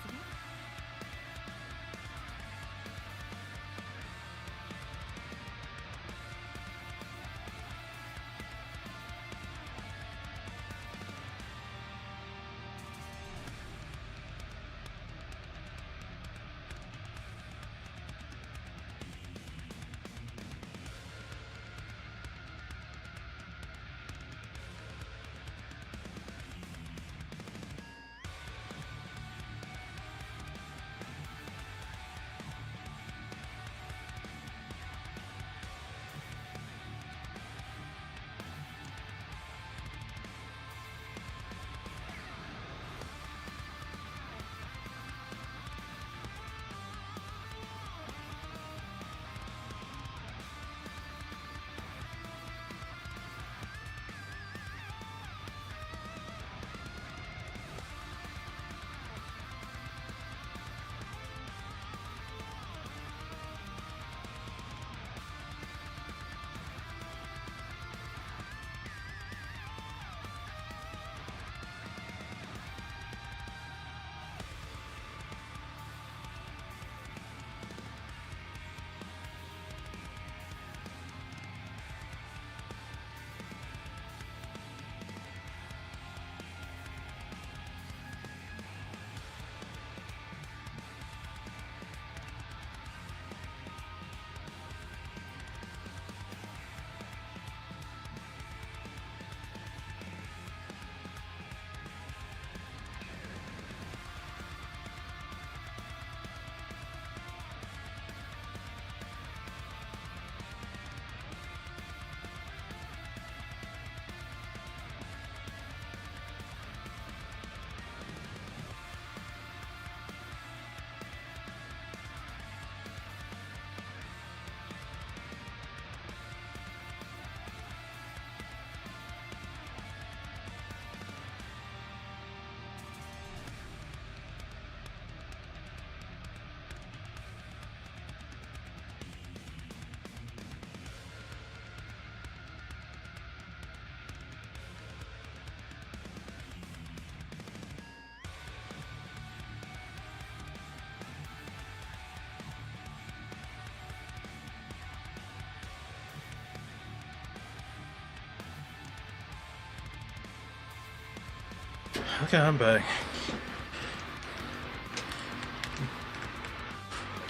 Okay, I'm back.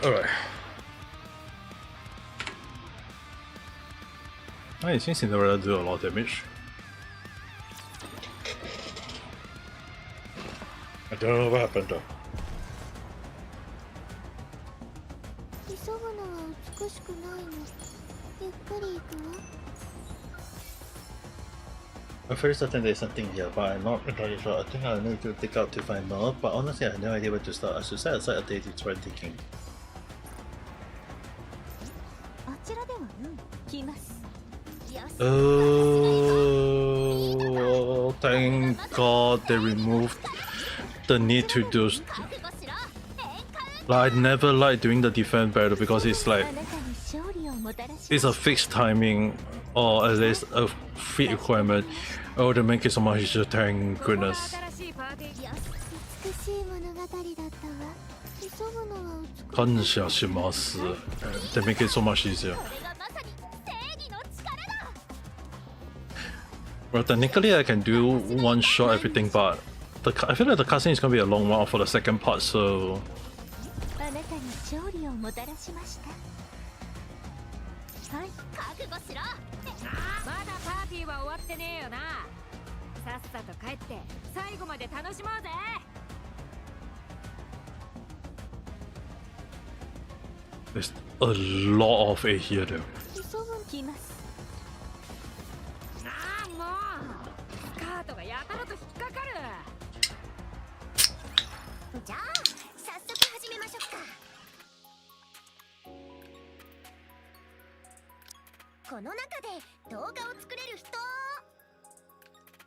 Alright. I think Cinderella do a lot of damage. I don't know what happened though. 急ぐのは美しくないの。ゆっくり行くわ。 I'm very certain there's something here, but I'm not entirely sure. I think I need to dig out to find more, but honestly I have no idea where to start. I should set aside a day to try digging. あちらでは来ます。 Oh, thank God they removed the need to do. Like, I never like doing the defense battle because it's like it's a fixed timing or at least a feat requirement. Oh, they make it so much easier. Thank goodness. 美しい物語だったわ。急ぐのは美しい。感謝します。They make it so much easier. Well, technically I can do one shot everything, but I feel like the cutscene is gonna be a long one for the second part, so. あなたに勝利をもたらしました。はい。覚悟しろ。まだパーティーは終わってねえよな。さっさと帰って最後まで楽しもうぜ。There's a lot of A here though. 来ます。ああもうスカートがやたらと引っかかる。じゃあ早速始めましょうか。この中で動画を作れる人。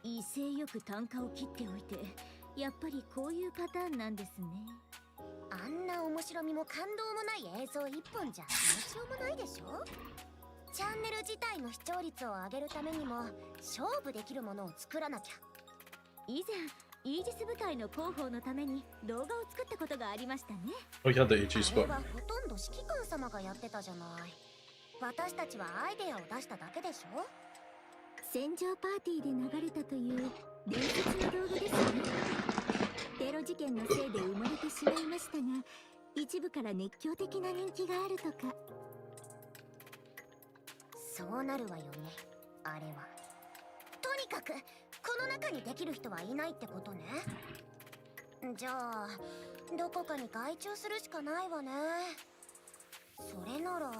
威勢よく単価を切っておいて、やっぱりこういうパターンなんですね。あんな面白みも感動もない映像一本じゃどうしようもないでしょ。チャンネル自体の視聴率を上げるためにも勝負できるものを作らなきゃ。以前イージス部隊の広報のために動画を作ったことがありましたね。Oh, you had the AG あ spot. れはほとんど指揮官様がやってたじゃない。私たちはアイデアを出しただけでしょ。戦場パーティーで流れたという伝説の動画ですね。テロ事件のせいで生まれてしまいましたが、一部から熱狂的な人気があるとか。そうなるわよね、あれは。とにかくこの中にできる人はいないってことね。じゃあどこかに外注するしかないわね。それなら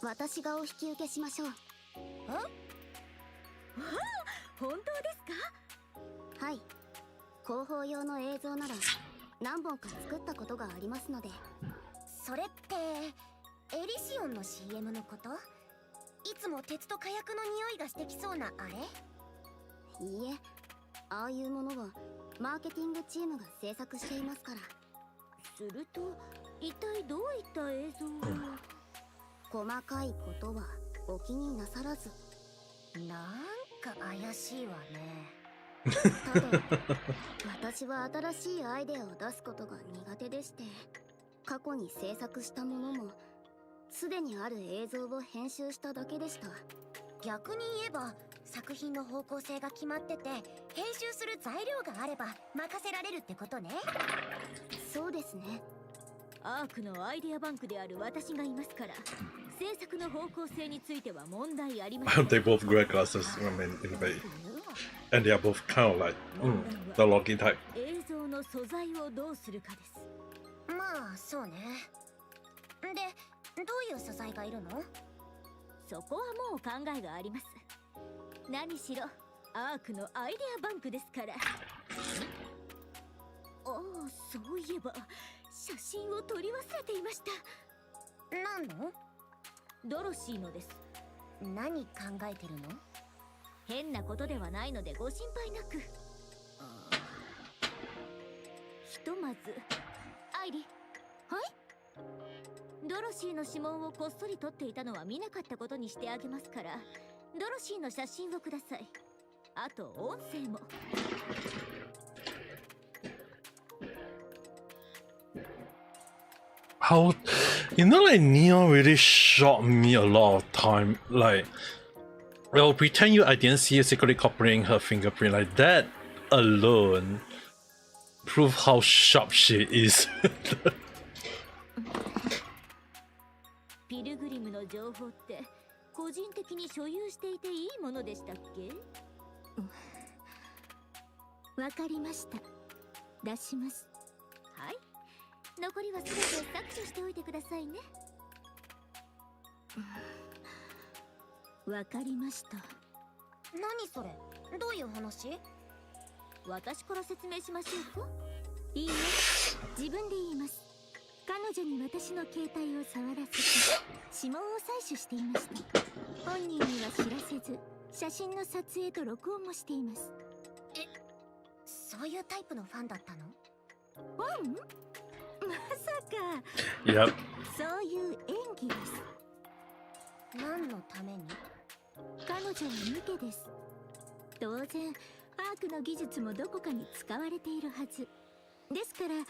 私がお引き受けしましょう。本当ですか？はい、広報用の映像なら何本か作ったことがありますので。それってエリシオンの CM のこと？いつも鉄と火薬の匂いがしてきそうなあれ？いいえ、ああいうものはマーケティングチームが制作していますから。すると一体どういった映像を？細かいことはお気になさらず。なんか怪しいわね。ただ私は新しいアイデアを出すことが苦手でして、過去に制作したものもすでにある映像を編集しただけでした。逆に言えば作品の方向性が決まってて、編集する材料があれば任せられるってことね。そうですね。アークのアイデアバンクである私がいますから、制作の方向性については問題ありません。They both wear glasses, I mean, in a way. And they are both kind of like, the login type. 映像の素材をどうするかです。まあそうね。で、どういう素材がいるの？そこはもう考えがあります。何しろアークのアイデアバンクですから。ああ、そういえば写真を撮り忘れていました。何の？ドロシーのです。何考えてるの？変なことではないのでご心配なく。ひとまずアイリ。はい？ドロシーの指紋をこっそり撮っていたのは見なかったことにしてあげますから、ドロシーの写真をください。あと音声も。How, like Neon really shocked me a lot of time. Like, well, pretend I didn't see her secretly copying her fingerprint. Like that alone prove how sharp she is. ピルグリムの情報って個人的に所有していていいものでしたっけ？わかりました。出します。はい。残りは全て削除しておいてくださいね。わかりました。何それ？どういう話？私から説明しましょうか？いいえ、自分で言います。彼女に私の携帯を触らせて指紋を採取していました。本人には知らせず、写真の撮影と録音もしています。そういうタイプのファンだったの？ファン？まさか。Yep. そういう演技です。何のために？彼女はニケです。当然アークの技術もどこかに使われているはずですから、音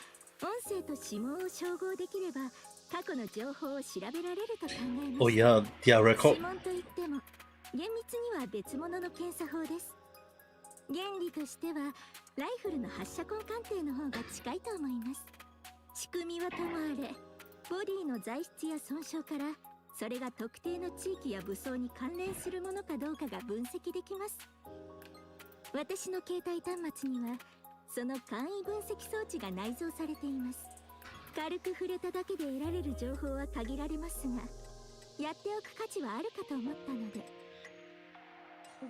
声と指紋を照合できれば過去の情報を調べられると考えます。Oh yeah, yeah, record. 指紋といっても厳密には別物の検査法です。原理としてはライフルの発射痕鑑定の方が近いと思います。仕組みはともあれ、ボディの材質や損傷からそれが特定の地域や武装に関連するものかどうかが分析できます。私の携帯端末にはその簡易分析装置が内蔵されています。軽く触れただけで得られる情報は限られますが、やっておく価値はあるかと思ったので。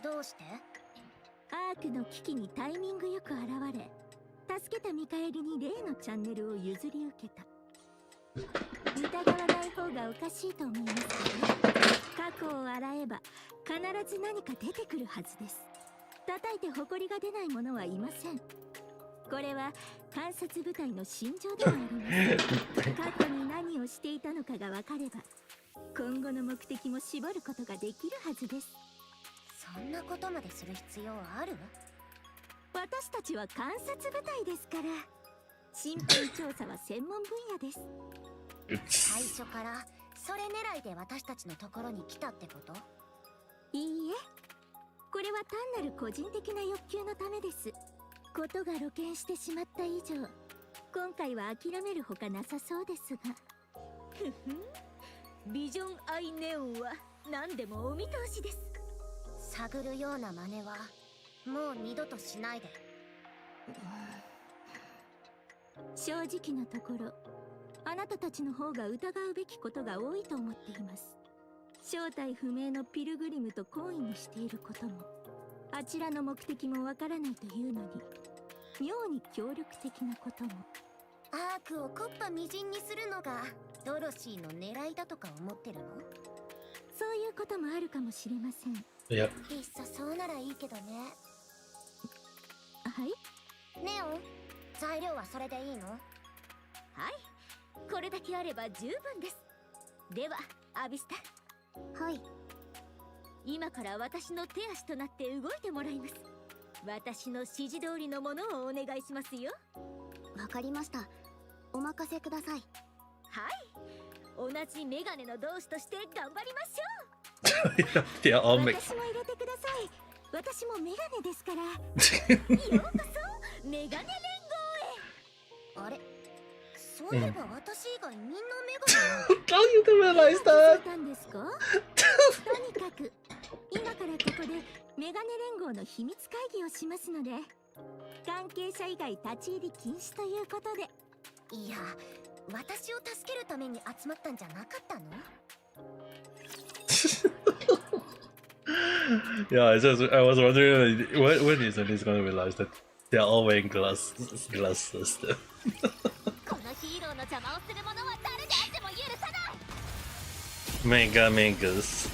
どうして？アークの危機にタイミングよく現れ、助けた見返りに例のチャンネルを譲り受けた。疑わない方がおかしいと思いますけど、過去を洗えば必ず何か出てくるはずです。叩いて誇りが出ない者はいません。これは観察部隊の心情でもあります。過去に何をしていたのかが分かれば、今後の目的も絞ることができるはずです。そんなことまでする必要ある？私たちは観察部隊ですから。身辺調査は専門分野です。最初からそれ狙いで私たちのところに来たってこと？いいえ、これは単なる個人的な欲求のためです。ことが露見してしまった以上、今回は諦めるほかなさそうですが。ふふん、ビジョンアイネオンは何でもお見通しです。探るような真似はもう二度としないで。正直なところ、あなたたちの方が疑うべきことが多いと思っています。正体不明のピルグリムと懇意にしていることも、あちらの目的もわからないというのに妙に協力的なことも。アークを木っ端みじんにするのがドロシーの狙いだとか思ってるの？そういうこともあるかもしれません。いや、いっそそうならいいけどね。はい。ネオン、材料はそれでいいの？はい、これだけあれば十分です。ではアビスタ。はい。今から私の手足となって動いてもらいます。私の指示通りのものをお願いしますよ。わかりました。お任せください。はい、同じメガネの同志として頑張りましょう。いや、私も入れてください。私もメガネですから。ようこそメガネ連合へ。あれ、そういえば私以外みんなメガネ。How you realize 気づ that? いたんですか？とにかく今からここでメガネ連合の秘密会議をしますので、関係者以外立ち入り禁止ということで。いや、私を助けるために集まったんじゃなかったのYeah, I was wondering when is he's gonna realize that they're all wearing glasses. このヒーローの邪魔をする者は誰であっても許さない。Mega Megas.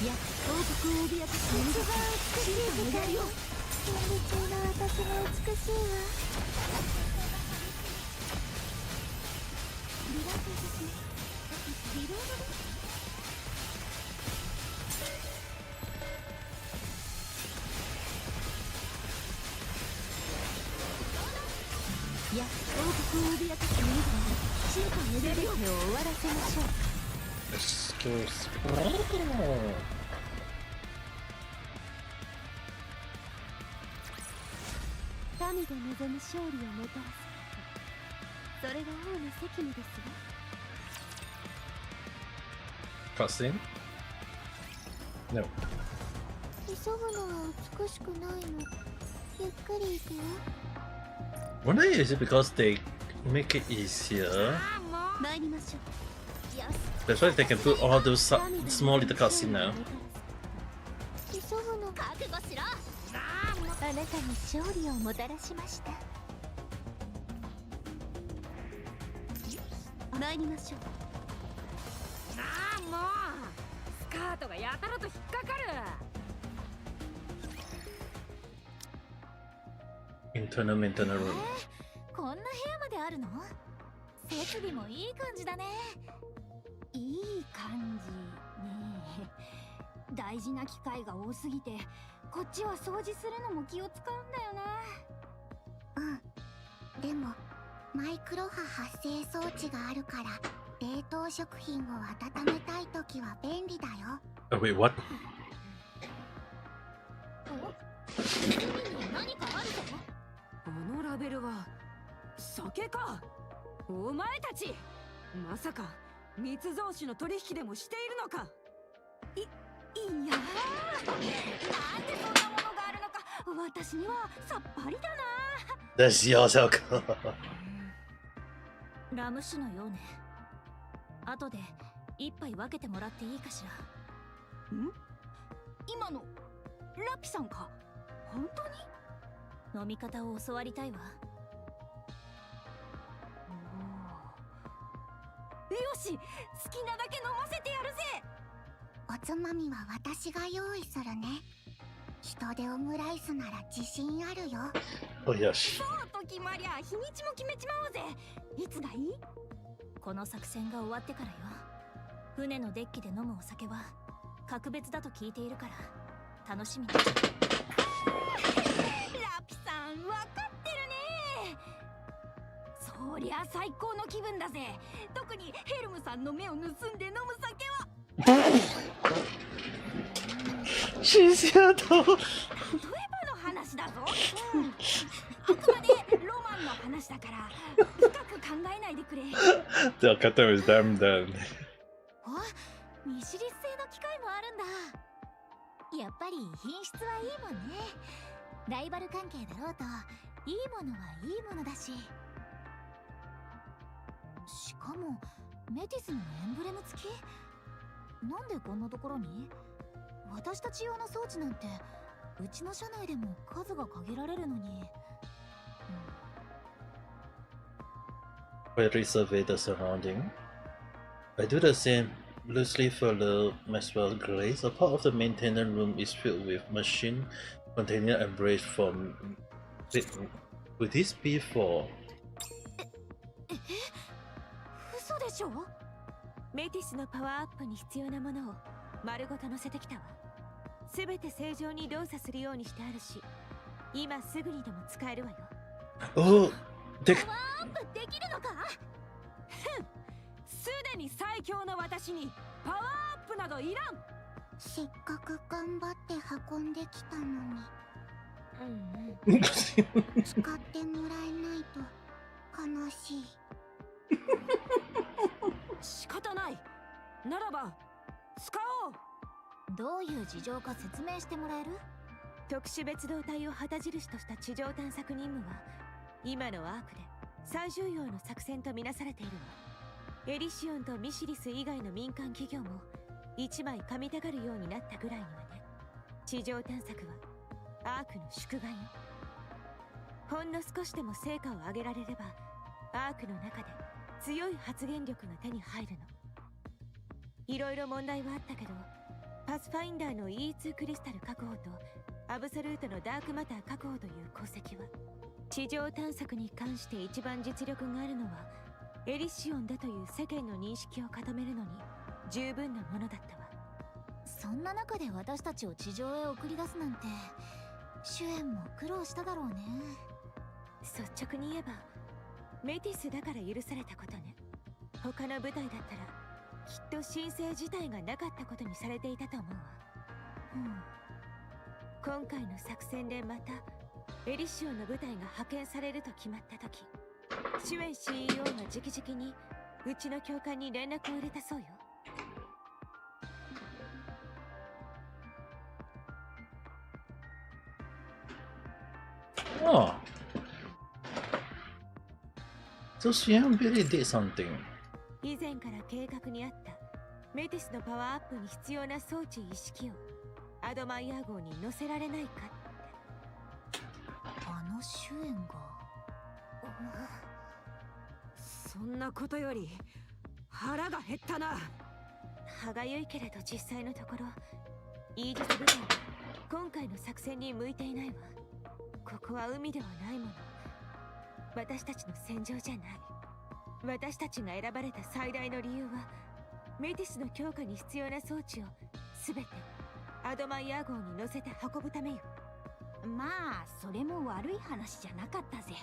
いや、王国を脅かす一番美しい世界よ。現実の私も美しいわ。リラックスし、リロードです。いや、王国を脅かす者が進化の全てを終わらせましょう。Excuse. 神が望む勝利をもたらすこと、それが王の責務ですわ。cutscene? No. 急ぐのは美しくないの。ゆっくり行くよ。 Wonder is it because they make it easier? 参りましょう。よし。 That's why they can put all those small little cutscenes now. 急ぐの覚悟しろ。あなたに勝利をもたらしました。参りましょう。もうスカートがやたらと引っかかる。 Internal maintenance room. こんな部屋まであるの？設備もいい感じだね。いい感じね。大事な機械が多すぎてこっちは掃除するのも気を使うんだよな。うん。でもマイクロ波発生装置があるから冷凍食品を温めたいときは便利だよ。 Oh wait, what? 何かあるぞ。あのラベルは酒か。お前たちまさか密造酒の取引でもしているのか。いやー、なんでそんなものがあるのか私にはさっぱりだな。 That's yours, Alka. ラム酒のようね。後で一杯分けてもらっていいかしら。ん？今のラピさんか？本当に？飲み方を教わりたいわ。よし、好きなだけ飲ませてやるぜ。おつまみは私が用意するね。人手オムライスなら自信あるよ。 Oh yes. そうと決まりゃ日にちも決めちまおうぜ。いつがいい？この作戦が終わってからよ。船のデッキで飲むお酒は格別だと聞いているから楽しみだ。ラピさん、わかってるね。そりゃ最高の気分だぜ。特にヘルムさんの目を盗んで飲む酒は。She's here though. 例えばの話だぞ。あくまでロマンの話だから深く考えないでくれ。 The Alka is damn dead. お、ミシリス製の機械もあるんだ。やっぱり品質はいいもんね。ライバル関係だろうといいものはいいものだし。しかもメティスのエンブレム付き？なんでこんなところに？私たち用の装置なんてうちの社内でも数が限られるのに。I resurvey the surrounding. I do the same loosely for the Maxwell Grace. A part of the maintenance room is filled with machine containing embrace from. Would this be for? 嘘でしょ？メティスのパワーアップに必要なものを丸ごと乗せてきたわ。すべて正常に動作するようにしてあるし、今すぐにでも使えるわよ。 Oh, they パワーアップできるのか？すでに最強の私にパワーアップなどいらん。せっかく頑張って運んできたのに使ってもらえないと悲しい。仕方ない。ならば使おう。どういう事情か説明してもらえる？特殊別動隊を旗印とした地上探索任務は今のアークで最重要の作戦とみなされているわ。エリシオンとミシリス以外の民間企業も一枚噛みたがるようになったぐらいにはね。地上探索はアークの宿願よ。ほんの少しでも成果を上げられればアークの中で強い発言力が手に入るの。いろいろ問題はあったけど、パスファインダーの E2 クリスタル確保とアブソルートのダークマター確保という功績は地上探索に関して一番実力があるのはエリシオンだという世間の認識を固めるのに十分なものだったわ。そんな中で私たちを地上へ送り出すなんてシュエンも苦労しただろうね。率直に言えばメティスだから許されたことね。他の部隊だったらきっと申請自体がなかったことにされていたと思うわ。今回の作戦でまたエリシオンの部隊が派遣されると決まった時、シュエン CEO が直々にうちの教官に連絡を入れたそうよ。Oh. So she really did something. 以前から計画にあったメティスのパワーアップに必要な装置一式をアドマイヤー号に乗せられないかって。あの主演が。そんなことより腹が減ったな。歯がゆいけれど実際のところイージス部隊は今回の作戦に向いていないわ。ここは海ではないもの。私たちの戦場じゃない。私たちが選ばれた最大の理由はメティスの強化に必要な装置を全てアドマイヤー号に乗せて運ぶためよ。まあそれも悪い話じゃなかったぜ。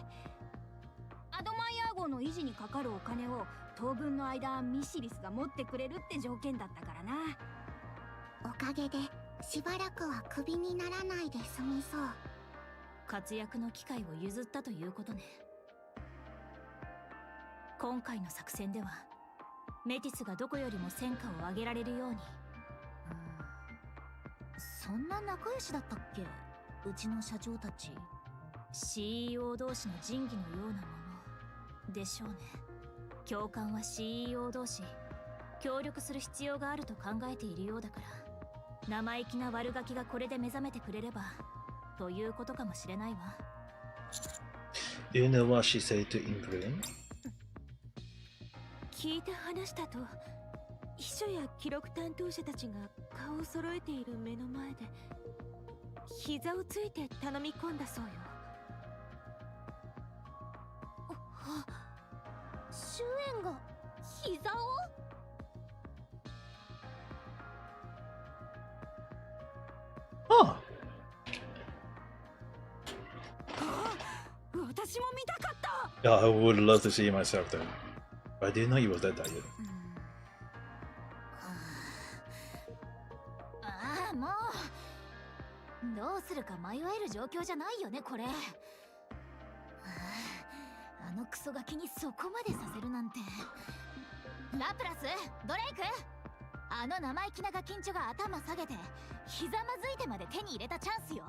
アドマイヤー号の維持にかかるお金を当分の間ミシリスが持ってくれるって条件だったからな。おかげでしばらくはクビにならないで済みそう。活躍の機会を譲ったということね。今回の作戦ではメティスがどこよりも戦果を上げられるように。そんな仲良しだったっけ、うちの社長たち。 CEO 同士の仁義のようなものでしょうね。教官は CEO 同士協力する必要があると考えているようだから、生意気な悪ガキがこれで目覚めてくれればということかもしれないわ。 Do you know what she said to Ingrid? 聞いた話だと秘書や記録担当者たちが顔を揃えている目の前で膝をついて頼み込んだそうよ。主演が膝を。Oh. 私も見たかった。 Yeah, I would love to see it myself though. But I didn't know he was that tired. ああもうどうするか迷える状況じゃないよねこれ。あのクソガキにそこまでさせるなんて。ラプラス、ドレイク、あの生意気なガキンチョが頭下げてひざまずいてまで手に入れたチャンスよ。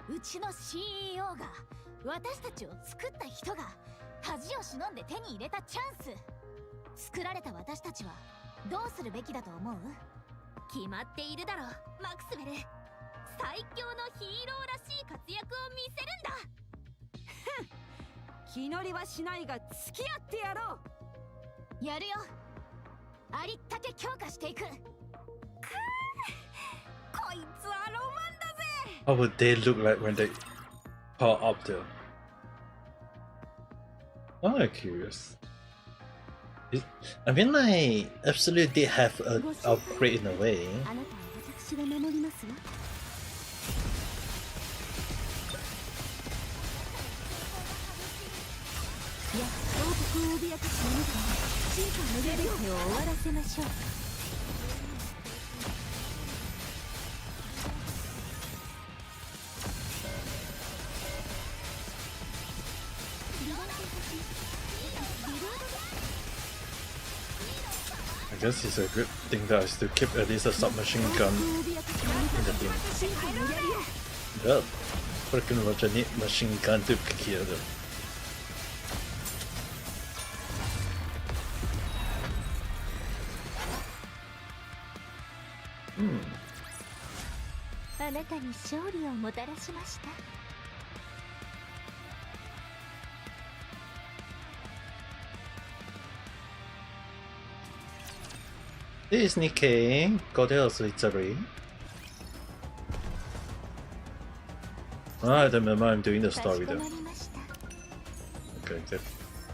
うちの CEO が私たちを作った人が恥を忍んで手に入れたチャンス。作られた私たちはどうするべきだと思う？決まっているだろう、マクスウェル。最強のヒーローらしい活躍を見せるんだ。気乗りはしないが付き合ってやろう。やるよ。ありったけ強化していく。こいつはロマンだぜ。 How would they look like when they power up though? I'm curious. I mean, like, absolutely did have an upgrade in a way. あなたは私が守りますわ。やっと王国を脅かすものか。進化の全てを終わらせましょう。I guess it's a good thing that I still keep at least a submachine gun in the team. Yep. Freaking much I need machine gun to kill them. あなたに勝利をもたらしました。This is Nikke. Go there, Italy. I remember I'm doing the story though. Okay, that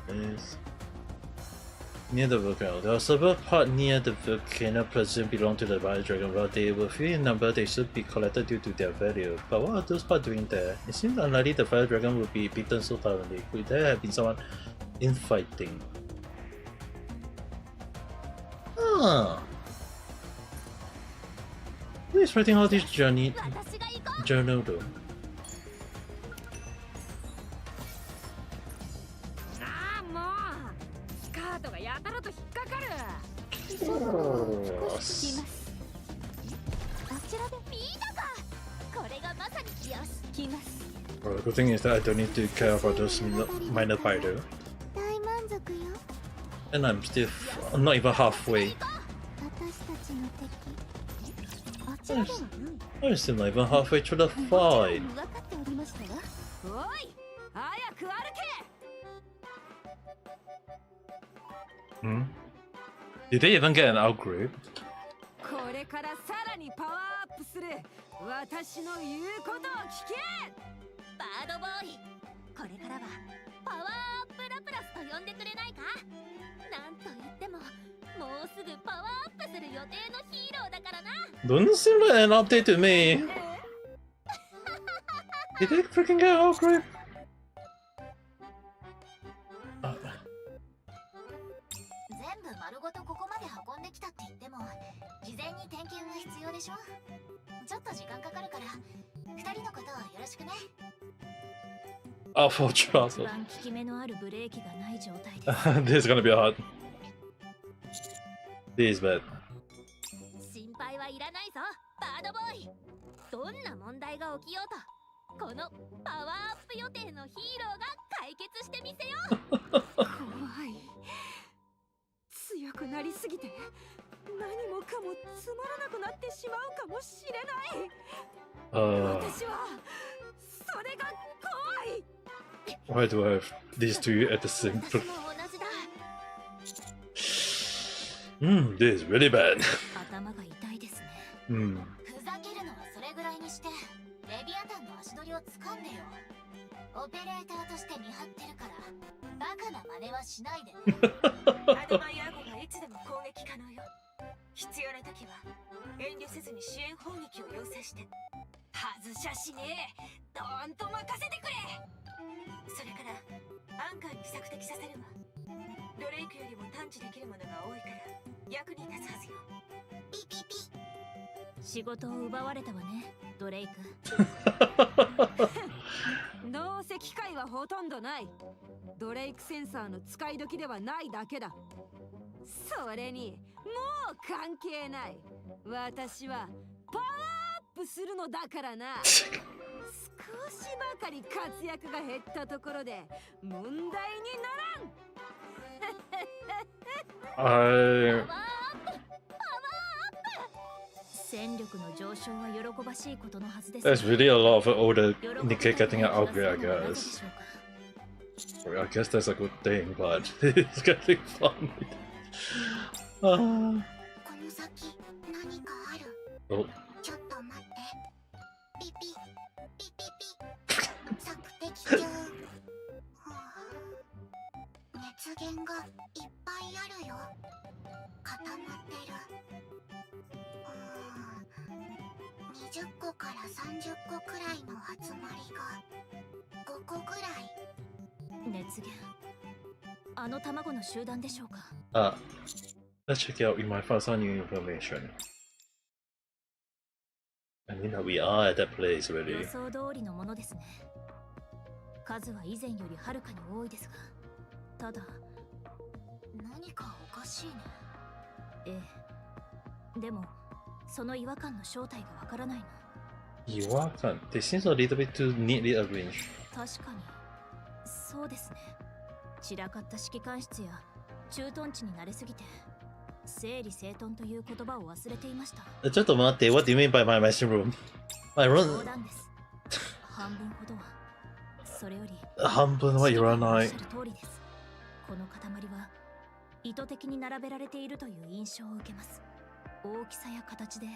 is near the volcano. There are several parts near the volcano present belong to the Fire Dragon. While they were few in number, they should be collected due to their value. But what are those parts doing there? It seems unlikely the Fire Dragon would be beaten so thoroughly. Could there have been someone infighting? Ah. Who is writing all this journal though? ああもうスカートがやたらと引っかかる。あちらで見たか。これがまさによし。きます。 Well, the good thing is that I don't need to care about those minor fighter. 大満足よ。 And I'm not even halfway. 私たちの敵。あちらではない。 I'm still not even halfway through the fight. 分かっておりましたわ。おい、早く歩け。 Hmm? Did they even get an outgroup? これからさらにパワーアップする。私の言うことを聞け。バードボーイ、これからはパワーアップラプラスと呼んでくれないか。なんと言ってももうすぐパワーアップする予定のヒーローだからな。 Doesn't seem like an update to me. Did they freaking get an outgroup? 全部丸ごとここまで運んできたって言っても事前に点検が必要でしょ。ちょっと時間かかるから二人のことをよろしくね。 Oh, for trouble. 一番効き目のあるブレーキがない状態で This is gonna be hard. This is bad. 心配はいらないぞバードボーイ。どんな問題が起きようとこのパワーアップ予定のヒーローが解決してみせよう。怖い。強くなりすぎて何もかもつまらなくなってしまうかもしれない。私はそれが怖い。 Why do I have these two at the same 私も同じだ。 This is really bad. 頭が痛いですね。Hmm. ふざけるのはそれぐらいにしてレビアタンの足取りを掴んでよ。オペレーターとして見張ってるからバカな真似はしないでね。アドマイアゴがいつでも攻撃可能よ。必要な時は遠慮せずに支援砲撃を要請して。外しゃしねえ。どーんと任せてくれ。それからアンカーに索敵させるわ。ドレイクよりも探知できるものが多いから役に立つはずよ。ピピピ。仕事を奪われたわねドレイク。どうせ機会はほとんどない。ドレイクセンサーの使い時ではないだけだ。それにもう関係ない。私はパワーアップするのだからな。少しばかり活躍が減ったところで問題にならん。戦力の上昇は喜ばしいことのはずです。 There's really a lot of older Nikke getting an outgroup, I guess. I guess that's a good thing, but it's getting funny. この先何かある。 Oh. ちょっと待って。ピピピピピ。索敵中。はあ、熱源がいっぱいあるよ。固まってる。20個から30個くらいの集まりが5個ぐらい。熱源、あの卵の集団でしょうか。Let's check it out. We might find some new information. I mean, we are at that place 予 already. 想通りのものですね。数は以前よりはるかに多いですが、ただ何かおかしいね。ええ、でもその違和感の正体がわからないの。 Iwakan. They seem a little bit too neatly arranged. 確かにそうですね。散らかった指揮官室や駐屯地に慣れすぎて整理整頓という言葉を忘れていました。ちょっと待って、what do you mean by my messing room? My 冗 room. 談です。半分ほどは。それより半分はいらない。おっしゃる通りです。この塊は意図的に並べられているという印象を受けます。大きさや形で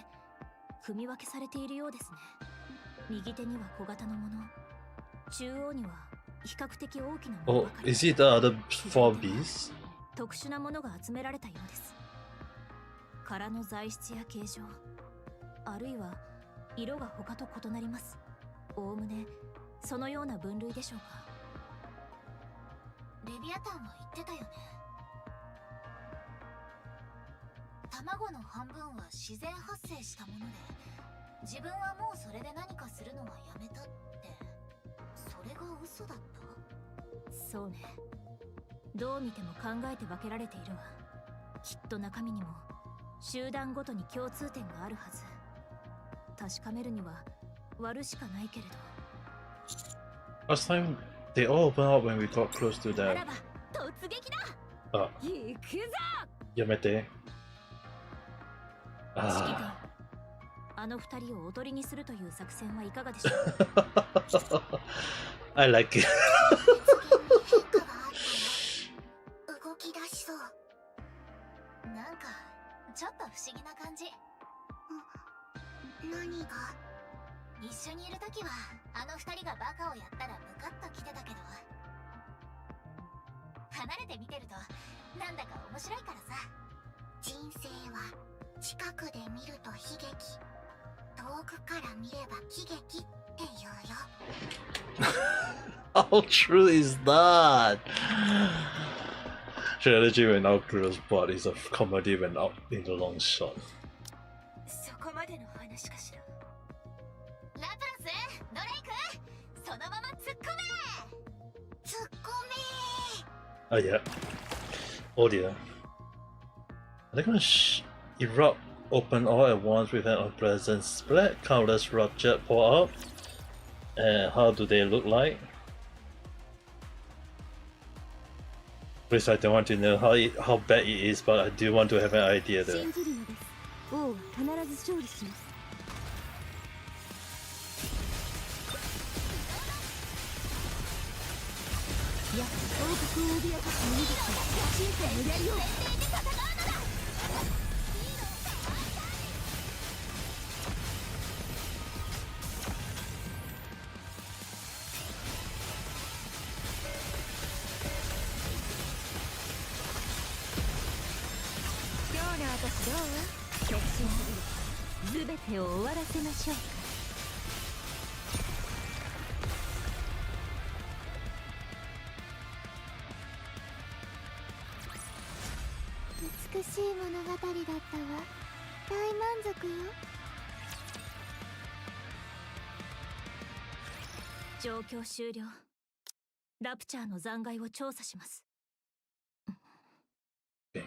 組み分けされているようですね。右手には小型のもの、中央には比較的大きなもの Oh, ばかり。 is it the other 4 beasts? 特殊なものが集められたようです。殻の材質や形状、あるいは色が他と異なります。おおむねそのような分類でしょうか。レビアタンは言ってたよね。卵の半分は自然発生したもので、自分はもうそれで何かするのはやめたって。それが嘘だった？そうね。どう見ても考えて分けられているわ。きっと中身にも集団ごとに共通点があるはず。確かめるには割るしかないけれど。Last time they all opened up when we got close to な them. らば突撃だ。 Ah, 行くぞ。 yamete. 指揮 Ah. 官、あの二人をおとりにするという作戦はいかがでしょう。 I like it. 動き出しそう。なんかちょっと不思議な感じ。何が？一緒にいるときはあの二人がバカをやったらムカッと来てたけど、離れて見てるとなんだか面白いからさ。人生は近くで見ると悲劇、遠くから見れば喜劇って言うよ。 How true is that? Strategy when out close, but is a comedy when out in the long shot. そこまでの話かしら。ラプラス、ドレイク、そのまま突っ込め。突っ込め。 Oh yeah. Oh dear. Are they gonna erupt open all at once with an unpleasant splat? Countless rupture pour out? And how do they look like? Please, I don't want to know how bad it is, but I do want to have an idea though. 信じるのです。王は必ず勝利します。いや、王国を脅かす者ですが、小さなやりを。今日の私どう？決心する。全てを終わらせましょうか。美しい物語だったわ。大満足よ。状況終了。ラプチャーの残骸を調査します。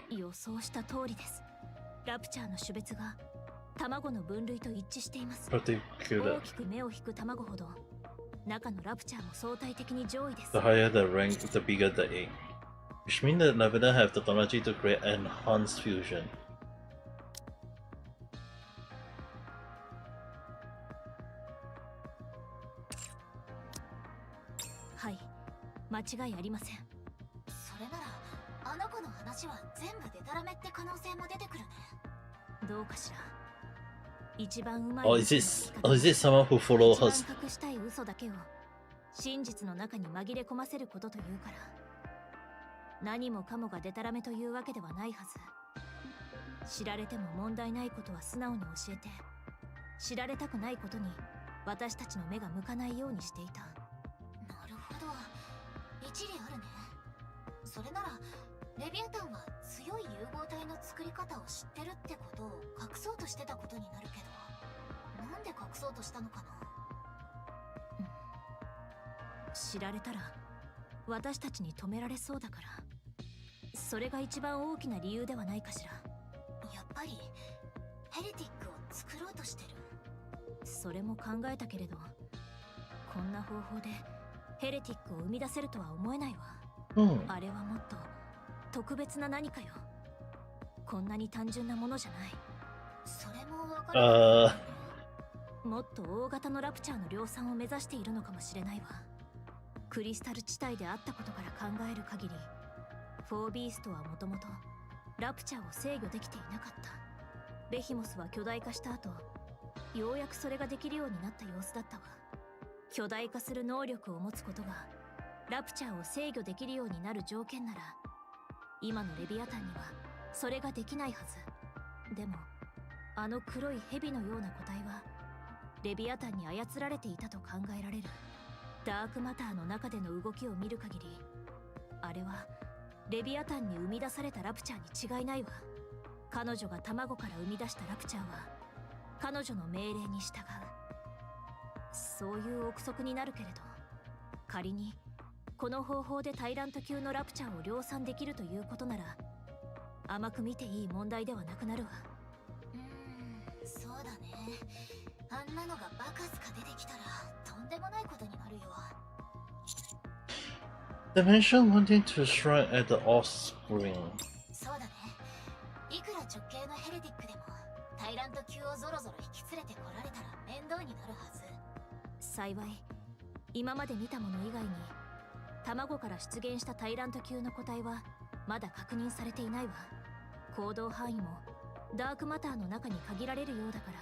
予想した通りです。ラプチャーの種別が卵の分類と一致しています。大 Particular. きく目を引く卵ほど中のラプチャーも相対的に上位です。 The higher the rank, the bigger the egg. Which means that Nevada have technology to create enhanced fusion. はい、間違いありません。それならあの子の話は全部デタラメって可能性も出てくるね。どうかしら。一番うまい Or is this someone who follow 一番 her? 隠したい嘘だけを真実の中に紛れ込ませることというから、何もかもがデタラメというわけではないはず。知られても問題ないことは素直に教えて、知られたくないことに私たちの目が向かないようにしていた。なるほど、一理あるね。それならレビアタンは強い融合体の作り方を知ってるってことを隠そうとしてたことになるけど、なんで隠そうとしたのかな。知られたら私たちに止められそうだから、それが一番大きな理由ではないかしら。やっぱりヘレティックを作ろうとしてる。それも考えたけれど、こんな方法でヘレティックを生み出せるとは思えないわ。あれはもっと特別な何かよ。こんなに単純なものじゃない。それも分かる。もっと大型のラプチャーの量産を目指しているのかもしれないわ。クリスタル地帯であったことから考える限り、フォービーストはもともとラプチャーを制御できていなかった。ベヒモスは巨大化した後、ようやくそれができるようになった様子だったわ。巨大化する能力を持つことがラプチャーを制御できるようになる条件なら、今のレビアタンにはそれができないはず。でもあの黒い蛇のような個体はレビアタンに操られていたと考えられる。ダークマターの中での動きを見る限り、あれはレビアタンに生み出されたラプチャーに違いないわ。彼女が卵から生み出したラプチャーは彼女の命令に従う。そういう憶測になるけれど、仮にこの方法でタイラント級のラプチャーを量産できるということなら、甘く見ていい問題ではなくなるわ。そうだね。あんなのがバカスカ出てきたらとんでもないことになるよ。They mentioned wanting to shrine at the offspring. そうだね。いくら直系のヘレティックでもタイラント級をゾロゾロ引き連れてこられたら面倒になるはず。幸い今まで見たもの以外に卵から出現したタイラント級の個体はまだ確認されていないわ。行動範囲もダークマターの中に限られるようだから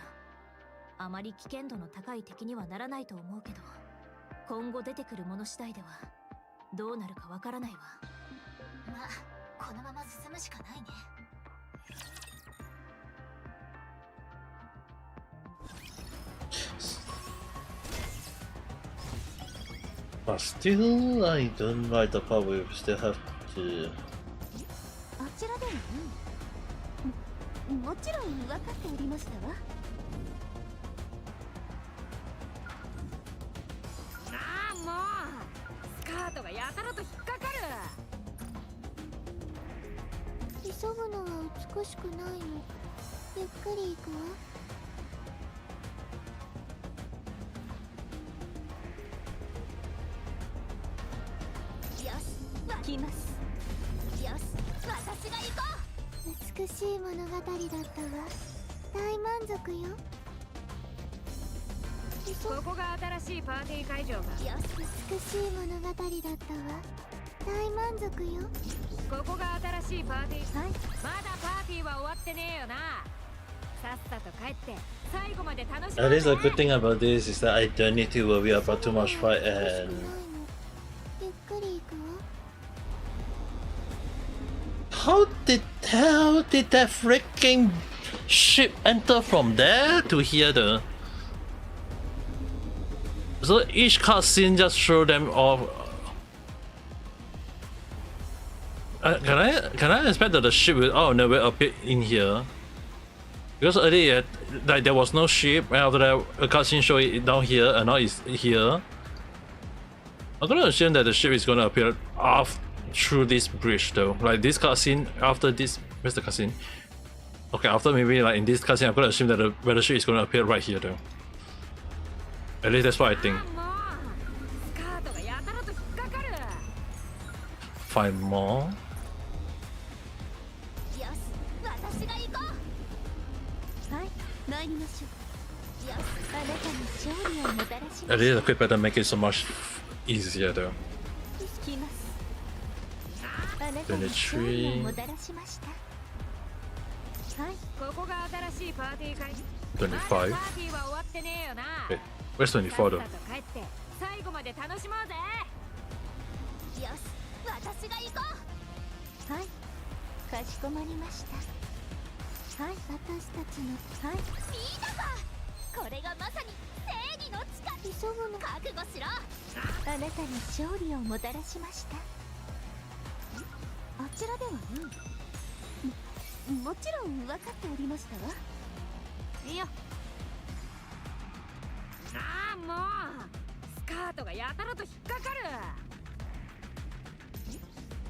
あまり危険度の高い敵にはならないと思うけど、今後出てくるもの次第ではどうなるかわからないわ。まあこのまま進むしかないね。But still, I don't like the part where we still have to. あちらではもちろん分かっておりましたわ。ああもうスカートがやたらと引っかかる。急ぐのは美しくないの。ゆっくり行くわ。よし、来ます。よし、私が行こう。美しい物語だったわ。大満足よ。ここが新しいパーティー会場か。よし、美しい物語だったわ。大満足よ。ここが新しいパーティー。はい。まだパーティーは終わってねえよな。さっさと帰って最後まで楽しもう At ぜ。 least a good thing about this is that I don't need to worry about too much fight and. ゆっくり行くわ。 How the hell did that freaking ship enter from there to here though? So each cutscene just show them off. Can I expect that the ship will out of nowhere appear in here? Because earlier like there was no ship, and after that a cutscene show it down here, and now it's here. I'm gonna assume that the ship is gonna appear through this bridge though. Like this cutscene after this, where's the cutscene? Okay, after maybe like in this cutscene, I'm gonna assume that the weather ship is gonna appear right here though. At least that's what I think. もうスカートがやたらと引っかかる。 Find more. よし、私が行こう。はい、参りましょう。よし、あなたに勝利をもたらしま At す。 least the quick better make it so much easier though. 来ます。あなたに勝利をもたらしました。はい、ここが新しいパーティー会場。 25. まだパーティーは終わってねえよな。 Wait, where's 24 though? さっさと帰って最後まで楽しもうぜ。よし、私が行こう。はい、かしこまりました。はい、私たちの、はい、見たか。これがまさに正義の力。急ぐの、覚悟しろ。あなたに勝利をもたらしました。あちらではもちろん分かっておりましたわ。いいよ。ああもうスカートがやたらと引っかかる。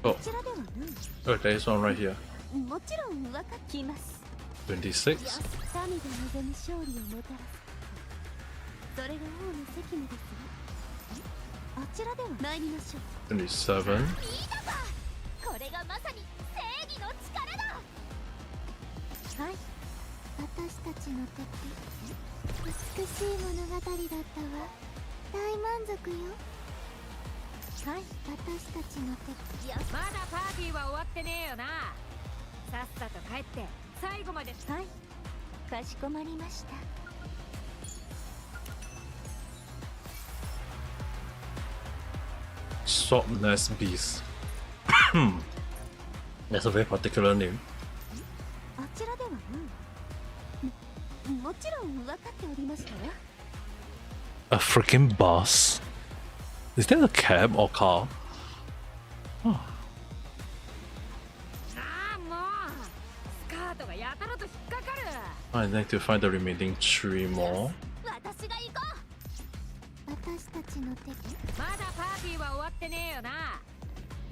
Oh, こちらでは oh, there's one right here. もちろん分かっています。 26. よし、神が望む勝利をもたらす。それが王の責務ですわ。あちらでは参りましょう。 27. 見たか。これがまさに正義の力だ。はい、私たちの敵。美しい物語だったわ。大満足よ。はい、私たちの敵。よし、まだパーティーは終わってねえよな。さっさと帰って最後まで。はい、かしこまりました。 Swapnest Beast. That's a very particular name. あちらではもちろん分かっておりましたわ。 A freaking bus? Is that a cab or car? ああもうスカートがやたらと引っかかる。 I need to find the remaining 3 more. 私が行こう。私たちの敵。まだパーティーは終わってねえよな。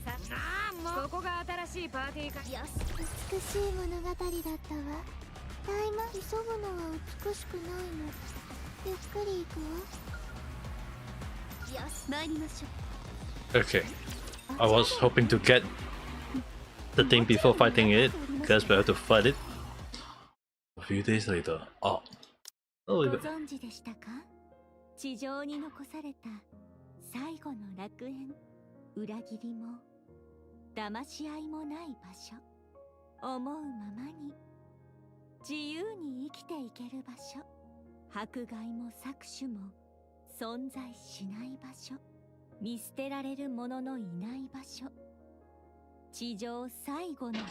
さあもうここが新しいパーティー会。よし、美しい物語だったわ。大満急ぐのは美しくないの。ゆっくり行くわ。よし、参りましょう。 Okay. あ I was hoping to get the thing before fighting it. Guess we have to fight it a few days later. Oh. ご存知でしたか？地上に残された最後の楽園、裏切りも騙し合いもない場所、思うままに自由に生きていける場所、迫害も搾取も存在しない場所、見捨てられる者のいない場所、地上最後の楽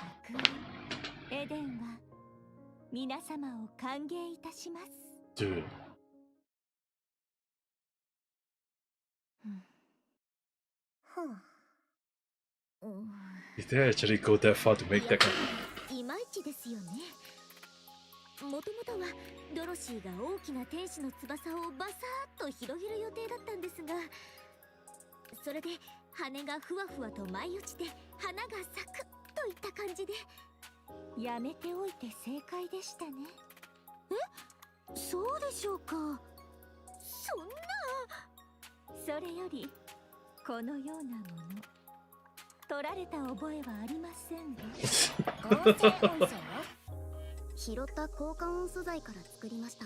園エデンは皆様を歓迎いたします。 Dude. Did they actually go that far to make that kind of... いまいちですよね。もともとはドロシーが大きな天使の翼をバサーッと広げる予定だったんですが、それで羽がふわふわと舞い落ちて花が咲くといった感じで、やめておいて正解でしたね。え、そうでしょうか。そんな。それよりこのようなもの取られた覚えはありませんね。合成音声よ。拾った交換音素材から作りました。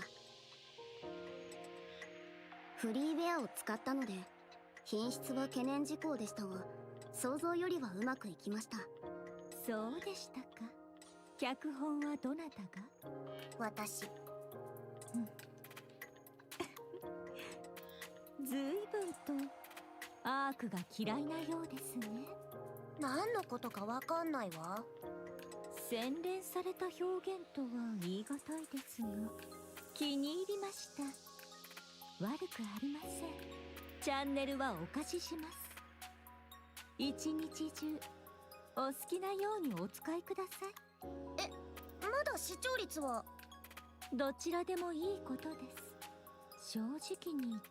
フリーウェアを使ったので品質は懸念事項でしたが、想像よりはうまくいきました。そうでしたか。脚本はどなたが？私。ずいぶんとアークが嫌いなようですね。何のことかわかんないわ。洗練された表現とは言い難いですが、気に入りました。悪くありません。チャンネルはお貸しします。一日中お好きなようにお使いください。まだ視聴率は。どちらでもいいことです。正直に言って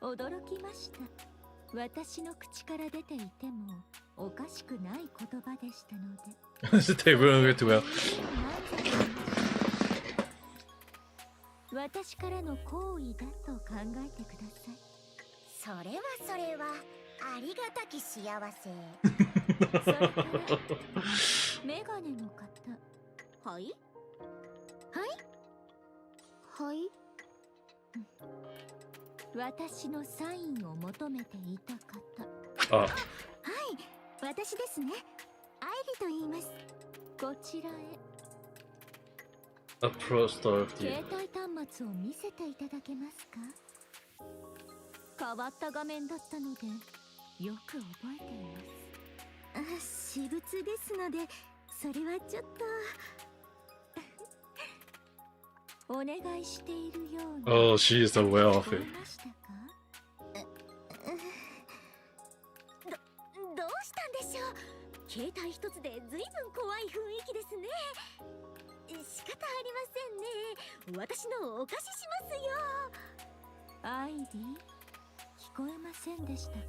驚きました。私の口から出ていてもおかしくない言葉でしたので。They ruined it well. 私からの好意だと考えてください。それはありがたき幸せ。それからメガネの方。はいはい。私のサインを求めていた方。あ、はい、私ですね。アイリと言います。こちらへ。approach to 携帯端末を見せていただけますか？変わった画面だったのでよく覚えています。私物ですのでそれはちょっとお願いしているような。Oh, she is aware of 聞こ it. えましたか？どうしたんでしょう。携帯一つでずいぶん怖い雰囲気ですね。仕方ありませんね。私のお貸ししますよ。アイリー、聞こえませんでしたか？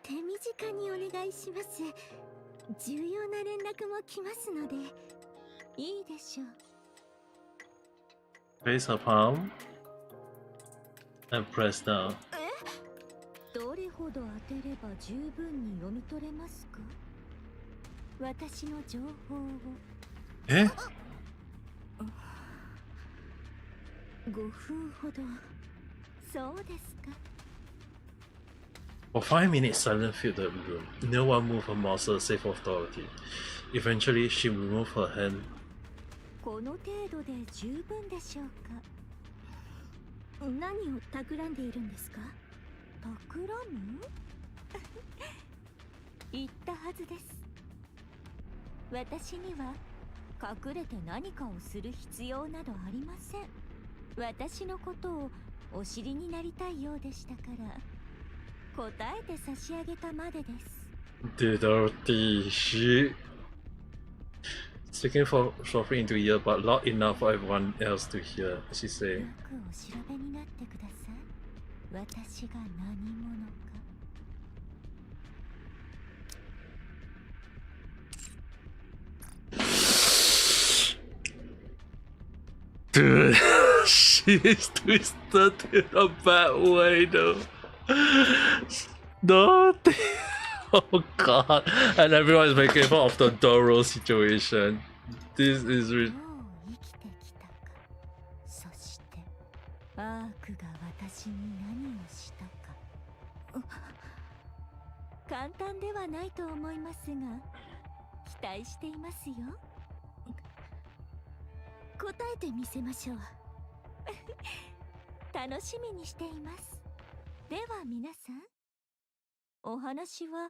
手短にお願いします。重要な連絡も来ますので。いいでしょう。 Place her palm and press down. どれほど当てれば十分に読み取れますか？私の情報を。え5分ほど。そうですか。 For 5 minutes, silent filled the room. No one moved her muscle save authority. Eventually, she removed her hand. この程度で十分でしょうか？何を企んでいるんですか？企む？言ったはずです。私には隠れて何かをする必要などありません。私のことをお知りになりたいようでしたから答えて差し上げたまでです。 Dirty shit. Speaking for softly into ear, but loud enough for everyone else to hear. She よ said, くお調べになってください。私が何者か。Dude. She's twisted in a bad way though. No. Oh god. And everyone is making fun of the Doro situation. This is really... もう生きてきたか。そしてアークが私に何をしたか。簡単ではないと思いますが、期待していますよ。答えてみせましょう。楽しみにしています。では皆さん、お話は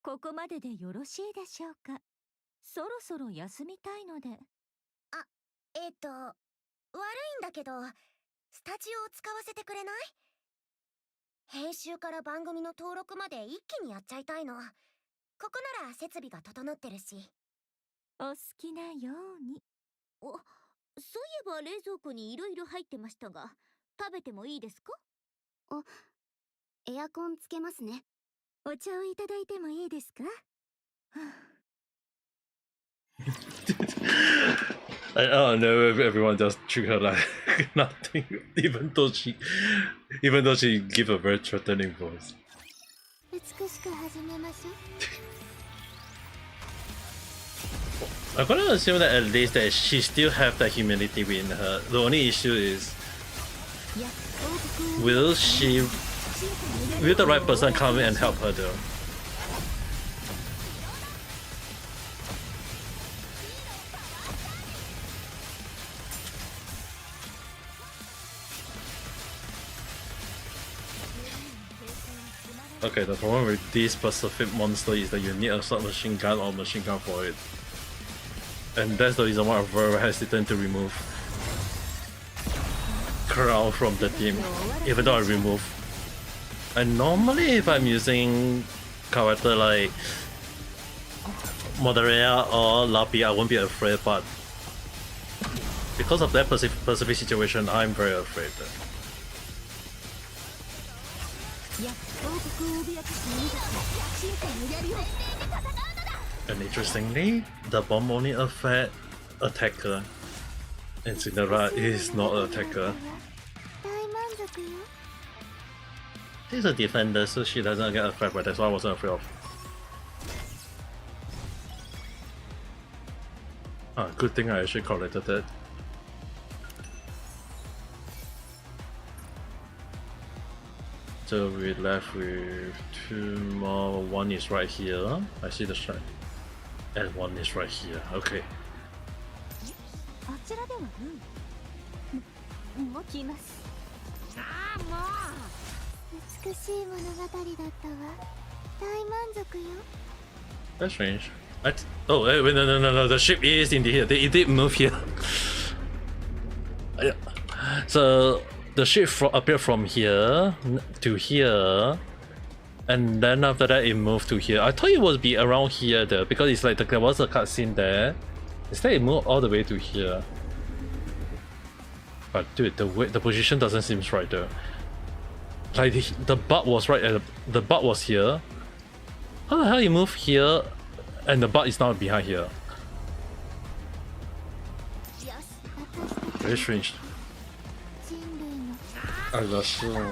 ここまででよろしいでしょうか。そろそろ休みたいので。悪いんだけど、スタジオを使わせてくれない？編集から番組の登録まで一気にやっちゃいたいの。ここなら設備が整ってるし。お好きなように。そういえば冷蔵庫にいろいろ入ってましたが、食べてもいいですか？エアコンつけますね。お茶をいただいてもいいですか？I don't know if everyone just treat her like nothing, even though she give a very threatening voice. 美しく始めましょう。I'm gonna assume that at least that she still have that humility in her. The only issue is, will the right person come in and help her though? Okay, the problem with this specific monster is that you need a submachine gun or machine gun for it. And that's the reason why I'm very hesitant to remove Crown from the team, even though I remove. And normally if I'm using character like Moderea or Lapi, I won't be afraid, but because of that specific situation, I'm very afraid. And interestingly, the bomb only affects attacker, and Cinderella is not an attacker. She's a defender, so she doesn't get affected, but that's why I wasn't afraid of. Good thing I actually collected that. So we're left with 2 more. One is right here. I see the strike. And one is right here. Okay. あちらではもう来ます。もう美しい物語だったわ。大満足よ。 That's strange. Oh, wait, no. The ship is in here. It did move here. Yeah. So the ship appeared from here to here, and then after that it moved to here. I thought it would be around here though, because it's like there was a cutscene there. Instead it moved all the way to here. But dude, the position doesn't seem right though. Like the bug was right at the bug was here. How the hell you move here, and the bug is now behind here? Very strange. あざしいな。これが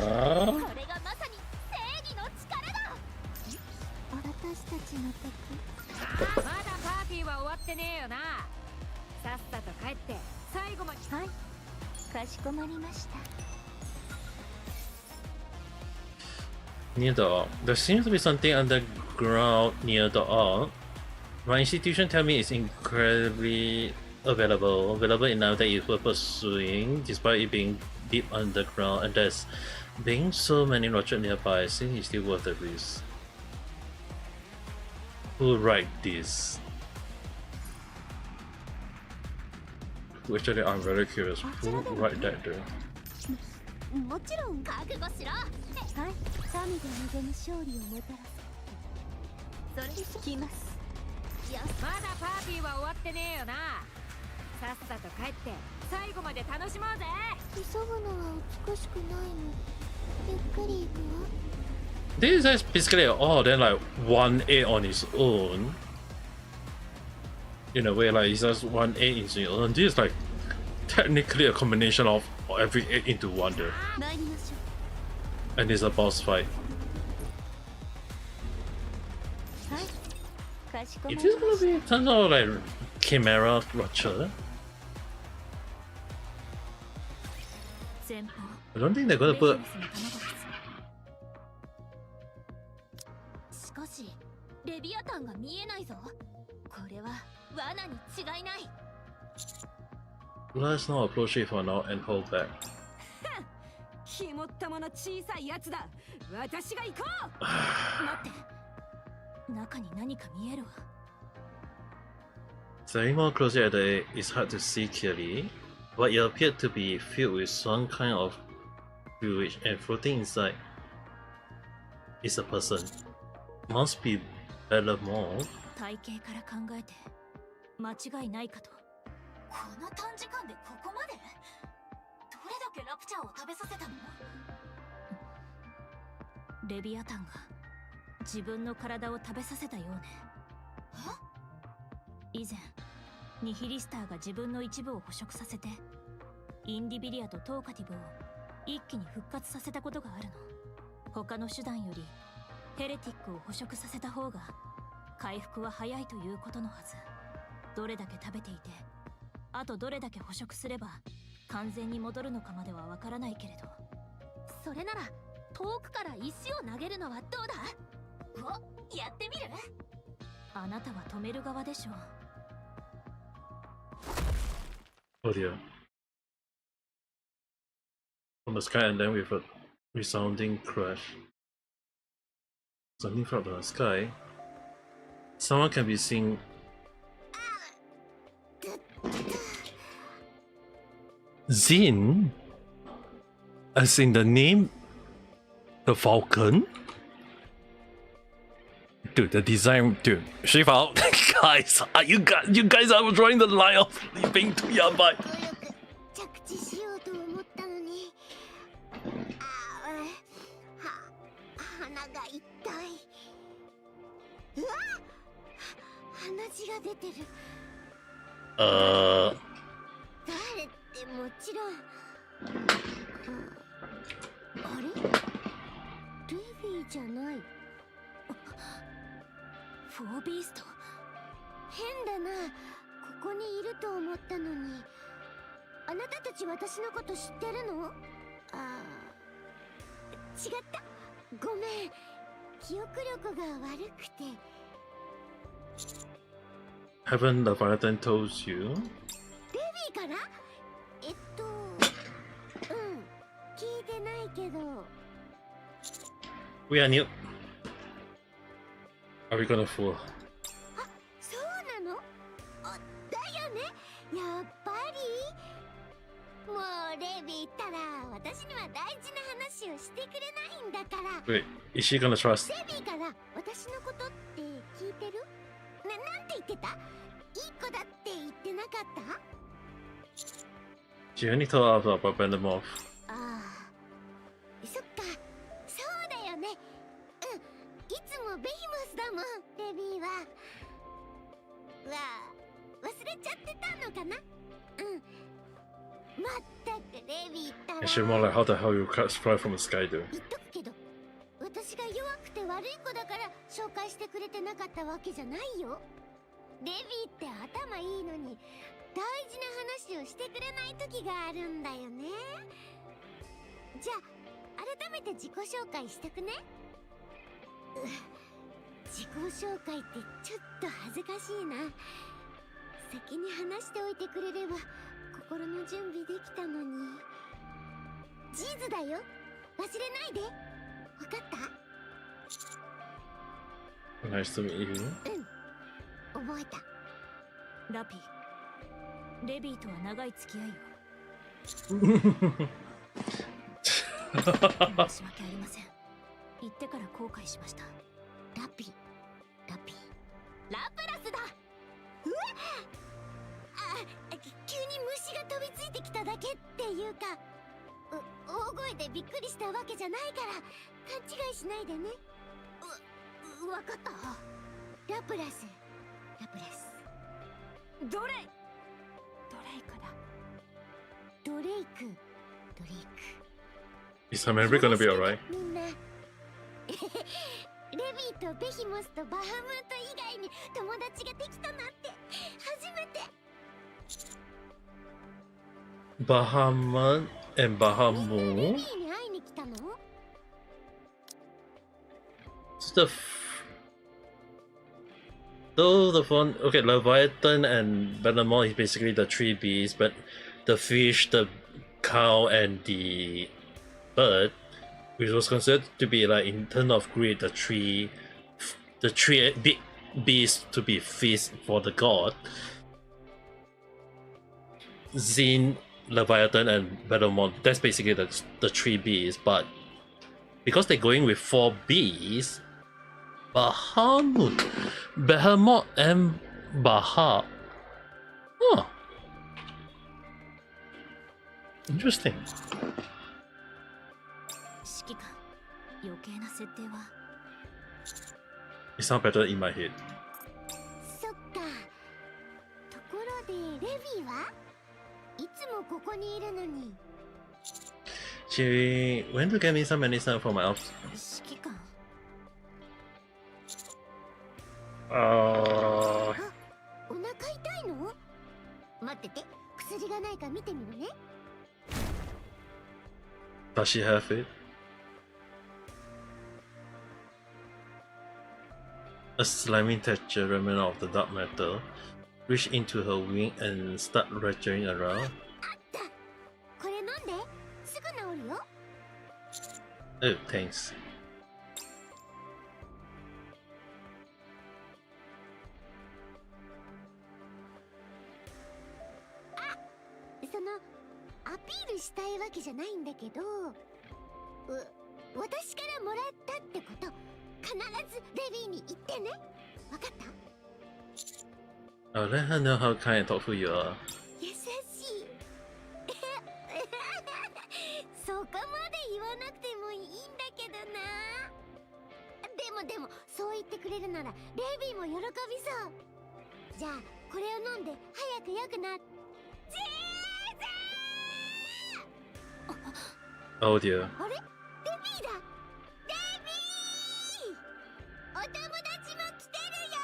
まさに正義の力だ。私たちの時。まだパーティーは終わってねえよな。さっさと帰って最後まで。はい。かしこまりました。 Near the arc. There seems to be something underground near the arc. My institution tell me it's incredibly available enough that it's worth pursuing, despite it being deep underground, and there's being so many rockets nearby. I think it's still worth the risk. Who write this? Actually, I'm very curious. Who write that though? もちろん覚悟しろ。はい、神で望む勝利をもたらす。それで来ます。よし、まだパーティーは終わってねえよな。さっさと帰って最後まで楽しもうぜ。急ぐのは美しくないの。ゆっくり行くわ。This is basically then like 1A on its own. In a way, like it's just 1A in its own. This is like technically a combination of into wonder. 参りましょ And it's a boss fight. う。はい。かしこまり It ま is gonna し be kind of like Chimera Rupture. た。前方。 I don't think they're gonna ベ put. ジマスの卵です。しかし、レビアタンが見えないぞ。これは罠に違いない。 Let's not approach it for now and hold back. ひもったもの小さいやつだ。私が行こう。待って。中に何か見えるわ。 Standing more closely at the edge, it's hard to see clearly, but it appeared to be filled with some kind of fluid, and floating inside is a person. Must be Bellamore. 体型から考えて間違いないかと。この短時間でここまで？どれだけラプチャーを食べさせたの？レビアタンが自分の体を食べさせたようね。以前ニヒリスターが自分の一部を捕食させてインディビリアとトーカティブを一気に復活させたことがあるの。他の手段よりヘレティックを捕食させた方が回復は早いということのはず。どれだけ食べていて、あとどれだけ捕食すれば完全に戻るのかまではわからないけれど。それなら遠くから石を投げるのはどうだ？お、やってみる？あなたは止める側でしょう。 Oh dear. From the sky and then with a resounding crash. Something from the sky. Someone can be seen. Zin? As in the name? The Falcon? Dude, the design, dude. Shiva, guys, you guys are drawing the line of leaping to Yabai. 着地しようと思ったのに、鼻が痛い。うわ、鼻血が出てる。誰ってもちろん。あれ？ルビーじゃない。フォービースト。変だな。ここにいると思ったのに。あなたたち私のこと知ってるの？違った。ごめん。記憶力が悪くて。 Haven't the Valentine told you? レビーから？聞いてないけど。 We are new. Are we gonna fool? あ、そうなの？だよね。やっぱり。もうレビーったら私には大事な話をしてくれないんだから。 Wait, is she gonna trust? レビーから私のことって聞いてる？なんて言ってた？いい子だって言ってなかった？ She only told us about Vandermorph. ああ、そっか、そうだよね。いつもベヒモスだもん、レビーは。忘れちゃってたのかな？まったくレビーったら。 And she's more like, how the hell you fly from the sky, dude? 言っとくけど、私が弱くて悪い子だから紹介してくれてなかったわけじゃないよ。レビーって頭いいのに大事な話をしてくれない時があるんだよね。じゃあ改めて自己紹介しとくね。自己紹介ってちょっと恥ずかしいな。先に話しておいてくれれば心の準備できたのに。ジーズだよ、忘れないで。わかった？ Nice to meet you. 覚えた。ラピー、レビーとは長い付き合いよ。申し訳ありません。言ってから後悔しました。ラピー、ラプラスだ。急に虫が飛びついてきただけっていうか、大声でびっくりしたわけじゃないから勘違いしないでね。わかった。ラプラス。ドレイクだ。ドレイク。ドリーク。 Is her memory gonna be alright? みんなレビーとベヒモスとバハムート以外に友達ができたなんて初めて。 Bahamut and レビ Bahamut. ーに会いに来たの？ Though the fun, okay, Leviathan and Behemoth is basically the three beasts, but the fish, the cow, and the bird, which was considered to be like in terms of greed, the three big beasts to be feast for the god. Zin, Leviathan, and Behemoth, that's basically the three beasts, but because they're going with 4 beasts, Behemoth and Baha. Huh. Interesting. 指揮官、余計な設定は。 It sounds better in my head. そっか。ところでレビーはいつもここにいるのに。 She went to get me some medicine for my office. 指揮官。Uh, あ、お腹痛いの？待ってて、薬がないか見てみるね。 does she have it? A slimy texture remnant of the dark metal reached into her wing and start rattling around. あった。これ飲んで、すぐ治るよ。 Oh, thanks. そのアピールしたいわけじゃないんだけど、私からもらったってこと必ずレビーに言ってね。わかった？ I'll let her know how kind and thoughtful you are. 優しい。そこまで言わなくてもいいんだけどな。でもそう言ってくれるならレビーも喜びそう。じゃあこれを飲んで早く良くなって。 Oh dear. あれ？レビーだ。レビー！お友達も来てるよ。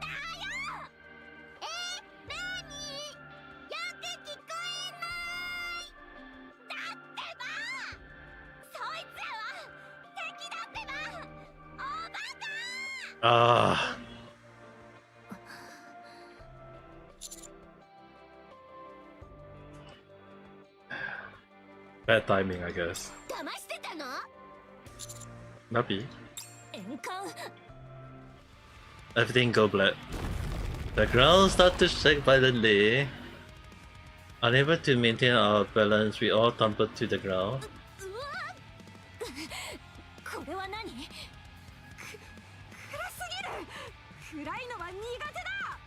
だよ。なに？よく聞こえない。だってば、そいつらは敵だってば。おバカ。Ah. Bad timing, I guess. 騙してたの？ Maybe. 円環。 Everything go black. The ground starts to shake violently. Unable to maintain our balance, we all tumble to the ground. うわ。これは何？暗すぎる。暗いのは苦手だ。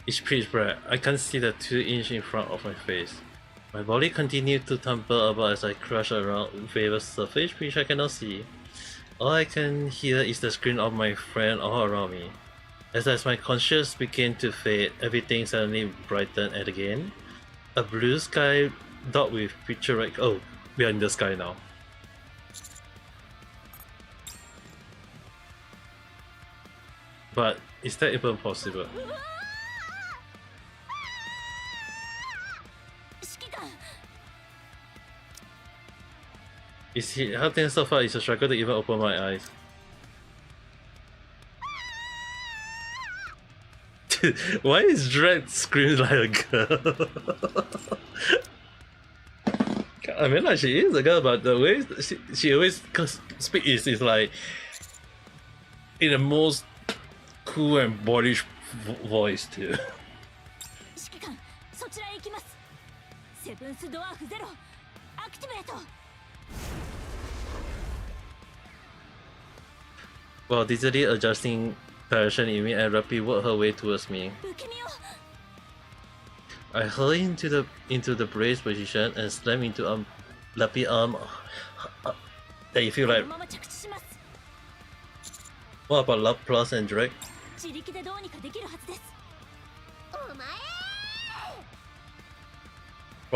It's pitch black. I can't see the 2 inch in front of my face. My body continued to tumble about as I crash around various surface which I cannot see. All I can hear is the scream of my friend all around me. As my conscience began to fade, everything suddenly brightened again. A blue sky dot with picturesque. Oh, we are in the sky now. But is that even possible? 指揮官。 Is he hurting so far? It's a struggle to even open my eyes. Why is Dredd screaming like a girl? I mean, like, she is a girl, but the way she always speaks is like in the most cool and boyish voice too. 指揮官、そちらへ行きます。セブンスドワーフゼロ、アクティベート。 While dizzily adjusting direction in me and rapidly worked her way towards me. 不気味よ。 I hurled into the brace position and slammed into a lappy arm that you feel こ like. のまま着地します。 What about Love Plus and Drake? 自力でどうにかできるはずです。お前。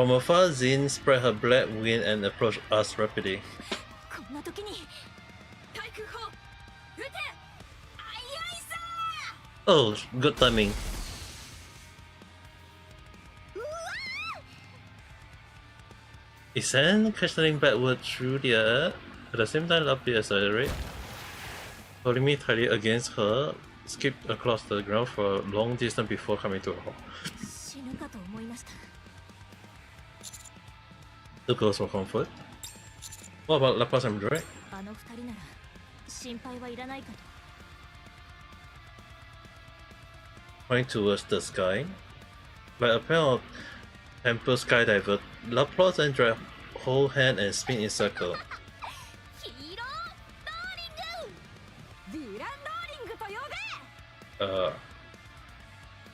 From afar, Zin spread her black wing and approached us rapidly. こんな時に対空砲撃て。あいあいさ Oh, good timing. Isan casting backward through the air. At the same time, Lapi accelerate. Holding me tightly against her, skipped across the ground for a long distance before coming to a halt. 死ぬかと思いました。 The girls for comfort. What about Lapas and Drake? あの二人なら心配はいらないかと。 Pointing towards the sky. Like a pair of temple skydiver, Laplace and Drake hold hand and spin in circle. ヒーローローリング。ディランローリングと呼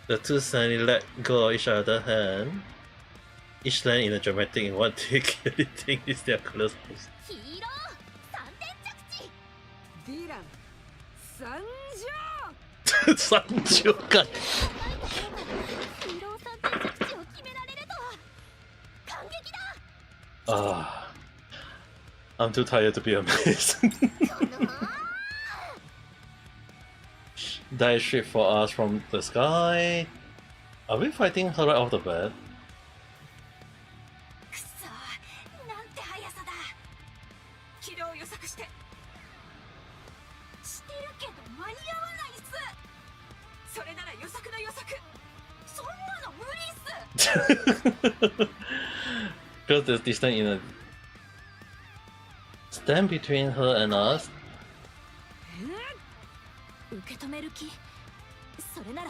べ。 The two suddenly let go of each other's hand. Each land in a dramatic in what they clearly think is their close host. ヒーロー三点着地。ディラン参上。参上か。ヒーロー三点着地を決められるとは感激だ。Ah, I'm too tired to be amazed. Dive straight for us from the sky. Are we fighting her right off the bat? くそなんて速さだ。軌道を予測してるけど間に合わないっす。それなら予測の予測。そんなの無理っす。 Because there's distance in a stand between her and us. 受け止める気。それなら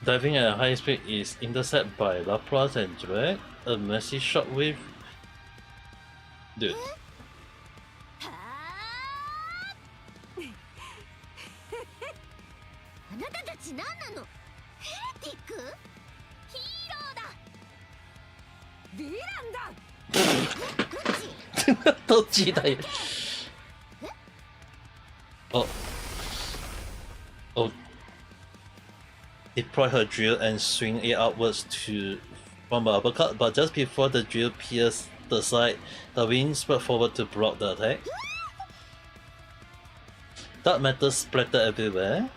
Diving at a high speed is intercepted by Laplace and Drake. A massive shockwave. Dude. あなたたち何なの？ヘレティック？ヒーローだ。ディランだ。どっちだよ。Oh. Oh. Deploy her drill and swing it outwards to from an uppercut, but just before the drill pierced the side, the wind spread forward to block the attack. Dark matter splattered everywhere.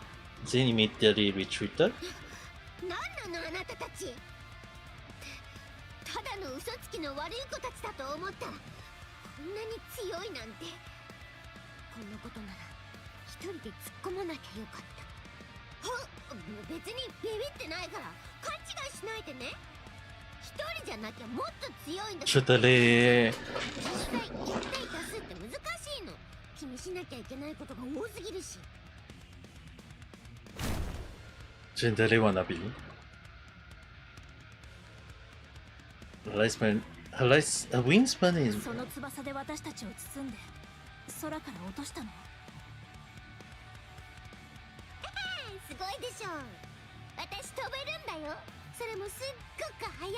Jin immediately retreated. 何なのあなたたち。ただの嘘つきの悪い子たちだと思ったらこんなに強いなんて。こんなことなら一人で突っ込まなきゃよかった。別にビビってないから勘違いしないでね。一人じゃなきゃもっと強いんだ。ちょっとね。実際1対足すって難しいの。気にしなきゃいけないことが多すぎるし。Jin really wanna be. Her wingspan is. その翼で私たちを包んで空から落としたの。すごいでしょ。私飛べるんだよ。それもすっごく速い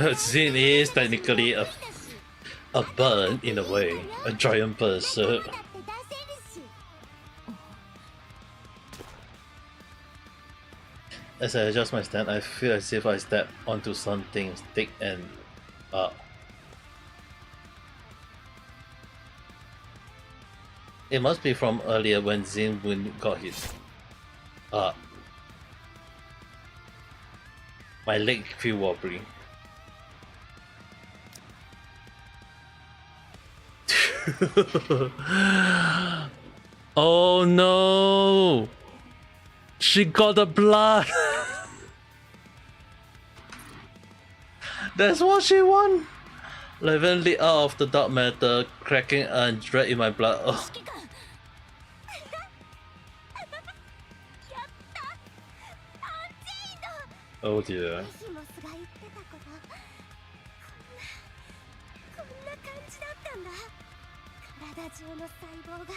の。Jin is technically a bird in a way, a giant bird. So. As I adjust my stand, I feel as if I step onto something thick and it must be from earlier when Zin got hit. My leg feel wobbly. Oh no! She got the blood! That's what she won! Levin lit out of the dark matter, cracking and dread in my blood. Oh. Oh dear. ヒモスが言ってたこと、こんな感じだったんだ。体中の細胞が暴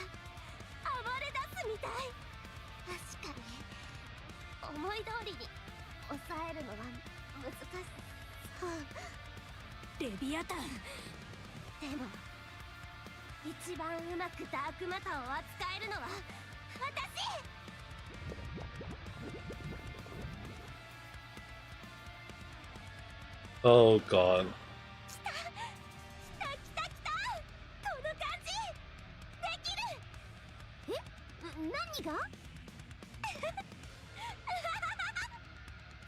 れ出すみたい。確かに思い通りに抑えるのは難しそう。レビアタン。でも一番うまくダークマターを扱えるのは私。Oh god. 来たこの感じできる。何が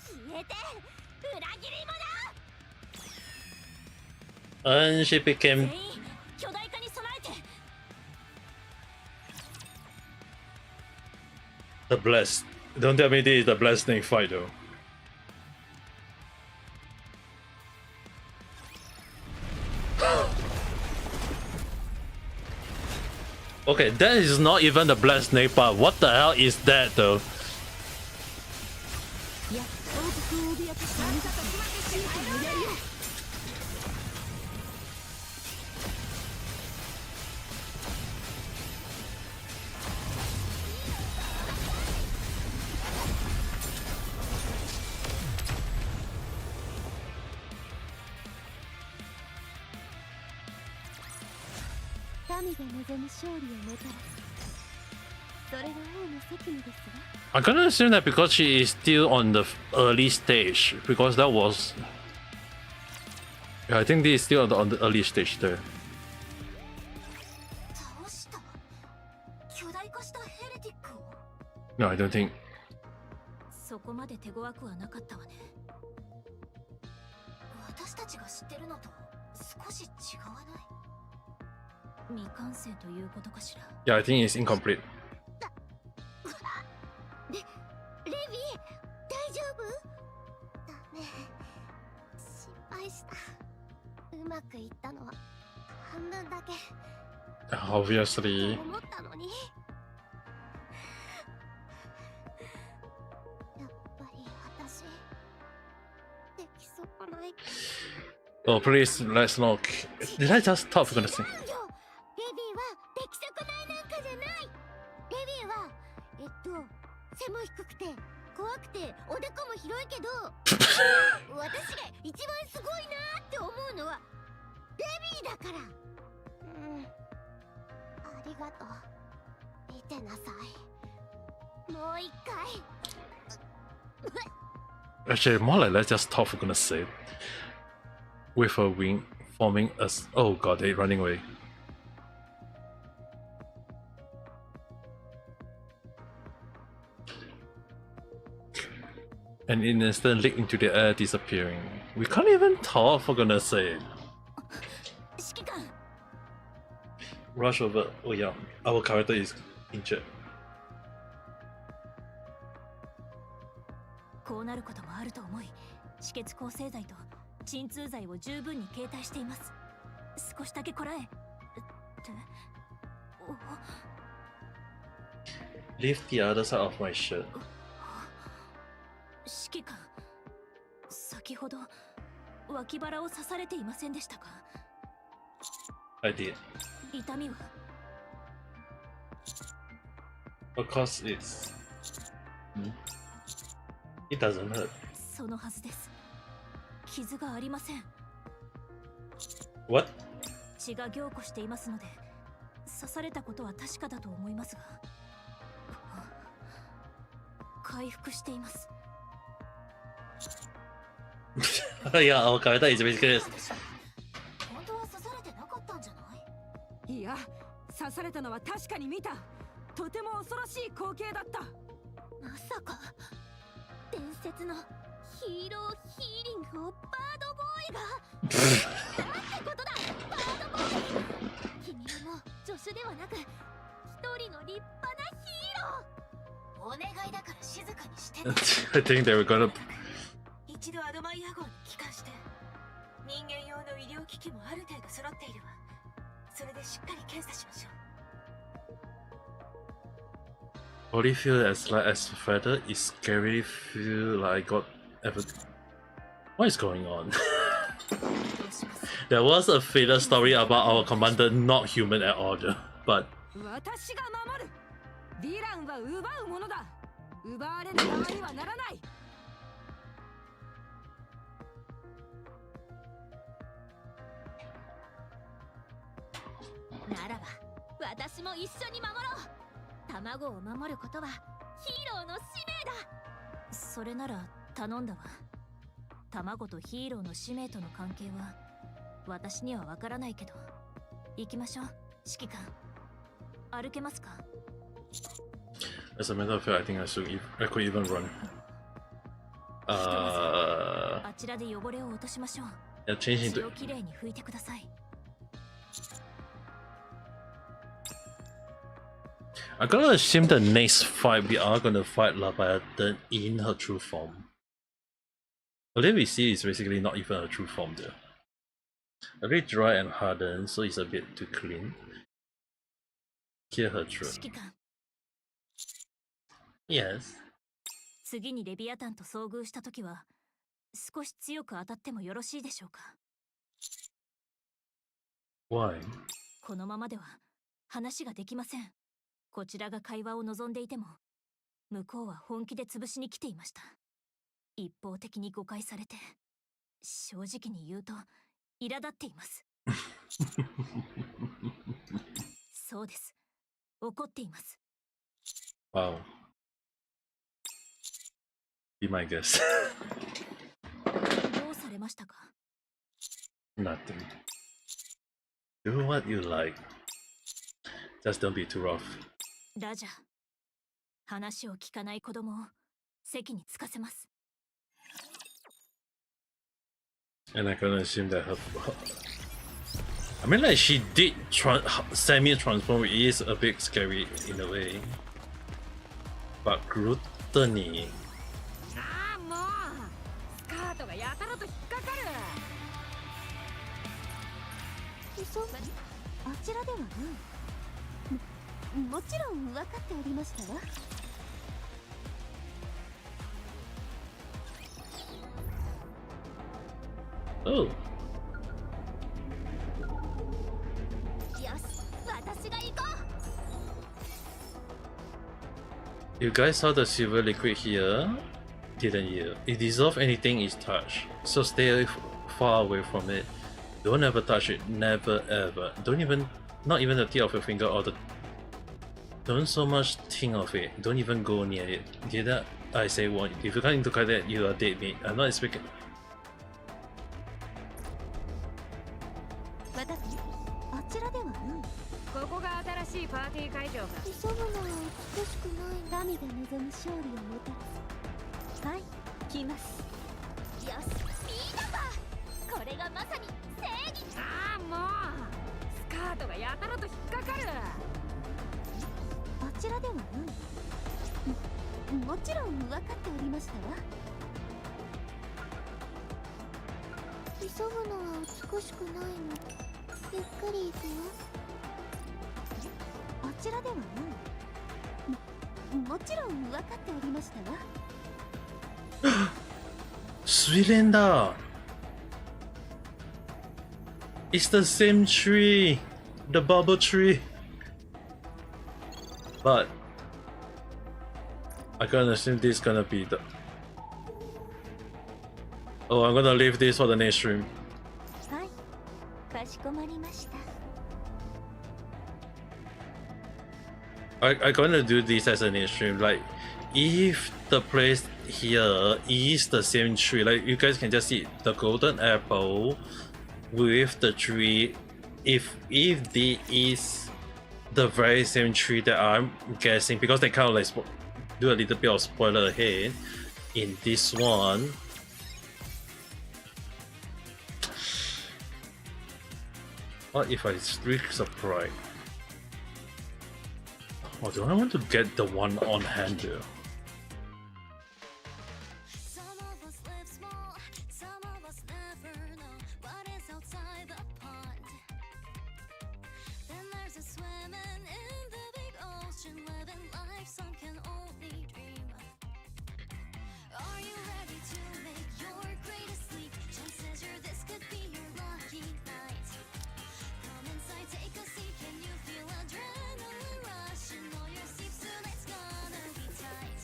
消えて裏切り者。 And she became 全員巨大化に備えて。 the blessed. Don't tell me this is the blessed snake fight though. Okay, that is not even the blessed snake part. What the hell is that though? いや王国を脅かすあなたと強く無理やりよ。民が望む勝利をもたらす。それが王の責務ですわ。I'm gonna assume that because she is still on the early stage, because that was. Yeah, I think this is still on the early stage there. 倒した。巨大化したヘレティックを。 No, I don't think. そこまで手強くはなかったわね。私たちが知ってるのと少し違わない。未完成ということかしら。 Yeah, I think it's incomplete. レビー、大丈夫？ダメ、失敗した。うまくいったのは半分だけ Obviously. 思ったのに。やっぱり私でき損ない。 Oh, please, let's not. Did I just talk for goodness sake? レビーは出来損ないなんかじゃない。レビーは背も低くて怖くておでこも広いけど私が一番すごいなって思うのはレビーだから。ありがとう。見てなさい。もう一回。 Actually, more like let's just talk for goodness sake. With her wing forming us. Oh god, they're running away. And in an instant, leak into the air, disappearing. We can't even talk for goodness sake. 指揮官、 Rush over. Oh yeah, our character is injured. こうなることもあると思い、止血抗生剤と鎮痛剤を十分に携帯しています。少しだけこらえ。って、Lift the other side of my shirt. 指揮官、先ほど脇腹を刺されていませんでしたか？ I did. 痛みは？ Of course, it's. It doesn't hurt. そのはずです。傷がありません。 What? 血が凝固していますので、刺されたことは確かだと思いますが、回復しています。Yeah, our character is basically. 本当は刺されてなかったんじゃない？いや、刺されたのは確かに見た。とても恐ろしい光景だった。まさか伝説のヒーローヒーリングをバードボーイがなんてことだ。バードボーイ、君はもう助手ではなく一人の立派なヒーロー。お願いだから静かにしてね。 I think they were gonna. 一度アドマイヤ号に帰還して、人間用の医療機器もある程度揃っているわ。それでしっかり検査しましょう。 Only feel as light as a feather. It's scary. Feel like I got ever. What is going on? There was a filler story about our commander not human at all, but 私が守る。ヴィランは奪うものだ。奪われる側にはならない。ならば私も一緒に守ろう。卵を守ることはヒーローの使命だ。それなら頼んだわ。卵とヒーローの使命との関係は私にはわからないけど、行きましょう指揮官。歩けますか？ As a matter of fact, I think I could even run. あちらで汚れを落としましょう。 Yeah, changing 血 to. をきれいに拭いてください。 I'm gonna assume the next fight we are gonna fight Leviathan in her true form. Whatever we see is basically not even her true form though. A bit dry and hardened, so it's a bit too clean. Hear her truth. 指揮官、 Yes. 次にレビアタンと遭遇したときは少し強く当たってもよろしいでしょうか？ Why? このままでは話ができません。こちらが会話を望んでいても向こうは本気で潰しに来ていました。一方的に誤解されて、正直に言うと苛立っています。そうです、怒っています。 Wow. Be my guest. どうされましたか？ Nothing. Do what you like. Just don't be too rough. ラジャー、話を聞かない子供を席につかせます。 And I can assume that her. I mean, like, she did semi-transform is a bit scary in a way. But gluttony. ああもうスカートがやたらと引っかかる。そう、あちらではない。もちろん分かっておりましたわ。Oh. よし、私が行こう。 You guys saw the silver liquid here, didn't you? It dissolves anything it touch, so stay far away from it. Don't ever touch it, never ever. Don't even, not even the tip of your finger or the. Don't so much think of it. Don't even go near it. Did that? I say one. If you can't look at it, you are dead meat. I'm not expecting. 私、あちらではない。ここが新しいパーティー会場か。急ぐのは美しくない神が望む勝利をもたらす。はい、来ます。よし、見たか。これがまさに正義。ああもうスカートがやたらと引っかかる。あちらではない。もちろん分かっておりましたわ。急ぐのは美しくないの。ゆっくり行くよ。あちらではない。もちろん分かっておりましたわ。Swilenda! It's the same tree! The bubble tree! But I can assume this is gonna be the. Oh, I'm gonna leave this for the next stream. はい、かしこまりました。I'm gonna do this as an next stream. Like, if the place here is the same tree, like you guys can just see the golden apple with the tree. If this is the very same tree that I'm guessing, because they kind of like do a little bit of spoiler ahead in this one. What if I streak surprise? Oh, do I want to get the one on hand though? Some of us live small, some of us never know what is outside the pond. Then there's a swimming in the big ocean, living life some can only dream of. Are you ready to make your greatest leap? Chances are this could be your lucky night. Come inside, take a seat. Can you feel adrenaline rushing all your sleep? Tonight's gonna be tight.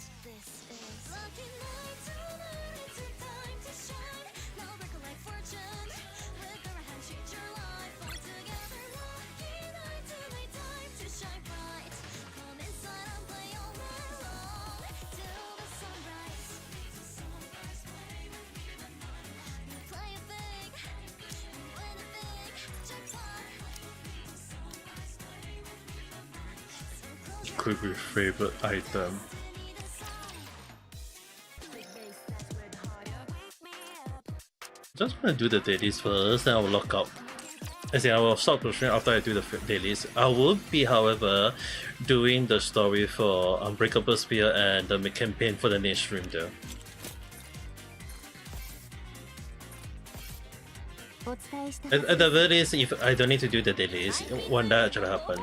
quickly favorite item. Just gonna do the dailies first, then I will lock out. As in, I will stop the stream after I do the dailies. I will be, however, doing the story for Unbreakable Spear and the campaign for the next stream though. At the very least, if I don't need to do the dailies, one that actually happen.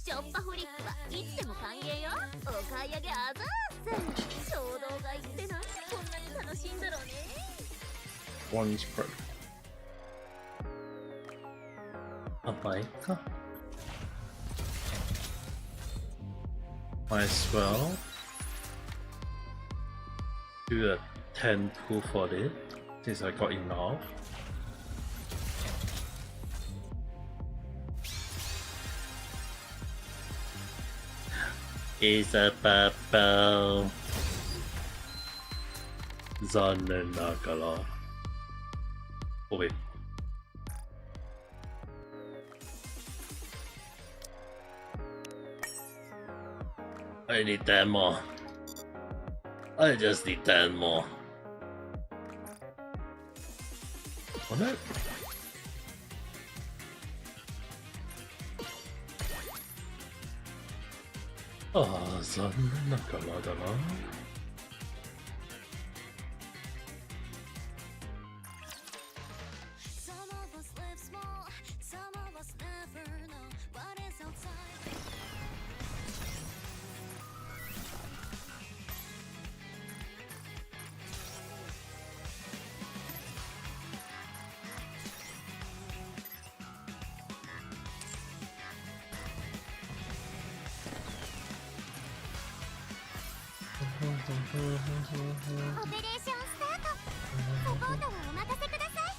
ショッパホリックはいつでも歓迎よ。お買い上げあざーす。衝動買いってなんでこんなに楽しいんだろうね。One spread. Might as well do a 10 tool for it since I got enough. It's a purple. 残念ながら。おべ。I need 10 more. I just need 10 more. On it? Ah, 残念ながらだな。オペレーションスタート。サポートはお任せください。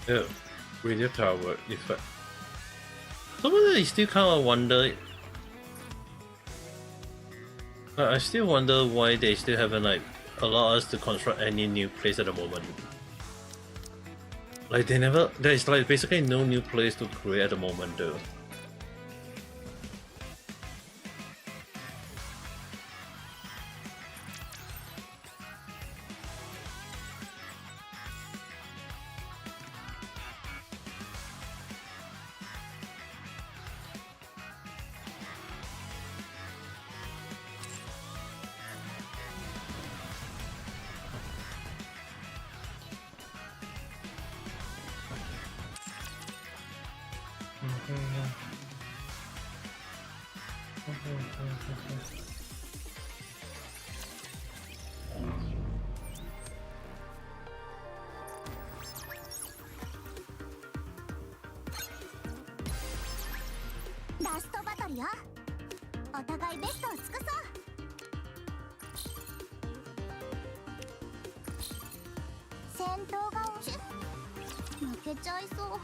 Yeah, radio tower effect. Sometimes I still kind of wonder. I still wonder why they still haven't like allowed us to construct any new place at the moment. Like they never. There's like basically no new place to create at the moment, though.ラストバトルよ。お互いベストを尽くそう。戦闘が落ち負けちゃいそう。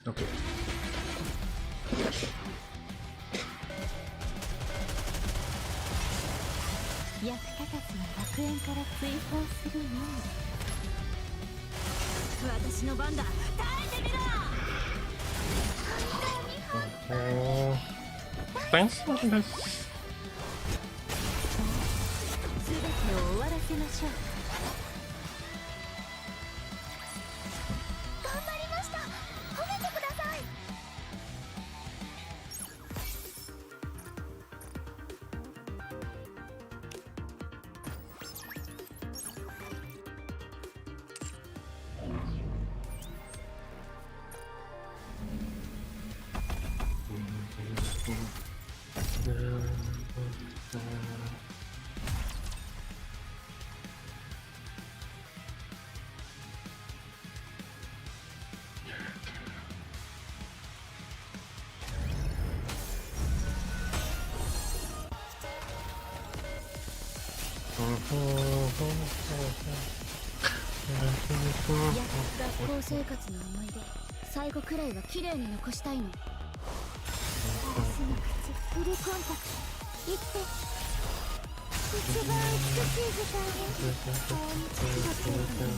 Okay. 役立たずな楽園から追放するよう。私の番だ。耐えてみろ。Thanks. 全てを終わらせましょう。頑張りました。褒めてください。学校生活の思い出、最後くらいは綺麗に残したいの。私の口、フルコンタクト、行って。一番美しい時間を顔に突き出していたの。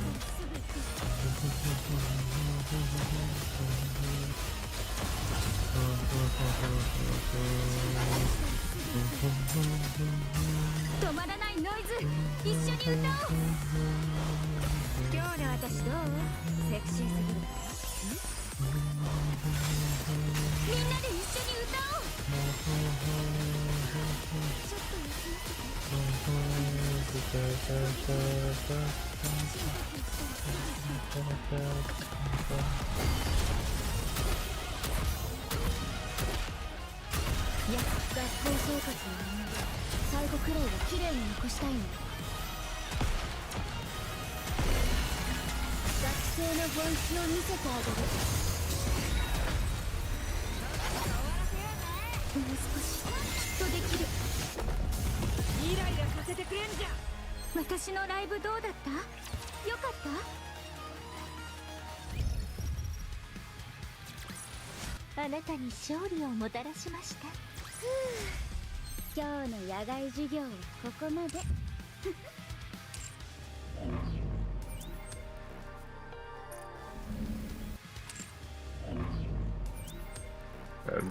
止まらないノイズ、一緒に歌おう。今日の私どう？セクシーすぎる。みんなで一緒に歌おう。ちょっと休ませて。いや、学校生活の思い出、最後くらいは綺麗に残したいの。学生の本気を見せてあげる。もう少しきっとできる。イライラさせてくれんじゃん。私のライブどうだった？よかった？あなたに勝利をもたらしました。今日の野外授業はここまで。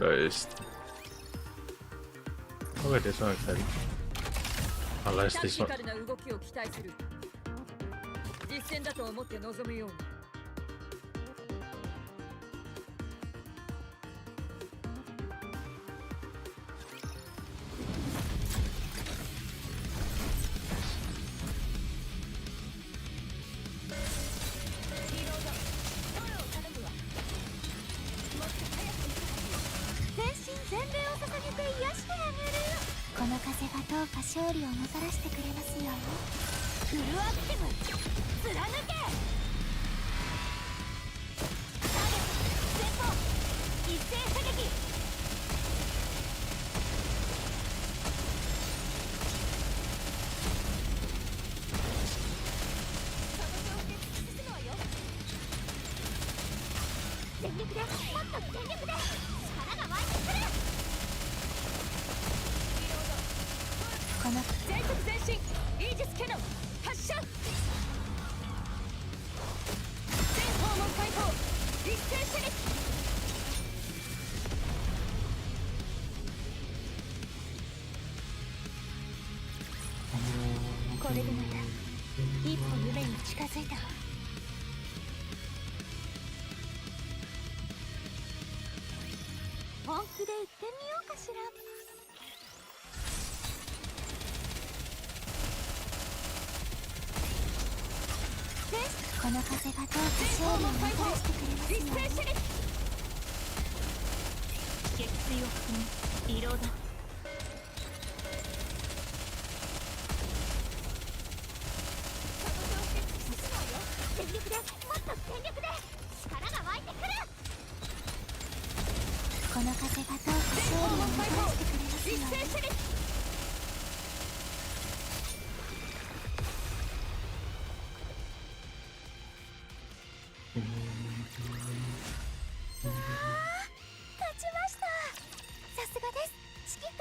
Nice. Okay, this one exciting. Unless this one. タクティカルな動きを期待する。実践だと思って臨むように。全身全霊を捧げて癒してあげる。この風がどうか勝利をもたらしてくれますように。フルアクティブ貫け。ターゲット前方一斉射撃。進むわよ。全力でもっと全力で力が湧いてくる。この全速前進イージスキャノン発射。全訪問解放一斉射撃。これでまた一歩夢に近づいたわ。本気で行ってみようかしら。この風がどうか勝利をもたらしてくれますように。撃墜を含むリロード。全力でもっと全力で力が湧いてくる。この風がどうか勝利をもたらしてくれますように。勝ちました。さすがです、指揮官。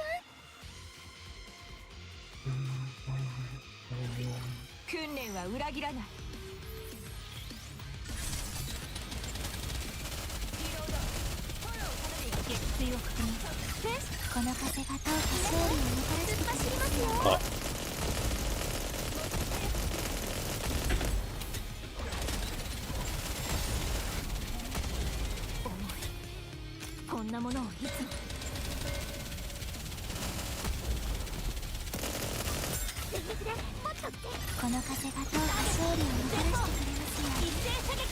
訓練は裏切らない。撃墜を含むこの風がどうか勝利をもたらしてくれますよ。こんなものをいつも。全力でもっとこの風がどうか勝利をもたらしてくれますように。一斉射撃。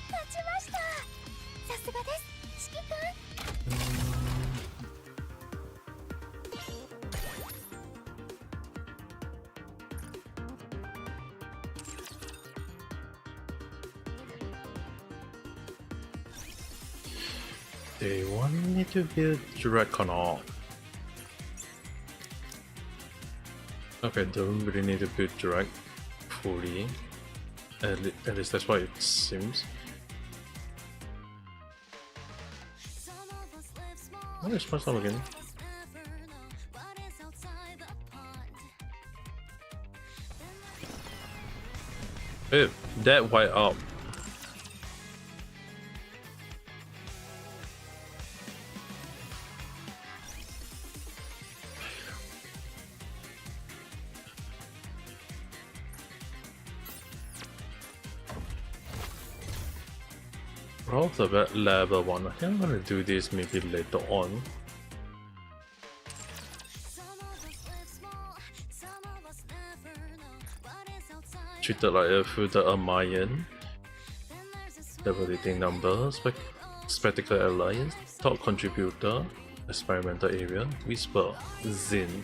勝ちました。さすがです、指揮官。They want me to build direct or not? Okay, don't really need to build direct fully. At least that's what it seems. What is my song again? Oh, that white up. Growth of at level 1. I think I'm gonna do this maybe later on. Treated like a further Mayan. Devastating number. Spectacle Alliance. Top contributor. Experimental area. Whisper. Zin.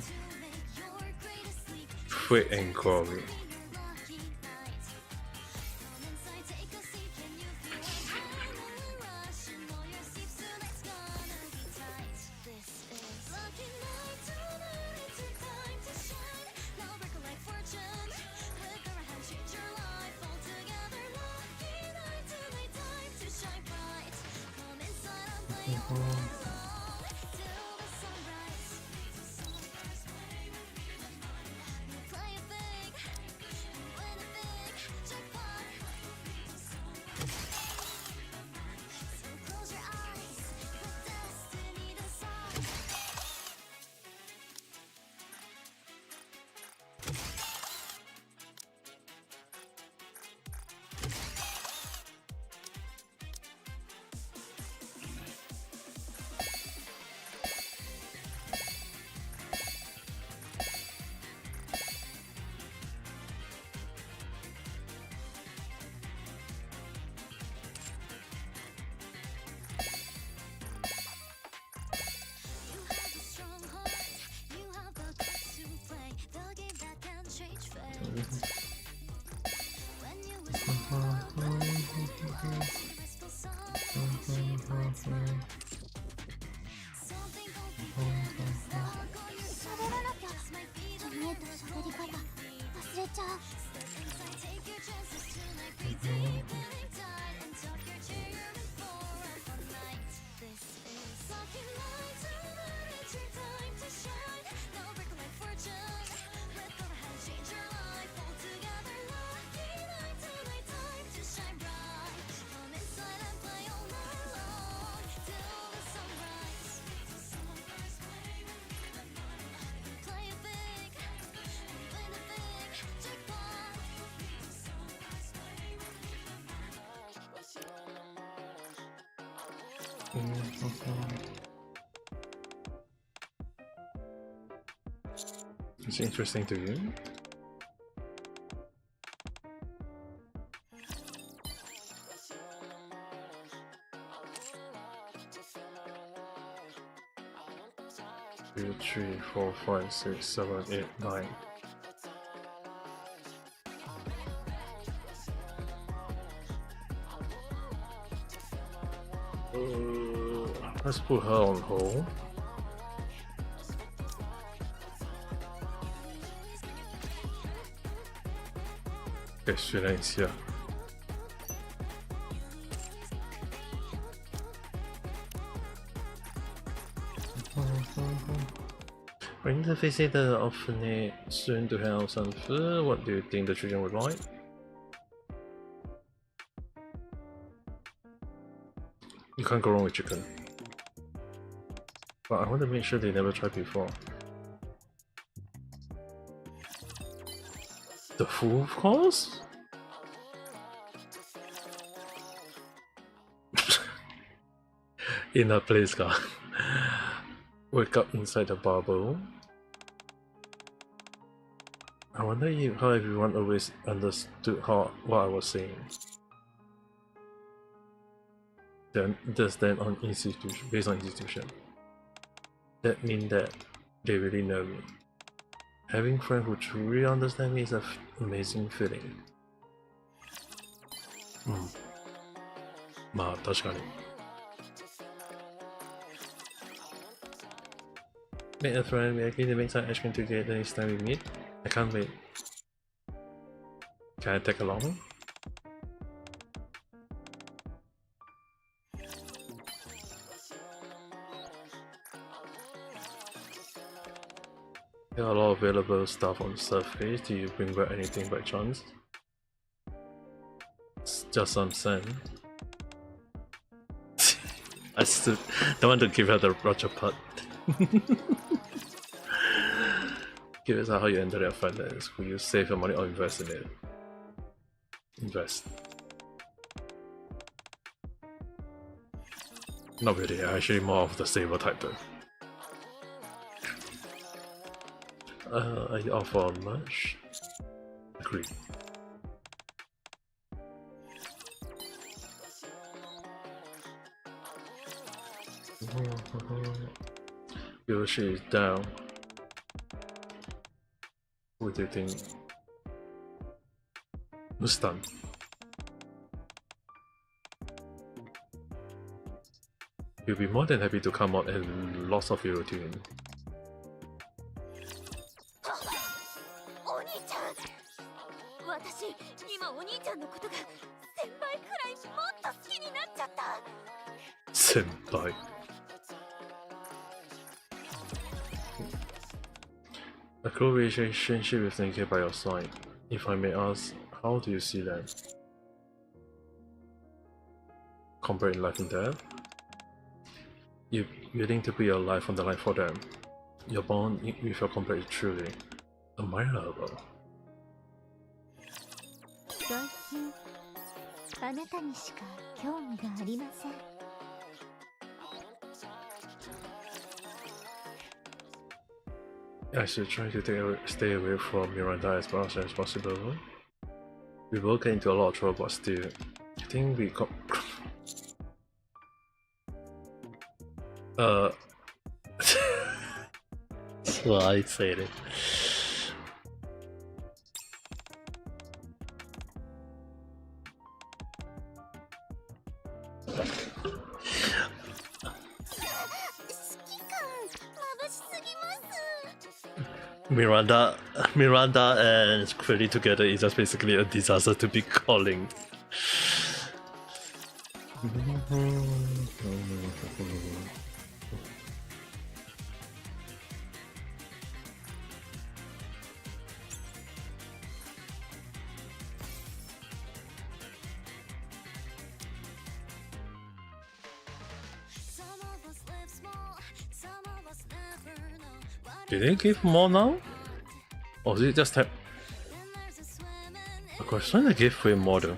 Freight and Glory. It's interesting to you. Two, 3, 4, 5, 6, 7, 8, 9. Let's put her on hold. Okay, 学了一下。Bring the visitor orphanage soon to have some food. What do you think the children would like? You can't go wrong with chicken. But I want to make sure they never tried before. The full course? In a place, guy. Wake up inside the bubble. I wonder how everyone always understood what I was saying. Then just then on institution, based on institution. That means that they really know me. Having friends who truly understand me is an amazing feeling. まあ確かに。Make a friend, we agree to make some ice cream together next time we meet. I can't wait. Can I take along? There are a lot of available stuff on the surface. Do you bring back anything by chance? It's just some sand. I still don't want to give her the Roger part. Curious how you enter that finance. Will you save your money or invest in it? Invest. Not really, I'm actually more of the saver type though. Are you offer much? Agree. Your shit is down. What do you think? Mustang. You'll be more than happy to come out and lots of your routine. お兄ちゃん、私今お兄ちゃんのことが1000倍くらいもっと好きになっちゃった。先輩. A close relationship with Nikke by your side. If I may ask, how do you see them? Comparing life and death? You're willing to put your life on the line for them. Your bond with your compare is truly admirable. 最近あなたにしか興味がありません。 I should try to stay away from Nemurenai as much as possible. We will get into a lot of trouble, but still, I think we got. So I said it. Miranda and Quilly together is just basically a disaster to be calling. Did they give more now? Or did it just have... Of course, trying to give way more though.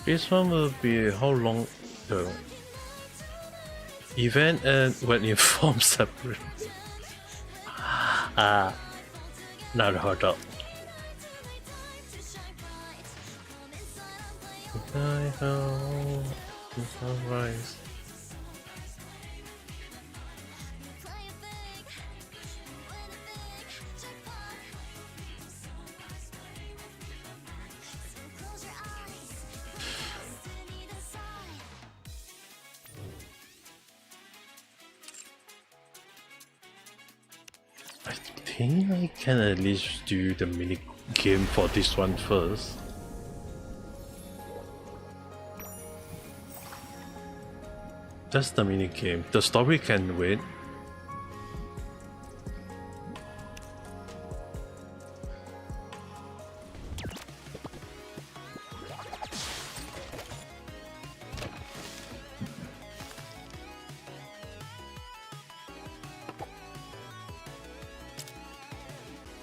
This one will be how long though? Event and when informed separate. Ah, not hard up. I know the sunrise. I think I can at least do the mini game for this one first. Just the mini game. The story can wait.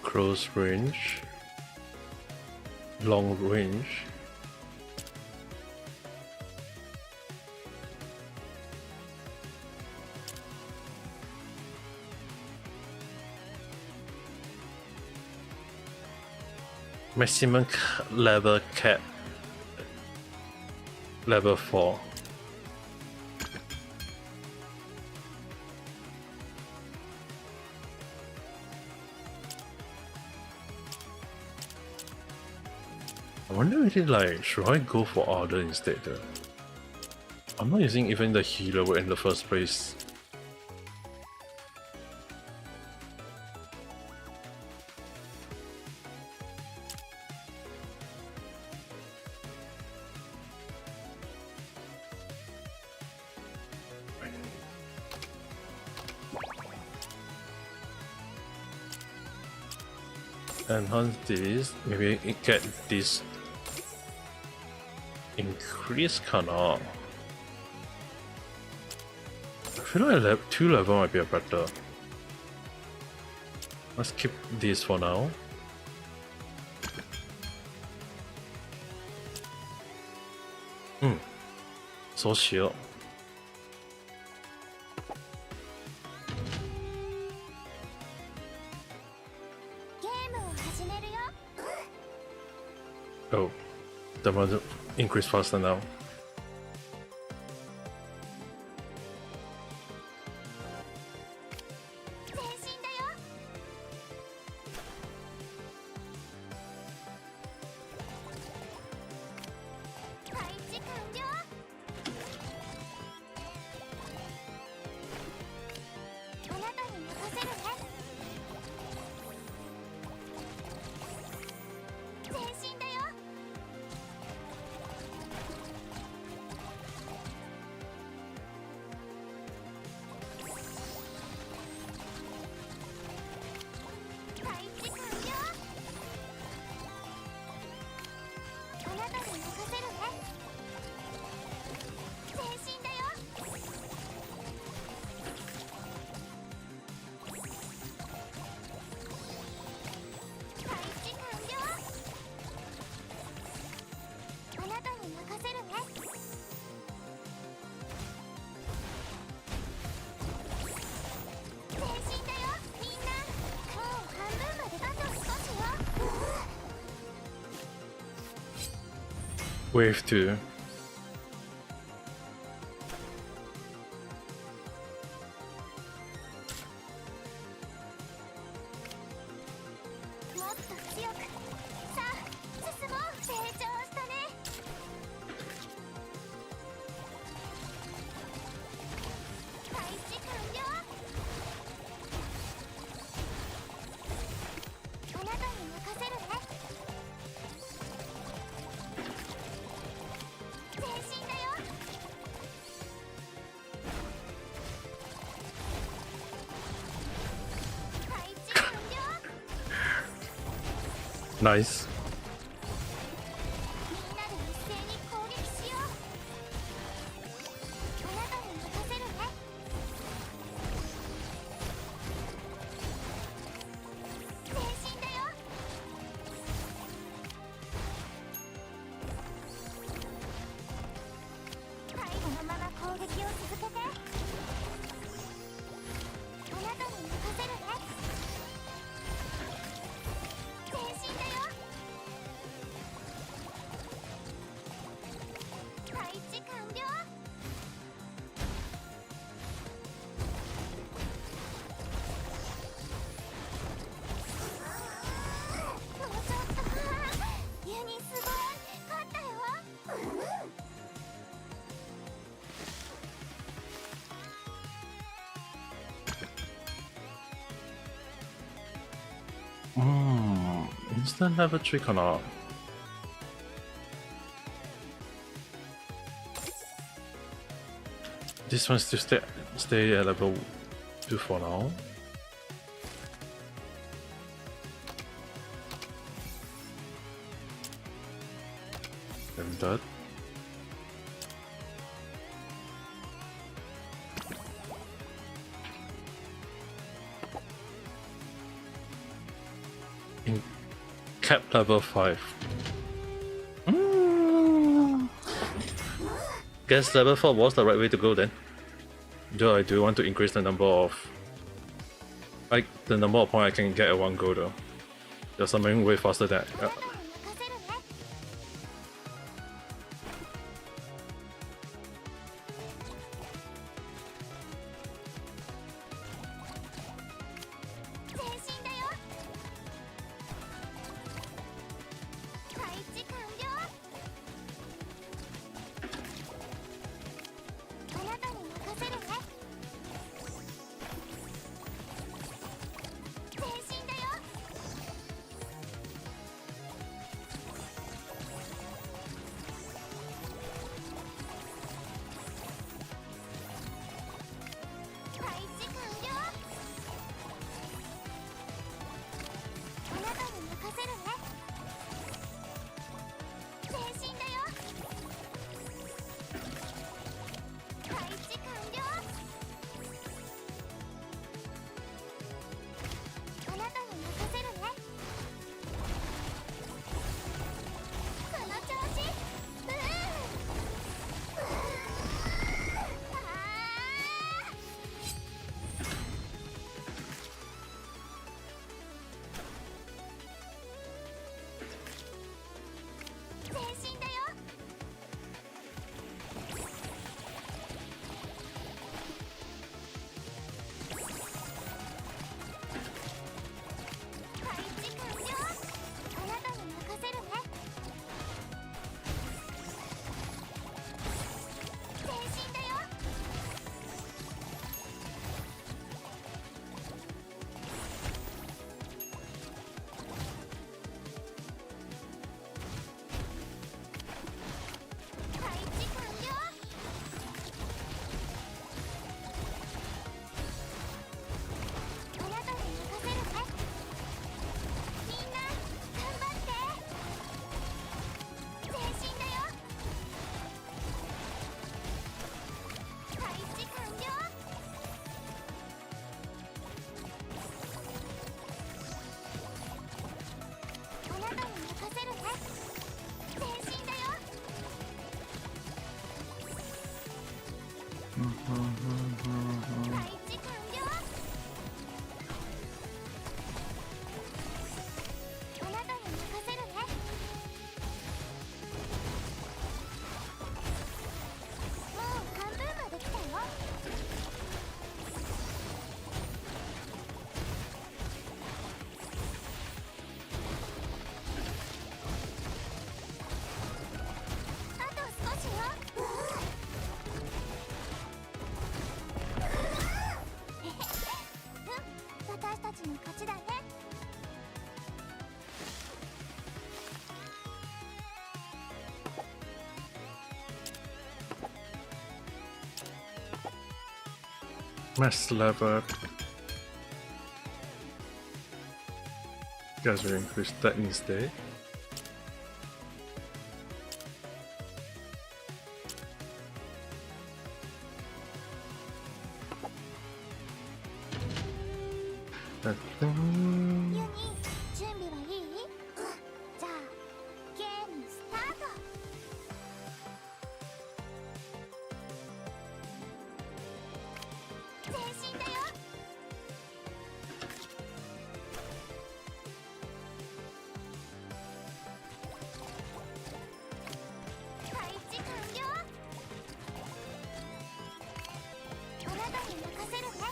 Close range, long range. Maximum level cap, level 4. wonder really like, should I go for other instead? I'm not using even the healer in the first place. Enhance this, maybe get this increase kinda. I feel like 2 level might be a better. Let's keep this for now. So shield. ゲームを始めるよ。 Oh, the one increase faster now. 前進だよ。配置完了。あなたに任せるね。前進だよ。配置完了。あなたに任せるね。前進だよ。配置完了。あなたに任せるね。前進だよ。みんな、もう半分まであと少しよ。Wave 2. もっと強く。さあ、進もう。成長したね。配置完了。あなたに任せるね。前進だよ。配置完了。 Nice. みんなで一斉に攻撃しよう。あなたに任せるね。前進だよ。はい、このまま攻撃を続けて。あなたに任せるね。前進だよ。配置完了。もうちょっと。ユニすごい。勝ったよ。Instant level 3 かな。This one still stay at level 2 for now. And that. In cap level 5. Guess level 4 was the right way to go then. Do I do want to increase the number of the number of points I can get at one go though. There's something way faster than あなたに任せるね。前進だよ。配置完了。私たちの勝ちだね。Mass level. You guys are increased that instead. That ユニ、準備はいい？じゃあゲームスタート。前進だよ。配置完了。あなたに任せるね。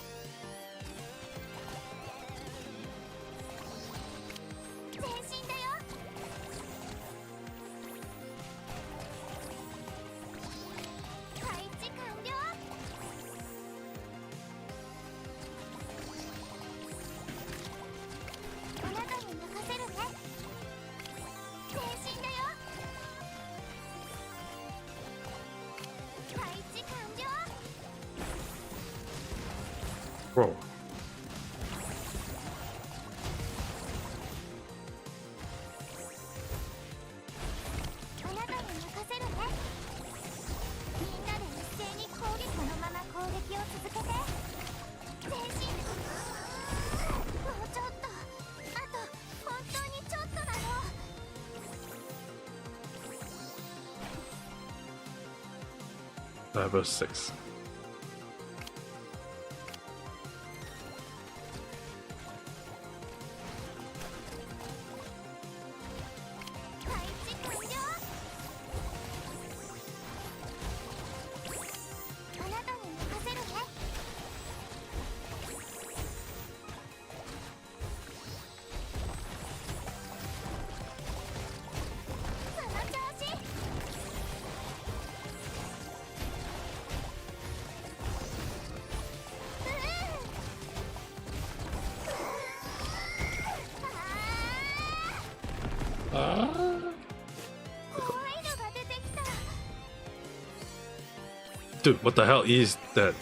前進だよ。配置完了。あなたに任せるね。前進だよ。配置完了。 Whoa. あなたに任せるね。みんなで一斉に攻撃、このまま攻撃を続けて。前進。もうちょっと。あと本当にちょっとなの。Level 6. 配置完了。あなたに任せるね。その調子。Dude, what the hell is that?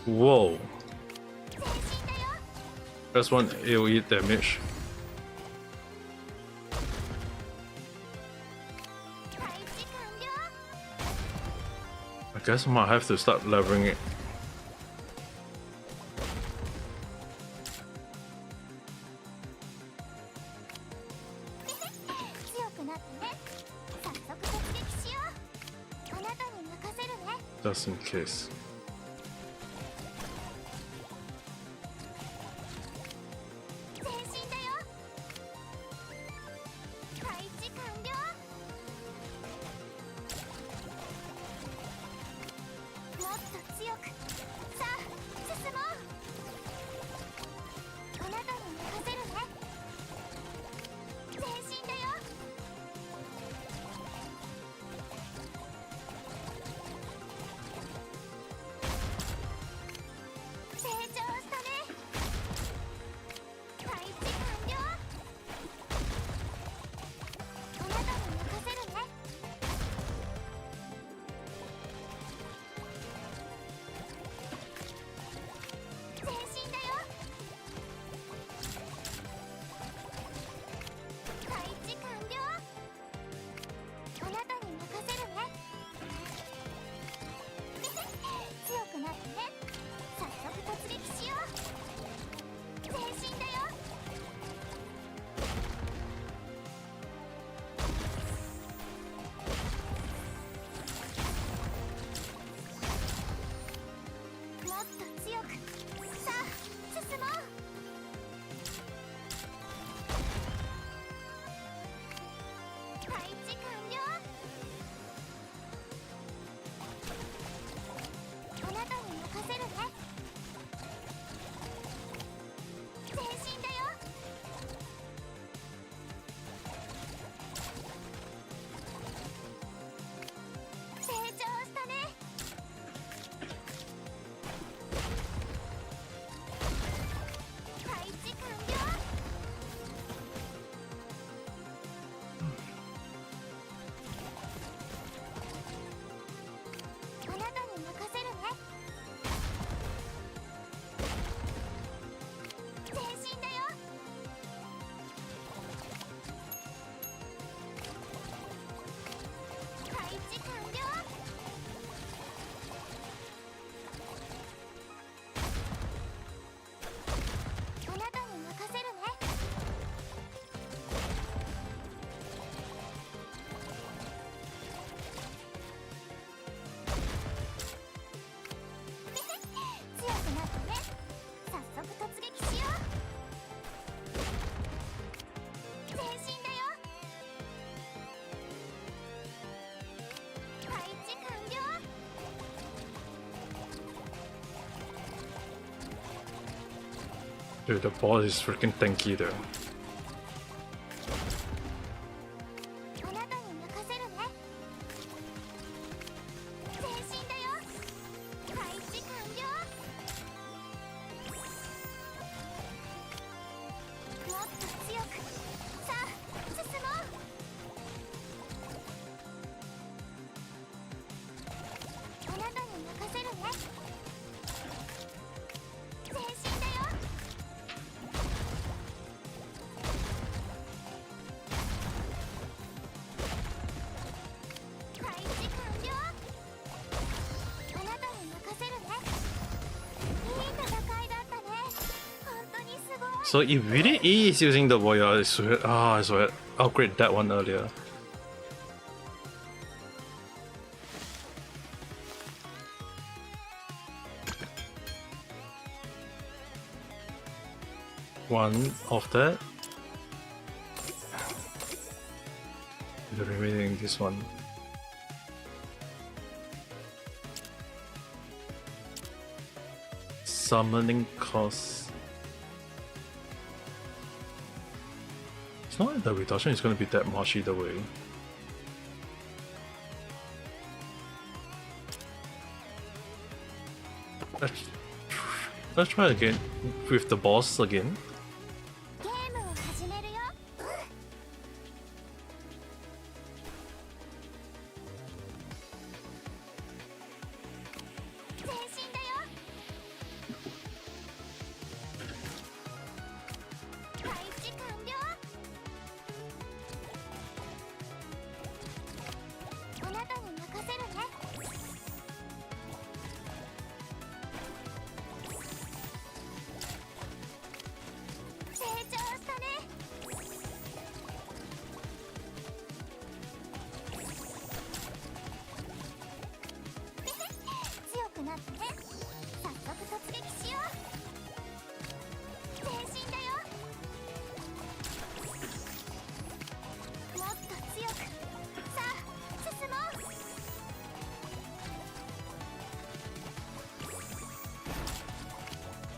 Whoa. That's one AoE damage. I guess I might have to start leveling it. Just in case. Dude, the boss is freaking tanky though. あなたに任せるね。前進だよ。配置完了。もっと強く。さあ進もう。あなたに任せるね。前進だよ。配置完了。あなたに任せるね。いい戦いだったね。本当にすごい。 So it really is using the warrior. I swear. Ah, I swear. Upgrade that one earlier. One of that. The remaining this one. Summoning cost. It's not like the reduction is going to be that much either way. Let's try again with the boss again. ゲームを始めるよ。前進だよ。配置完了。あなたに任せるね。成長したね。強くなったね。早速突撃しよう。前進だよ。もっと強く。さあ進もう。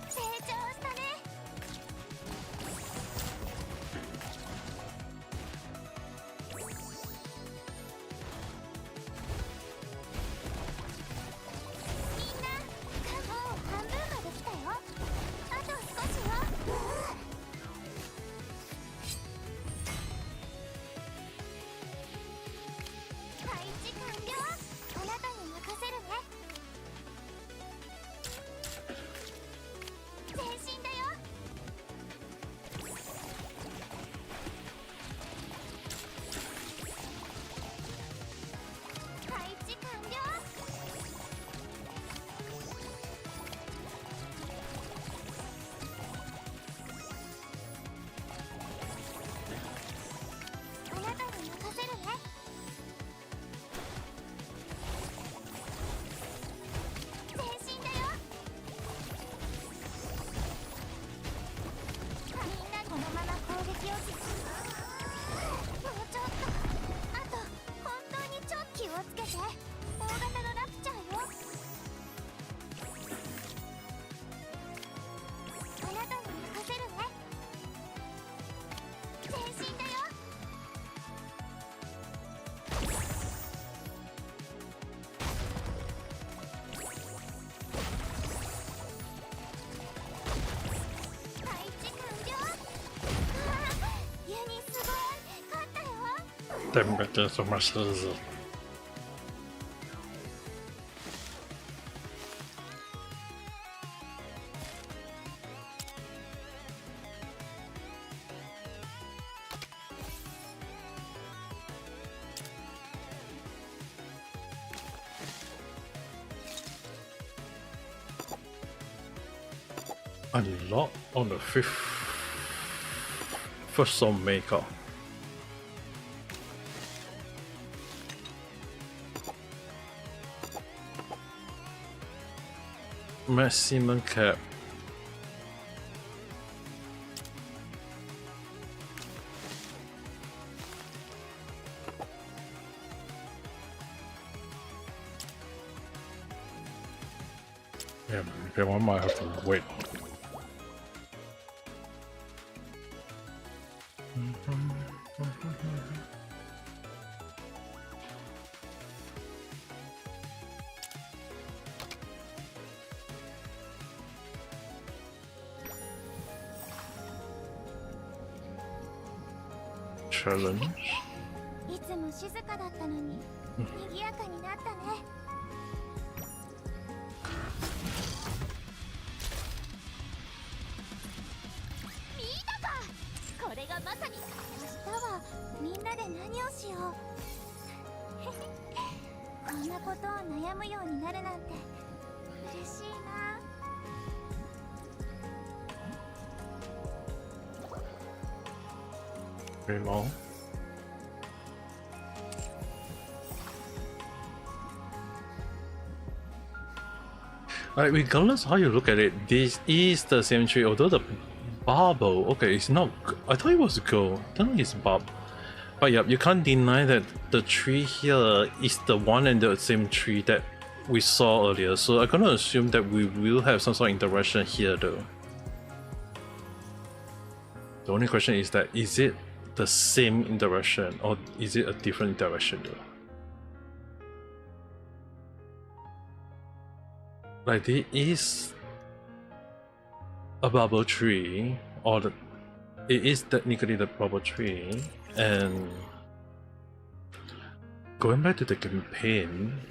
成長したね。みんな、もう半分まで来たよ。あと少しよ。配置完了。あなたに任せるね。前進だよ。配置完了。あなたに任せるね。前進だよ。みんなこのまま攻撃をもうちょっと。あと本当にちょっと気をつけて。大型のラプチャーよ。あなたに任せるね。前進だよ。配置完了。ユニすごい。勝ったよ。 Them getting so much easier. A lot on the first song maker. Maximum cap. Yeah, okay, one might have to wait. challenge. いつも静かだったのに賑やかになったね。見たか、これがまさに。明日はみんなで何をしよう。こんなことを悩むようになるなんて嬉しいな。Very long. Alright, regardless how you look at it, this is the same tree, although the bubble, okay, it's not, I thought it was gold, I don't know it's bob. But yeah, you can't deny that the tree here is the one and the same tree that we saw earlier, so I'm gonna assume that we will have some sort of interaction here though. The only question is that, is it the same interaction or is it a different interaction though? Like there is a bubble tree, or it is technically the bubble tree, and going back to the campaign,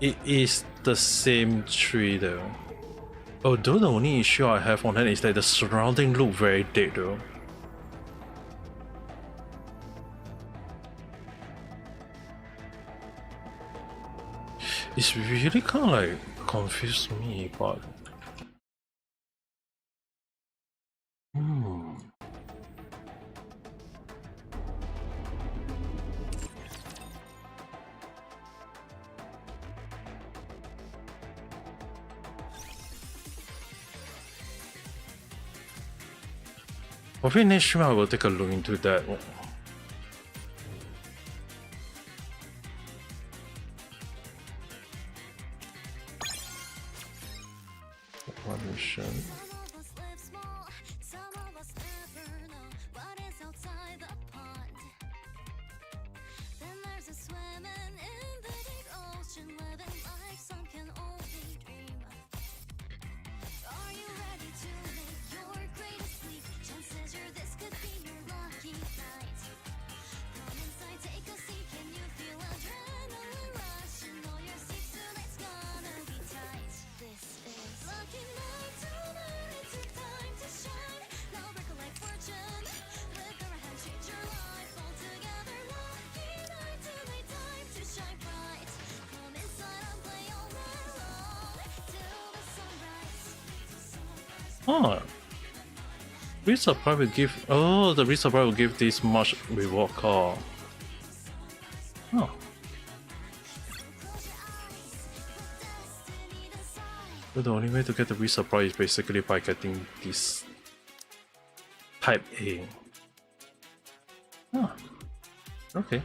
it is the same tree though. Although the only issue I have on that is that the surrounding look very dead though. It's really kind of like confused me, but probably next stream I will take a look into that. One mission. Oh, resupply will give. Oh, the resupply will give this much reward call. Oh. So the only way to get the resupply is basically by getting this type A. Oh. Okay.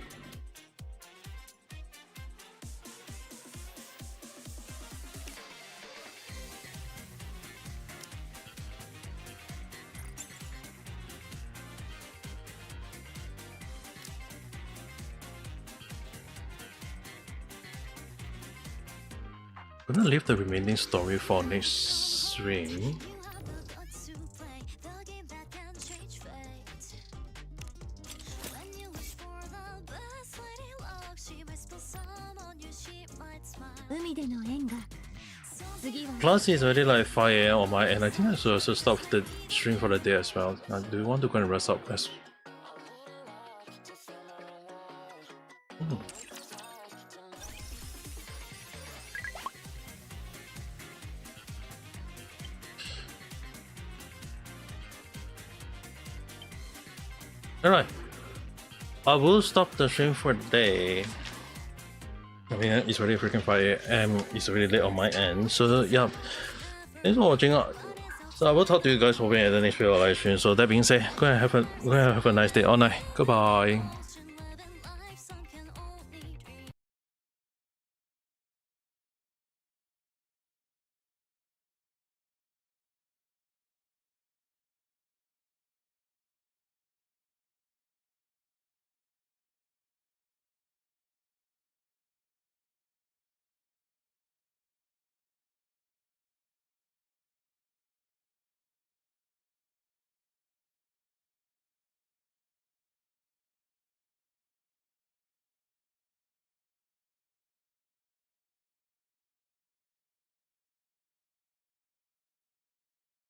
I'm gonna leave the remaining story for next stream. Plus it's already like 5 AM on my end. I think I should also stop the stream for the day as well. Do you want to go and rest up as Alright, I will stop the stream for the day. I mean, it's already freaking 5 AM, it's already late on my end, so yeah, thanks for watching. So I will talk to you guys probably at the next video live stream. So that being said, go ahead and have a nice day or night. Goodbye.